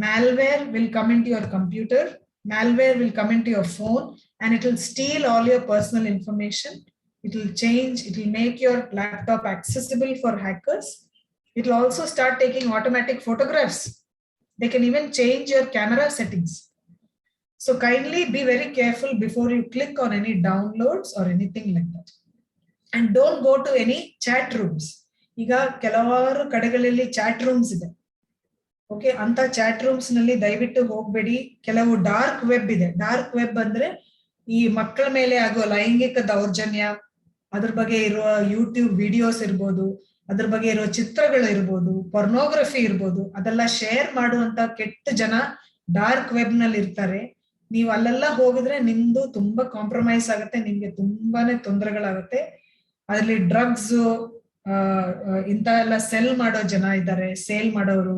malware will come into your computer, malware will come into your phone, and it will steal all your personal information. It will change, it will make your laptop accessible for hackers. It will also start taking automatic photographs. They can even change your camera settings. So kindly be very careful before you click on any downloads or anything like that. And don't go to any chat rooms. ಈಗ ಕೆಲವಾರು ಕಡೆಗಳಲ್ಲಿ chat rooms ಇದೆ. Okay, ಅಂತ chat rooms ನಲ್ಲಿ ದಯವಿಟ್ಟು ಹೋಗ್ಬೇಡಿ. ಕೆಲವು dark web ಇದೆ. ಡಾರ್ಕ್ ವೆಬ್ ಅಂದ್ರೆ ಈ ಮಕ್ಕಳ ಮೇಲೆ ಆಗುವ ಲೈಂಗಿಕ ದೌರ್ಜನ್ಯ, ಅದ್ರ ಬಗ್ಗೆ ಇರುವ ಯೂಟ್ಯೂಬ್ ವಿಡಿಯೋಸ್ ಇರ್ಬೋದು, ಅದ್ರ ಬಗ್ಗೆ ಇರುವ ಚಿತ್ರಗಳು ಇರ್ಬೋದು, ಪೊರ್ನೋಗ್ರಫಿ ಇರ್ಬೋದು, ಅದೆಲ್ಲ ಶೇರ್ ಮಾಡುವಂತ ಕೆಟ್ಟ ಜನ ಡಾರ್ಕ್ ವೆಬ್ ನಲ್ಲಿ ಇರ್ತಾರೆ. ನೀವು ಅಲ್ಲೆಲ್ಲ ಹೋಗಿದ್ರೆ ನಿಮ್ದು ತುಂಬಾ ಕಾಂಪ್ರಮೈಸ್ ಆಗುತ್ತೆ, ನಿಮ್ಗೆ ತುಂಬಾನೇ ತೊಂದರೆಗಳಾಗುತ್ತೆ. ಅದರಲ್ಲಿ ಡ್ರಗ್ಸ್ ಇಂತ ಎಲ್ಲ ಸೆಲ್ ಮಾಡೋ ಜನ ಇದ್ದಾರೆ, ಸೇಲ್ ಮಾಡೋರು.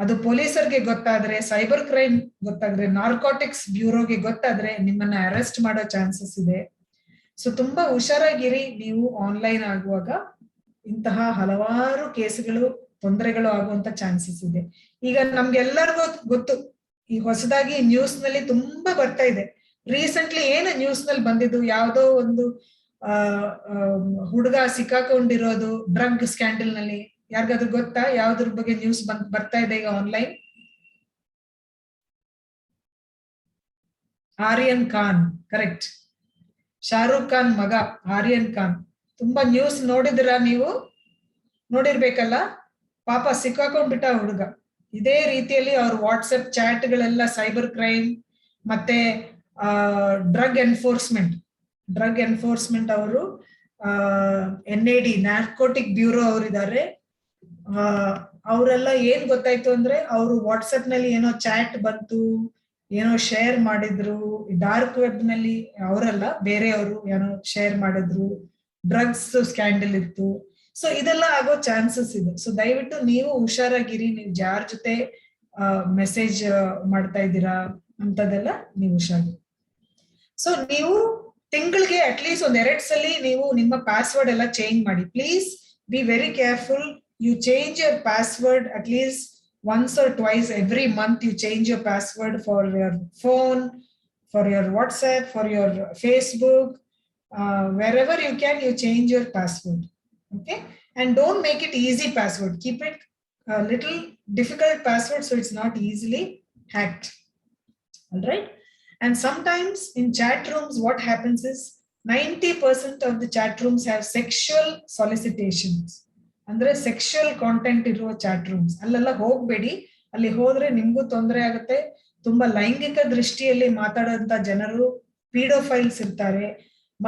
ಅದು ಪೊಲೀಸರಿಗೆ ಗೊತ್ತಾದ್ರೆ, ಸೈಬರ್ ಕ್ರೈಮ್ ಗೊತ್ತಾದ್ರೆ, ನಾರ್ಕೋಟಿಕ್ಸ್ ಬ್ಯೂರೋಗೆ ಗೊತ್ತಾದ್ರೆ ನಿಮ್ಮನ್ನ ಅರೆಸ್ಟ್ ಮಾಡೋ ಚಾನ್ಸಸ್ ಇದೆ. ಸೊ ತುಂಬಾ ಹುಷಾರಾಗಿರಿ ನೀವು ಆನ್ಲೈನ್ ಆಗುವಾಗ. ಇಂತಹ ಹಲವಾರು ಕೇಸ್ಗಳು, ತೊಂದರೆಗಳು ಆಗುವಂತ ಚಾನ್ಸಸ್ ಇದೆ. ಈಗ ನಮ್ಗೆಲ್ಲರಿಗೂ ಗೊತ್ತು, ಈ ಹೊಸದಾಗಿ ನ್ಯೂಸ್ ನಲ್ಲಿ ತುಂಬಾ ಬರ್ತಾ ಇದೆ. ರೀಸೆಂಟ್ಲಿ ಏನು ನ್ಯೂಸ್ ನಲ್ಲಿ ಬಂದಿದ್ದು, ಯಾವ್ದೋ ಒಂದು ಹುಡುಗ ಸಿಕ್ಕಾಕೊಂಡಿರೋದು ಡ್ರಗ್ ಸ್ಕ್ಯಾಂಡಲ್ ನಲ್ಲಿ. ಯಾರಿಗಾದ್ರೂ ಗೊತ್ತಾ ಯಾವ್ದ್ರ ಬಗ್ಗೆ ನ್ಯೂಸ್ ಬರ್ತಾ ಇದೆ ಈಗ ಆನ್ಲೈನ್? ಆರ್ಯನ್ ಖಾನ್, ಕರೆಕ್ಟ್. ಶಾರುಖ್ ಖಾನ್ ಮಗ ಆರ್ಯನ್ ಖಾನ್. ತುಂಬಾ ನ್ಯೂಸ್ ನೋಡಿದಿರಾ ನೀವು? ನೋಡಿರ್ಬೇಕಲ್ಲ. ಪಾಪ ಸಿಕ್ಕಾಕೊಂಡ್ಬಿಟ್ಟ ಹುಡುಗ. ಇದೇ ರೀತಿಯಲ್ಲಿ ಅವ್ರ ವಾಟ್ಸಪ್ ಚಾಟ್ ಗಳೆಲ್ಲ ಸೈಬರ್ ಕ್ರೈಮ್ ಮತ್ತೆ ಡ್ರಗ್ ಎನ್ಫೋರ್ಸ್ಮೆಂಟ್ ಅವರು, NAD ನಾರ್ಕೋಟಿಕ್ ಬ್ಯೂರೋ ಅವರಿದ್ದಾರೆ. ಅವರೆಲ್ಲ ಏನ್ ಗೊತ್ತಾಯ್ತು ಅಂದ್ರೆ, ಅವರು ವಾಟ್ಸಪ್ ನಲ್ಲಿ ಏನೋ ಚಾಟ್ ಬಂತು, ಏನೋ ಶೇರ್ ಮಾಡಿದ್ರು. ಡಾರ್ಕ್ ವೆಬ್ ನಲ್ಲಿ ಅವರಲ್ಲ, ಬೇರೆಯವರು ಏನೋ ಶೇರ್ ಮಾಡಿದ್ರು. ಡ್ರಗ್ಸ್ ಸ್ಕ್ಯಾಂಡಲ್ ಇತ್ತು. ಸೊ ಇದೆಲ್ಲ ಆಗೋ ಚಾನ್ಸಸ್ ಇದೆ. ಸೊ ದಯವಿಟ್ಟು ನೀವು ಹುಷಾರಾಗಿರಿ. ನೀವು ಯಾರ ಜೊತೆ ಮೆಸೇಜ್ ಮಾಡ್ತಾ ಇದ್ದೀರಾ ಅಂತದೆಲ್ಲ ನೀವು ಹುಷಾರಿ. ಸೊ ನೀವು ತಿಂಗಳಿಗೆ ಅಟ್ಲೀಸ್ಟ್ ಒಂದ್ 2 ಸಲ ನೀವು ನಿಮ್ಮ ಪಾಸ್ವರ್ಡ್ ಎಲ್ಲ ಚೇಂಜ್ ಮಾಡಿ. Please be very careful. You change your password at least once or twice every month. You change your password for your phone, for your WhatsApp, for your Facebook, wherever you can, you change your password. Okay, and don't make it easy password. Keep it a little difficult password so it's not easily hacked. All right. And sometimes in chat rooms what happens is 90% of the chat rooms have sexual solicitations. ಅಂದ್ರೆ sexual content ಇರುವ chat rooms. ಅಲ್ಲೆಲ್ಲ ಹೋಗ್ಬೇಡಿ. ಅಲ್ಲಿ ಹೋದ್ರೆ ನಿಮ್ಗೂ ತೊಂದರೆ ಆಗುತ್ತೆ. ತುಂಬಾ ಲೈಂಗಿಕ ದೃಷ್ಟಿಯಲ್ಲಿ ಮಾತಾಡೋಂತ ಜನರು ಪೀಡೋಫೈಲ್ಸ್ ಇರ್ತಾರೆ.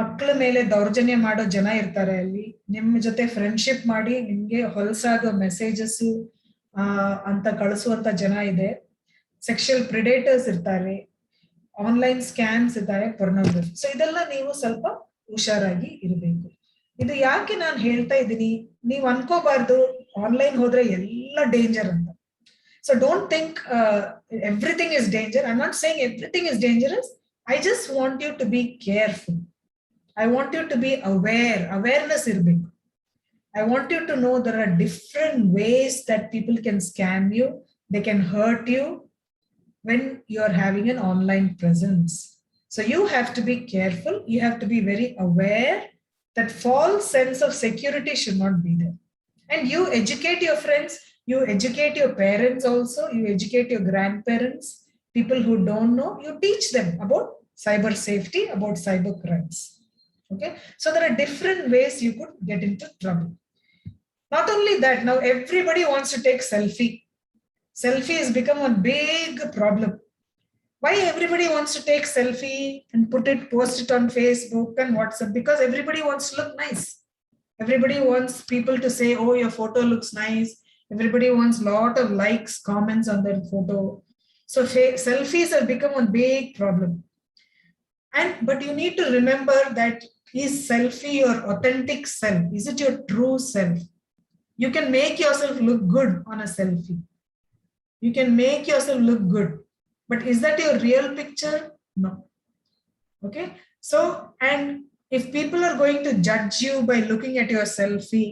ಮಕ್ಕಳ ಮೇಲೆ ದೌರ್ಜನ್ಯ ಮಾಡೋ ಜನ ಇರ್ತಾರೆ ಅಲ್ಲಿ. ನಿಮ್ ಜೊತೆ ಫ್ರೆಂಡ್ಶಿಪ್ ಮಾಡಿ ನಿಮ್ಗೆ ಹೊಲಸಾಗೋ ಮೆಸೇಜಸ್ ಅಂತ ಕಳಿಸುವಂತ ಜನ ಇದೆ. ಸೆಕ್ಷುವಲ್ ಪ್ರಿಡೇಟರ್ಸ್ ಇರ್ತಾರೆ, ಆನ್ಲೈನ್ ಸ್ಕ್ಯಾಮ್ಸ್ ಇದ್ದಾರೆ, ಪೊರ್ನೋಗ್ರಫಿ. ಸೊ ಇದೆಲ್ಲ ನೀವು ಸ್ವಲ್ಪ ಹುಷಾರಾಗಿ ಇರಬೇಕು. ಇದು ಯಾಕೆ ನಾನು ಹೇಳ್ತಾ ಇದ್ದೀನಿ, ನೀವು ಅನ್ಕೋಬಾರ್ದು ಆನ್ಲೈನ್ ಹೋದ್ರೆ ಎಲ್ಲ ಡೇಂಜರ್ ಅಂತ. So don't think everything is danger. I am not saying everything is dangerous. I just want you to be careful. I want you to be awareness ಇರಬೇಕು. I want you to know there are different ways that people can scam you, they can hurt you when you are having an online presence. So you have to be careful. You have to be very aware that false sense of security should not be there. And you educate your friends, you educate your parents also, you educate your grandparents, people who don't know, you teach them about cyber safety, about cyber crimes. Okay, so there are different ways you could get into trouble. Not only that, now everybody wants to take selfie. Selfie has become a big problem. Why everybody wants to take selfie and post it on Facebook and WhatsApp? Because everybody wants to look nice. Everybody wants people to say, oh, your photo looks nice. Everybody wants a lot of likes, comments on their photo. So selfies have become a big problem. But you need to remember that, is selfie your authentic self? Is it your true self? You can make yourself look good on a selfie. You can make yourself look good, But is that your real picture? No. Okay. So, and if people are going to judge you by looking at your selfie,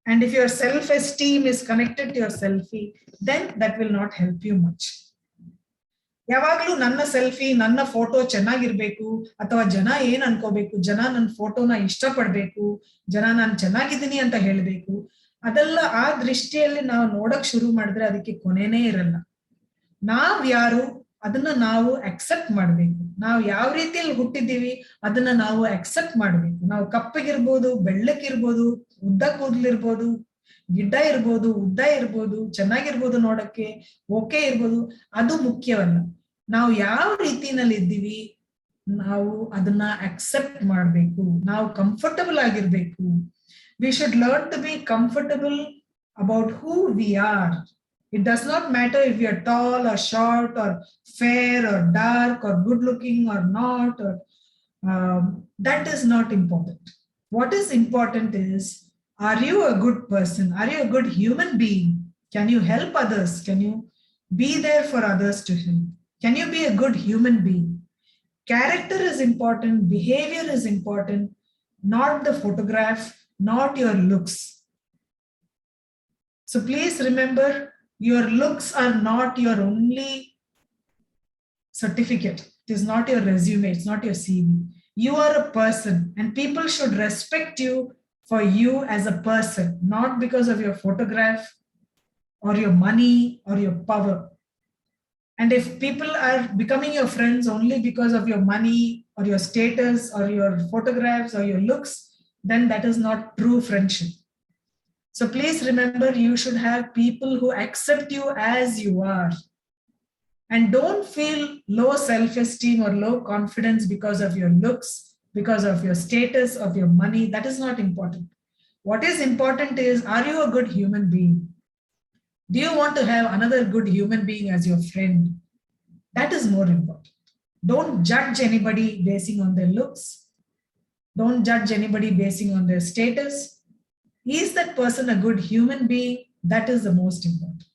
and if your self-esteem is connected to your selfie, then that will not help you much. ಯಾವಾಗ್ಲೂ ನನ್ನ selfie, ನನ್ನ photo ಚೆನ್ನಾಗಿರ್ಬೇಕು, ಅಥವಾ ಜನ ಏನ್ ಅನ್ಕೋಬೇಕು, ಜನ ನನ್ನ ಫೋಟೋನ ಇಷ್ಟಪಡ್ಬೇಕು, ಜನ ನಾನು ಚೆನ್ನಾಗಿದ್ದೀನಿ ಅಂತ ಹೇಳ್ಬೇಕು, ಅದೆಲ್ಲ ಆ ದೃಷ್ಟಿಯಲ್ಲಿ ನಾವು ನೋಡಕ್ ಶುರು ಮಾಡಿದ್ರೆ ಅದಕ್ಕೆ ಕೊನೆನೇ ಇರಲ್ಲ. ನಾವ್ ಯಾರು ಅದನ್ನ ನಾವು ಅಕ್ಸೆಪ್ಟ್ ಮಾಡ್ಬೇಕು. ನಾವು ಯಾವ ರೀತಿಯಲ್ಲಿ ಹುಟ್ಟಿದ್ದೀವಿ ಅದನ್ನ ನಾವು ಅಕ್ಸೆಪ್ಟ್ ಮಾಡ್ಬೇಕು. ನಾವು ಕಪ್ಪಗಿರ್ಬೋದು, ಬೆಳ್ಳಕ್ಕಿರ್ಬೋದು, ಉದ್ದ ಕೂದಲಿರ್ಬೋದು, ಗಿಡ್ಡ ಇರ್ಬೋದು, ಉದ್ದ ಇರ್ಬೋದು, ಚೆನ್ನಾಗಿರ್ಬೋದು, ನೋಡಕ್ಕೆ ಓಕೆ ಇರ್ಬೋದು, ಅದು ಮುಖ್ಯವಲ್ಲ. ನಾವು ಯಾವ ರೀತಿನಲ್ಲಿ ಇದ್ದೀವಿ ನಾವು ಅದನ್ನ ಅಕ್ಸೆಪ್ಟ್ ಮಾಡ್ಬೇಕು. ನಾವು ಕಂಫರ್ಟಬಲ್ ಆಗಿರ್ಬೇಕು. We should learn to be comfortable about who we are. It does not matter if you are tall or short or fair or dark or good looking or not, or that is not important. What is important is, are you a good person? Are you a good human being? Can you help others? Can you be there for others to help? Can you be a good human being? Character is important, behavior is important, not the photograph, not your looks. So please remember, your looks are not your only certificate. It is not your resume. It's not your CV. You are a person, and people should respect you for you as a person, not because of your photograph or your money or your power. And if people are becoming your friends only because of your money or your status or your photographs or your looks, then that is not true friendship. So please remember, you should have people who accept you as you are. And don't feel low self-esteem or low confidence because of your looks, because of your status, of your money. That is not important. What is important is, are you a good human being? Do you want to have another good human being as your friend? That is more important. Don't judge anybody basing on their looks. Don't judge anybody basing on their status. Is that person a good human being? That is the most important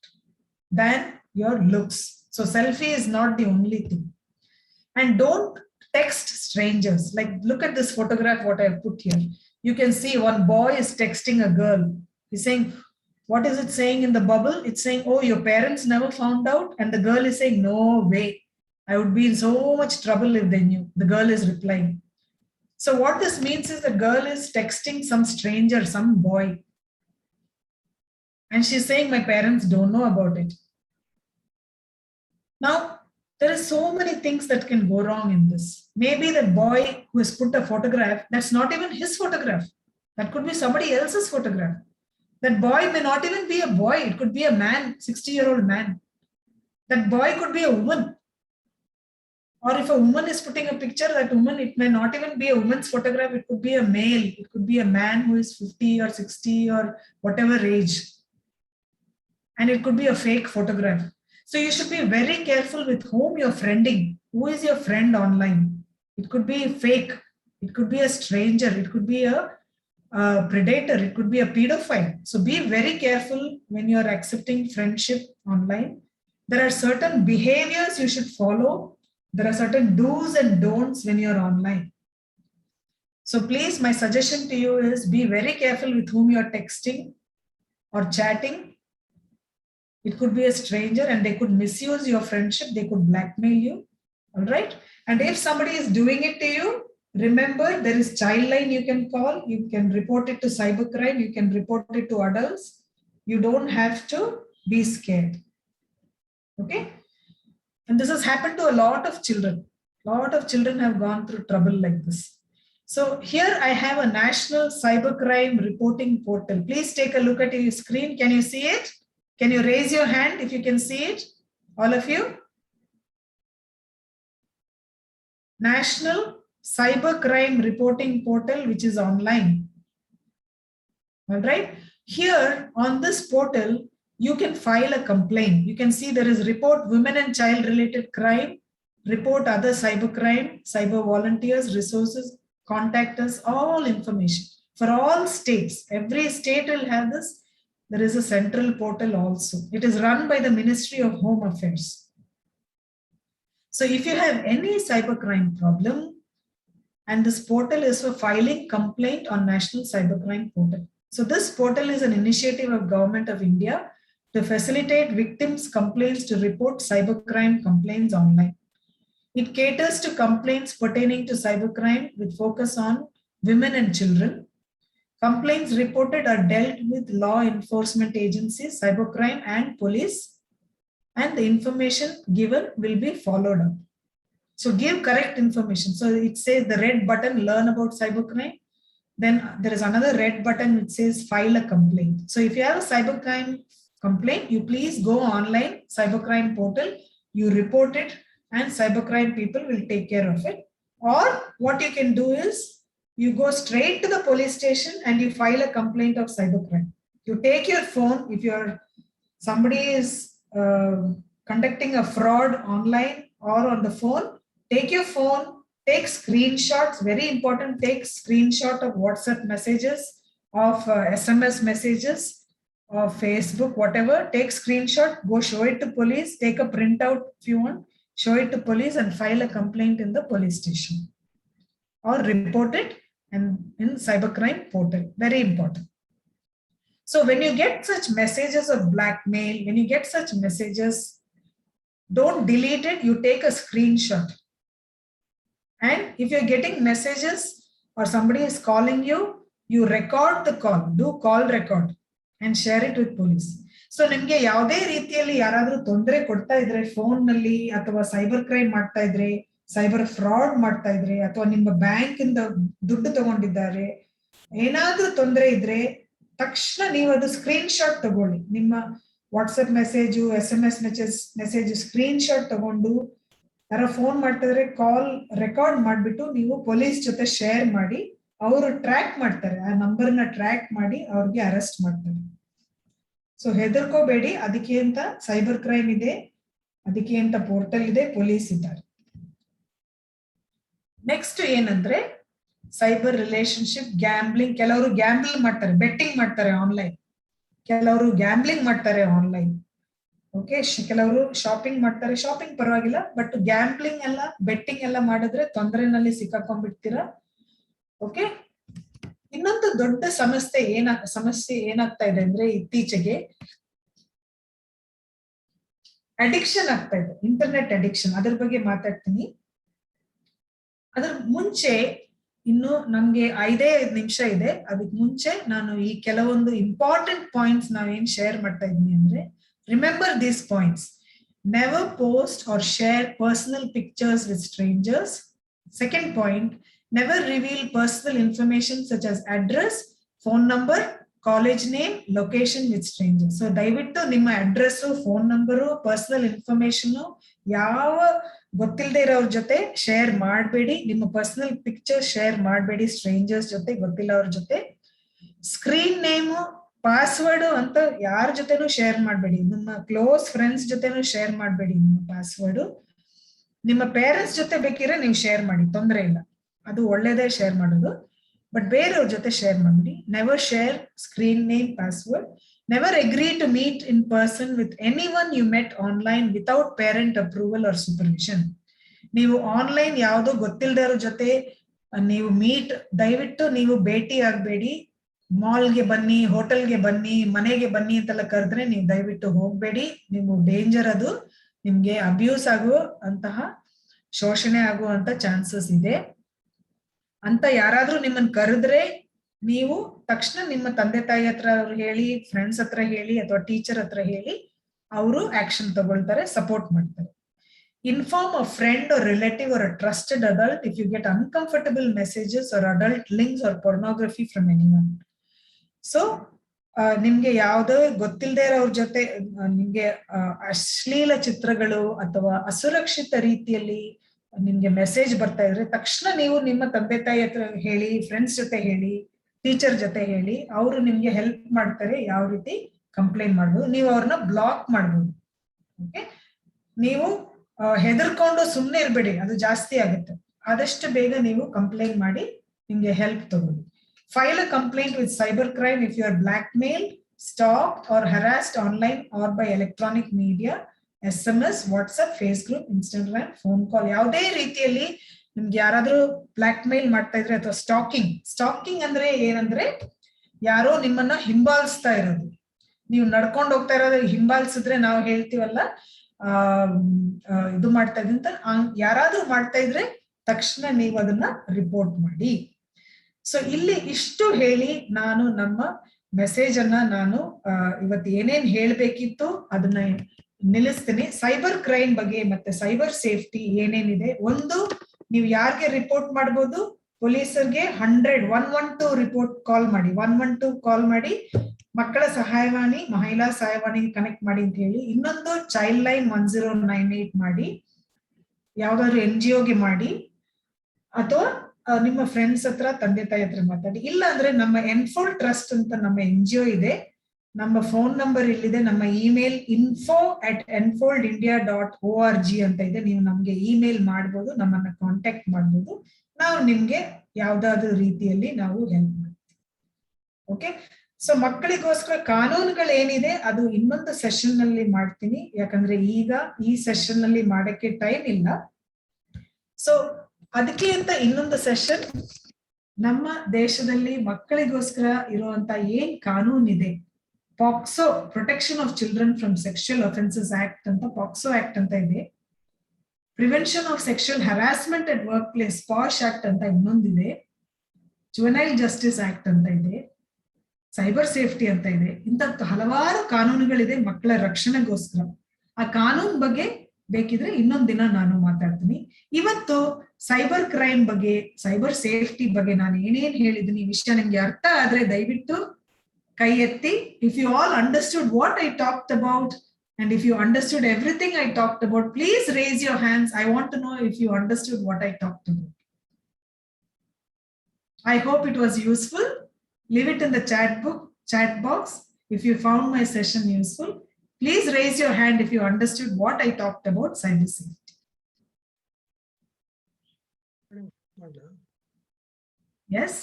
than your looks. So selfie is not the only thing. And don't text strangers. Like, look at this photograph, what I have put here. You can see one boy is texting a girl. He's saying, what is it saying in the bubble? It's saying, oh, your parents never found out. And the girl is saying, no way. I would be in so much trouble if they knew. The girl is replying. So what this means is the girl is texting some stranger, some boy. And she's saying, my parents don't know about it. Now, there are so many things that can go wrong in this. Maybe the boy who has put a photograph, that's not even his photograph. That could be somebody else's photograph. That boy may not even be a boy. It could be a man, 60-year-old man. That boy could be a woman. Or if a woman is putting a picture, that woman, it may not even be a woman's photograph. It could be a male. It could be a man who is 50 or 60 or whatever age. And it could be a fake photograph. So you should be very careful with whom you're friending. Who is your friend online? It could be fake. It could be a stranger. It could be a predator. It could be a pedophile. So be very careful when you're accepting friendship online. There are certain behaviors you should follow. There are certain do's and don'ts when you're online. So please, my suggestion to you is, be very careful with whom you're texting or chatting. It could be a stranger and they could misuse your friendship. They could blackmail you. All right. And if somebody is doing it to you, remember, there is Childline you can call. You can report it to cybercrime. You can report it to adults. You don't have to be scared. Okay. And this has happened to a lot of children. A lot of children have gone through trouble like this. So here I have a national cybercrime reporting portal. Please take a look at your screen. Can you see it? Can you raise your hand if you can see it? All of you? National Cybercrime Reporting Portal, which is online. All right. Here on this portal, you can file a complaint. You can see there is report women and child related crime, report other cybercrime, cyber volunteers, resources, contact us, all information for all states. Every state will have this. There is a central portal also. It is run by the Ministry of Home Affairs. So if you have any cybercrime problem, and this portal is for filing complaint on National Cybercrime Portal. So this portal is an initiative of Government of India to facilitate victims' complaints to report cybercrime complaints online. It caters to complaints pertaining to cybercrime with focus on women and children. Complaints reported are dealt with law enforcement agencies, cybercrime and police, and the information given will be followed up. So give correct information. So it says the red button, learn about cybercrime. Then there is another red button which says file a complaint. So if you have a cybercrime complaint, you please go online, cybercrime portal, you report it, and cybercrime people will take care of it. Or what you can do is you go straight to the police station and you file a complaint of cybercrime. You take your phone, if somebody is conducting a fraud online or on the phone, take your phone, take screenshots, very important, take screenshot of WhatsApp messages, of SMS messages, of Facebook, whatever, take screenshot, go show it to police, take a printout if you want, show it to police and file a complaint in the police station. Or report it in cybercrime portal, very important. So when you get such messages of blackmail, when you get such messages, don't delete it, you take a screenshot. And if you're getting messages or somebody is calling you, you record the call, do call record and share it with police. So ನಿಮ್ಗೆ ಯಾವುದೇ ರೀತಿಯಲ್ಲಿ ಯಾರಾದ್ರೂ ತೊಂದರೆ ಕೊಡ್ತಾ ಇದ್ರೆ phone ನಲ್ಲಿ, ಅಥವಾ cyber crime ಮಾಡ್ತಾ ಇದ್ರೆ, ಸೈಬರ್ ಫ್ರಾಡ್ ಮಾಡ್ತಾ ಇದ್ರೆ, ಅಥವಾ ನಿಮ್ಮ ಬ್ಯಾಂಕ್ ಇಂದ ದುಡ್ಡು ತಗೊಂಡಿದ್ದಾರೆ, ಏನಾದ್ರೂ ತೊಂದರೆ ಇದ್ರೆ ತಕ್ಷಣ ನೀವು ಅದು ಸ್ಕ್ರೀನ್ ಶಾಟ್ ತಗೊಳ್ಳಿ. ನಿಮ್ಮ WhatsApp message, SMS message screen shot ತಗೊಂಡು ಯಾರ ಫೋನ್ ಮಾಡ್ತಿದ್ರೆ ಕಾಲ್ ರೆಕಾರ್ಡ್ ಮಾಡ್ಬಿಟ್ಟು ನೀವು ಪೊಲೀಸ್ ಜೊತೆ ಶೇರ್ ಮಾಡಿ, ಅವರು ಟ್ರ್ಯಾಕ್ ಮಾಡ್ತಾರೆ, ಆ ನಂಬರ್ನ ಟ್ರ್ಯಾಕ್ ಮಾಡಿ ಅವ್ರಿಗೆ ಅರೆಸ್ಟ್ ಮಾಡ್ತಾರೆ. ಸೊ ಹೆದರ್ಕೋಬೇಡಿ, ಅದಕ್ಕೆ ಅಂತ ಸೈಬರ್ ಕ್ರೈಮ್ ಇದೆ, ಅದಕ್ಕೆ ಅಂತ ಪೋರ್ಟಲ್ ಇದೆ, ಪೊಲೀಸ್ ಇದ್ದಾರೆ. ನೆಕ್ಸ್ಟ್ ಏನಂದ್ರೆ ಸೈಬರ್ ರಿಲೇಶನ್ಶಿಪ್, ಗ್ಯಾಂಬ್ಲಿಂಗ್. ಕೆಲವರು ಗ್ಯಾಂಬಲ್ ಮಾಡ್ತಾರೆ, ಬೆಟ್ಟಿಂಗ್ ಮಾಡ್ತಾರೆ ಆನ್ಲೈನ್, ಕೆಲವರು ಗ್ಯಾಂಬ್ಲಿಂಗ್ ಮಾಡ್ತಾರೆ ಆನ್ಲೈನ್. ಓಕೆ, ಕೆಲವರು ಶಾಪಿಂಗ್ ಮಾಡ್ತಾರೆ, ಶಾಪಿಂಗ್ ಪರವಾಗಿಲ್ಲ, ಬಟ್ ಗ್ಯಾಂಬ್ಲಿಂಗ್ ಎಲ್ಲ, ಬೆಟ್ಟಿಂಗ್ ಎಲ್ಲ ಮಾಡಿದ್ರೆ ತೊಂದರೆನಲ್ಲಿ ಸಿಕ್ಕಾಕೊಂಡ್ಬಿಡ್ತೀರಾ. ಓಕೆ, ಇನ್ನೊಂದು ದೊಡ್ಡ ಸಮಸ್ಯೆ ಏನಾಗ್ತಾ ಇದೆ ಅಂದ್ರೆ ಇತ್ತೀಚೆಗೆ ಅಡಿಕ್ಷನ್ ಆಗ್ತಾ ಇದೆ, ಇಂಟರ್ನೆಟ್ ಅಡಿಕ್ಷನ್. ಅದ್ರ ಬಗ್ಗೆ ಮಾತಾಡ್ತೀನಿ. ಅದ್ರ ಮುಂಚೆ ಇನ್ನು ನಮ್ಗೆ 5 ನಿಮಿಷ ಇದೆ. ಅದಕ್ಕೆ ಮುಂಚೆ ನಾನು ಈ ಕೆಲವೊಂದು ಇಂಪಾರ್ಟೆಂಟ್ ಪಾಯಿಂಟ್ಸ್ ನಾವೇನ್ ಶೇರ್ ಮಾಡ್ತಾ ಇದ್ದೀನಿ ಅಂದ್ರೆ, remember these points. Never post or share personal pictures with strangers. Second point, never reveal personal information such as address, phone number, college name, location with strangers. So ದಯವಿಟ್ಟು ನಿಮ್ಮ address, phone number, personal information ಯಾವ ಗೊತ್ತಿಲ್ಲದೆ ಇರೋವ್ರ ಜೊತೆ share ಮಾಡಬೇಡಿ. ನಿಮ್ಮ personal picture share ಮಾಡಬೇಡಿ stranger's ಜೊತೆ, ಗೊತ್ತಿಲ್ಲ ಅವ್ರ ಜೊತೆ. ಸ್ಕ್ರೀನ್ ನೇಮು, ಪಾಸ್ವರ್ಡ್ ಅಂತ ಯಾರ ಜೊತೆನೂ ಶೇರ್ ಮಾಡಬೇಡಿ. ನಿಮ್ಮ ಕ್ಲೋಸ್ ಫ್ರೆಂಡ್ಸ್ ಜೊತೆನೂ ಶೇರ್ ಮಾಡಬೇಡಿ ನಿಮ್ಮ ಪಾಸ್ವರ್ಡ್. ನಿಮ್ಮ ಪೇರೆಂಟ್ಸ್ ಜೊತೆ ಬೇಕಿದ್ರೆ ನೀವು ಶೇರ್ ಮಾಡಿ, ತೊಂದರೆ ಇಲ್ಲ, ಅದು ಒಳ್ಳೇದೇ ಶೇರ್ ಮಾಡೋದು. ಬಟ್ ಬೇರೆಯವ್ರ ಜೊತೆ ಶೇರ್ ಮಾಡಬೇಡಿ. Never share screen name, password. Never agree to meet in person with anyone you met online without parent approval or supervision. ನೀವು ಆನ್ಲೈನ್ ಯಾವುದೋ ಗೊತ್ತಿಲ್ಲದವ್ರ ಜೊತೆ ನೀವು ದಯವಿಟ್ಟು ನೀವು ಭೇಟಿ ಆಗಬೇಡಿ. ಮಾಲ್ಗೆ ಬನ್ನಿ, ಹೋಟೆಲ್ಗೆ ಬನ್ನಿ, ಮನೆಗೆ ಬನ್ನಿ ಅಂತೆಲ್ಲ ಕರೆದ್ರೆ ನೀವು ದಯವಿಟ್ಟು ಹೋಗ್ಬೇಡಿ. ನೀವು ಡೇಂಜರ್, ಅದು ನಿಮ್ಗೆ ಅಬ್ಯೂಸ್ ಆಗುವಂತಹ, ಶೋಷಣೆ ಆಗುವಂತ ಚಾನ್ಸಸ್ ಇದೆ. ಅಂತ ಯಾರಾದ್ರೂ ನಿಮ್ಮನ್ನ ಕರೆದ್ರೆ ನೀವು ತಕ್ಷಣ ನಿಮ್ಮ ತಂದೆ ತಾಯಿ ಹತ್ರ ಹೇಳಿ, ಫ್ರೆಂಡ್ಸ್ ಹತ್ರ ಹೇಳಿ, ಅಥವಾ ಟೀಚರ್ ಹತ್ರ ಹೇಳಿ, ಅವರು ಆಕ್ಷನ್ ತಗೊಳ್ತಾರೆ, ಸಪೋರ್ಟ್ ಮಾಡ್ತಾರೆ. Inform a friend or relative or a trusted adult if you get uncomfortable messages or adult links or pornography from anyone. So ನಿಮ್ಗೆ ಯಾವುದೇ ಗೊತ್ತಿಲ್ಲದೆ ಇರೋವ್ರ ಜೊತೆ ನಿಮ್ಗೆ ಅಶ್ಲೀಲ ಚಿತ್ರಗಳು ಅಥವಾ ಅಸುರಕ್ಷಿತ ರೀತಿಯಲ್ಲಿ ನಿಮ್ಗೆ ಮೆಸೇಜ್ ಬರ್ತಾ ಇದ್ರೆ ತಕ್ಷಣ ನೀವು ನಿಮ್ಮ ತಂದೆ ತಾಯಿ ಹತ್ರ ಹೇಳಿ, ಫ್ರೆಂಡ್ಸ್ ಜೊತೆ ಹೇಳಿ, ಟೀಚರ್ ಜೊತೆ ಹೇಳಿ, ಅವರು ನಿಮ್ಗೆ ಹೆಲ್ಪ್ ಮಾಡ್ತಾರೆ ಯಾವ ರೀತಿ ಕಂಪ್ಲೇಂಟ್ ಮಾಡ್ಬೋದು. ನೀವು ಅವ್ರನ್ನ ಬ್ಲಾಕ್ ಮಾಡ್ಬೋದು. ಓಕೆ, ನೀವು ಹೆದರ್ಕೊಂಡು ಸುಮ್ಮನೆ ಇರ್ಬೇಡಿ, ಅದು ಜಾಸ್ತಿ ಆಗುತ್ತೆ. ಆದಷ್ಟು ಬೇಗ ನೀವು ಕಂಪ್ಲೇಂಟ್ ಮಾಡಿ ನಿಮ್ಗೆ ಹೆಲ್ಪ್ ತಗೊಳ್ಳಿ. File a complaint with cybercrime if you are blackmailed, stalked or harassed online or by electronic media SMS, WhatsApp, Facebook, Instagram, phone call, ಯಾವುದೇ ರೀತಿಯಲ್ಲಿ ನಿಮ್ಗೆ ಯಾರಾದ್ರೂ ಬ್ಲಾಕ್ ಮೇಲ್ ಮಾಡ್ತಾ ಇದ್ರೆ ಅಥವಾ ಸ್ಟಾಕಿಂಗ್ ಅಂದ್ರೆ ಏನಂದ್ರೆ ಯಾರೋ ನಿಮ್ಮನ್ನ ಹಿಂಬಾಲಿಸ್ತಾ ಇರೋದು. ನೀವು ನಡ್ಕೊಂಡು ಹೋಗ್ತಾ ಇರೋದು ಹಿಂಬಾಲಿಸಿದ್ರೆ ನಾವು ಹೇಳ್ತೀವಲ್ಲ ಇದು ಮಾಡ್ತಾ ಇದ್ರಿ ಅಂತ, ಯಾರಾದ್ರೂ ಮಾಡ್ತಾ ಇದ್ರೆ ತಕ್ಷಣ ನೀವು ಅದನ್ನ ರಿಪೋರ್ಟ್ ಮಾಡಿ. ಸೊ ಇಲ್ಲಿ ಇಷ್ಟು ಹೇಳಿ ನಾನು ನಮ್ಮ ಮೆಸೇಜ್ ಅನ್ನ ನಾನು ಇವತ್ತು ಏನೇನ್ ಹೇಳ್ಬೇಕಿತ್ತು ಅದನ್ನ ನಿಲ್ಲಿಸ್ತೀನಿ. ಸೈಬರ್ ಕ್ರೈಮ್ ಬಗ್ಗೆ ಮತ್ತೆ ಸೈಬರ್ ಸೇಫ್ಟಿ ಏನೇನಿದೆ, ಒಂದು, ನೀವು ಯಾರಿಗೆ ರಿಪೋರ್ಟ್ ಮಾಡ್ಬೋದು, ಪೊಲೀಸರಿಗೆ 112 ರಿಪೋರ್ಟ್ ಕಾಲ್ ಮಾಡಿ, 112 ಕಾಲ್ ಮಾಡಿ, ಮಕ್ಕಳ ಸಹಾಯವಾಣಿ, ಮಹಿಳಾ ಸಹಾಯವಾಣಿಗೆ ಕನೆಕ್ಟ್ ಮಾಡಿ ಅಂತ ಹೇಳಿ. ಇನ್ನೊಂದು ಚೈಲ್ಡ್ ಲೈನ್ 1098 ಮಾಡಿ, ಯಾವ್ದಾದ್ರು NGOಗೆ ಮಾಡಿ, ಅಥವಾ ನಿಮ್ಮ ಫ್ರೆಂಡ್ಸ್ ಹತ್ರ, ತಂದೆ ತಾಯಿ ಹತ್ರ ಮಾತಾಡಿ. ಇಲ್ಲ ಅಂದ್ರೆ ನಮ್ಮ ಎನ್ಫೋಲ್ಡ್ ಟ್ರಸ್ಟ್ ಅಂತ ನಮ್ಮ NGO ಇದೆ, ನಮ್ಮ ಫೋನ್ ನಂಬರ್ ಇಲ್ಲಿದೆ, ನಮ್ಮ ಇಮೇಲ್ info@enfoldindia.org ಅಂತ ಇದೆ. ನೀವು ನಮ್ಗೆ ಇಮೇಲ್ ಮಾಡ್ಬೋದು, ನಮ್ಮನ್ನ ಕಾಂಟ್ಯಾಕ್ಟ್ ಮಾಡ್ಬೋದು, ನಾವು ನಿಮ್ಗೆ ಯಾವ್ದಾದ್ರು ರೀತಿಯಲ್ಲಿ ನಾವು ಹೆಲ್ಪ್ ಮಾಡ್ತೀವಿ. ಓಕೆ, ಸೊ ಮಕ್ಕಳಿಗೋಸ್ಕರ ಕಾನೂನುಗಳು ಏನಿದೆ ಅದು ಇನ್ನೊಂದು ಸೆಷನ್ ನಲ್ಲಿ ಮಾಡ್ತೀನಿ, ಯಾಕಂದ್ರೆ ಈಗ ಈ ಸೆಷನ್ ನಲ್ಲಿ ಮಾಡಕ್ಕೆ ಟೈಮ್ ಇಲ್ಲ. ಸೊ ಅದಕ್ಕೆ ಅಂತ ಇನ್ನೊಂದು ಸೆಷನ್, ನಮ್ಮ ದೇಶದಲ್ಲಿ ಮಕ್ಕಳಿಗೋಸ್ಕರ ಇರುವಂತ ಏನ್ ಕಾನೂನಿದೆ, POCSO, protection of children from sexual offences act ಅಂತ ಪಾಕ್ಸೋ ಆಕ್ಟ್ ಅಂತ ಇದೆ, prevention of sexual harassment at workplace POSH act ಅಂತ ಇನ್ನೊಂದಿದೆ, ಜುವೆನೈಲ್ ಜಸ್ಟಿಸ್ ಆಕ್ಟ್ ಅಂತ ಇದೆ, ಸೈಬರ್ ಸೇಫ್ಟಿ ಅಂತ ಇದೆ. ಇಂಥ ಹಲವಾರು ಕಾನೂನುಗಳಿದೆ ಮಕ್ಕಳ ರಕ್ಷಣೆಗೋಸ್ಕರ. ಆ ಕಾನೂನು ಬಗ್ಗೆ ಬೇಕಿದ್ರೆ ಇನ್ನೊಂದ್ ದಿನ ನಾನು ಮಾತಾಡ್ತೀನಿ. ಇವತ್ತು ಸೈಬರ್ ಕ್ರೈಮ್ ಬಗ್ಗೆ, ಸೈಬರ್ ಸೇಫ್ಟಿ ಬಗ್ಗೆ ನಾನು ಏನೇನ್ ಹೇಳಿದ್ದೀನಿ ವಿಷಯ ನಿಮ್ಗೆ ಅರ್ಥ ಆದ್ರೆ ದಯವಿಟ್ಟು ಕೈ ಎತ್ತಿ. If you all understood what I talked about and if you understood everything I talked about, please raise your hands. I want to know if you understood what I talked about. I hope it was useful. Leave it in the chat box if you found my session useful. Please raise your hand if you understood what I talked about cyber safety. Yes,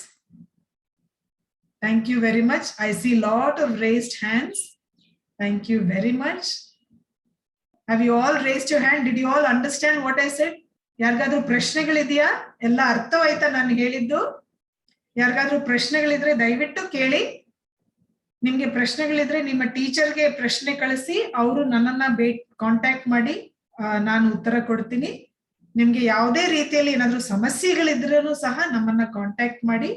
thank you very much. I see lot of raised hands. Thank you very much. Have you all raised your hand? Did you all understand what I said? ಯಾರಿಗಾದ್ರೂ ಪ್ರಶ್ನೆಗಳಿದೆಯಾ? ಎಲ್ಲ ಅರ್ಥವಾಯ್ತಾ ನಾನು ಹೇಳಿದ್ದು? ಯಾರಿಗಾದ್ರೂ ಪ್ರಶ್ನೆಗಳಿದ್ರೆ ದಯವಿಟ್ಟು ಕೇಳಿ. ನಿಮ್ಗೆ ಪ್ರಶ್ನೆಗಳಿದ್ರೆ ನಿಮ್ಮ ಟೀಚರ್ಗೆ ಪ್ರಶ್ನೆ ಕಳಿಸಿ, ಅವರು ನನ್ನನ್ನ ಕಾಂಟ್ಯಾಕ್ಟ್ ಮಾಡಿ, ನಾನು ಉತ್ತರ ಕೊಡ್ತೀನಿ. ನಿಮ್ಗೆ ಯಾವುದೇ ರೀತಿಯಲ್ಲಿ ಏನಾದ್ರೂ ಸಮಸ್ಯೆಗಳಿದ್ರೂ ಸಹ ನಮ್ಮನ್ನ ಕಾಂಟ್ಯಾಕ್ಟ್ ಮಾಡಿ.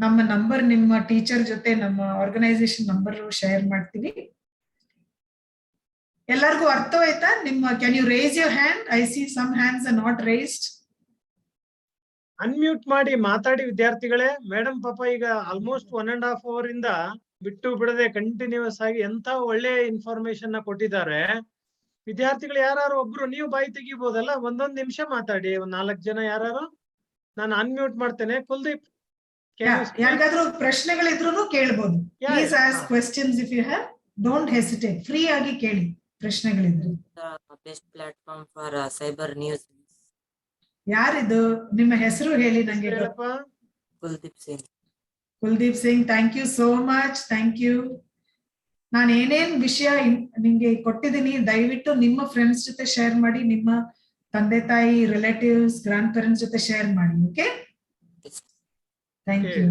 ನಮ್ಮ ನಂಬರ್ ನಿಮ್ಮ ಟೀಚರ್ ಜೊತೆ ನಮ್ಮ ಆರ್ಗನೈಸೇಷನ್ ನಂಬರ್ ಶೇರ್ ಮಾಡ್ತೀವಿ. ಎಲ್ಲರಿಗೂ ಅರ್ಥವಾಯ್ತಾ? Can you raise your hand? I see some hands are not raised. Unmute ಮಾಡಿ ಮಾತಾಡಿ ವಿದ್ಯಾರ್ಥಿಗಳೇ. ಮೇಡಮ್ ಪಾಪ ಈಗ ಆಲ್ಮೋಸ್ಟ್ 1.5 hour ಇಂದ ಬಿಟ್ಟು ಬಿಡದೆ ಕಂಟಿನ್ಯೂಸ್ ಆಗಿ ಎಂತ ಒಳ್ಳೆ ಇನ್ಫಾರ್ಮೇಶನ್ ನ ಕೊಟ್ಟಿದ್ದಾರೆ. ವಿದ್ಯಾರ್ಥಿಗಳು ಯಾರು ಒಬ್ರು ನೀವು ಬಾಯಿ ತೆಗಿಬಹುದಲ್ಲ, ಒಂದೊಂದ್ ನಿಮಿಷ ಮಾತಾಡಿ, 4 ಜನ ಯಾರು. ನಾನು ಅನ್ಮ್ಯೂಟ್ ಮಾಡ್ತೇನೆ. ಕುಲ್ದೀಪ್, ಯಾರಿಗಾದ್ರೂ ಪ್ರಶ್ನೆಗಳಿದ್ರು ಕೇಳಬಹುದು. Please ask questions if you have. Don't hesitate, free ಆಗಿ ಕೇಳಿ ಪ್ರಶ್ನೆಗಳಿದ್ರೆ. Best platform for cyber news. ಯಾರಿದು? ನಿಮ್ಮ ಹೆಸರು ಹೇಳಿ ನಂಗೆ. Kuldeep Singh, thank you so much. Thank you. ನಾನು ಏನೇನ್ ವಿಷಯ ನಿಮ್ಗೆ ಕೊಟ್ಟಿದ್ದೀನಿ ದಯವಿಟ್ಟು ನಿಮ್ಮ ಫ್ರೆಂಡ್ಸ್ ಜೊತೆ ಶೇರ್ ಮಾಡಿ, ನಿಮ್ಮ ತಂದೆ ತಾಯಿ, ರಿಲೇಟಿವ್ಸ್, ಗ್ರಾಂಡ್ ಪೇರೆಂಟ್ಸ್ ಜೊತೆ ಶೇರ್ ಮಾಡಿ. Okay, thank you.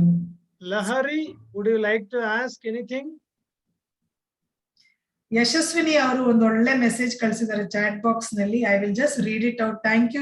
Lahari, would you like to ask anything? Yashaswini ಅವರು ಒಂದು ಒಳ್ಳೆ ಮೆಸೇಜ್ ಕಳಿಸಿದ್ದಾರೆ ಚಾಟ್ ಬಾಕ್ಸ್ ನಲ್ಲಿ. I will just read it out. Thank you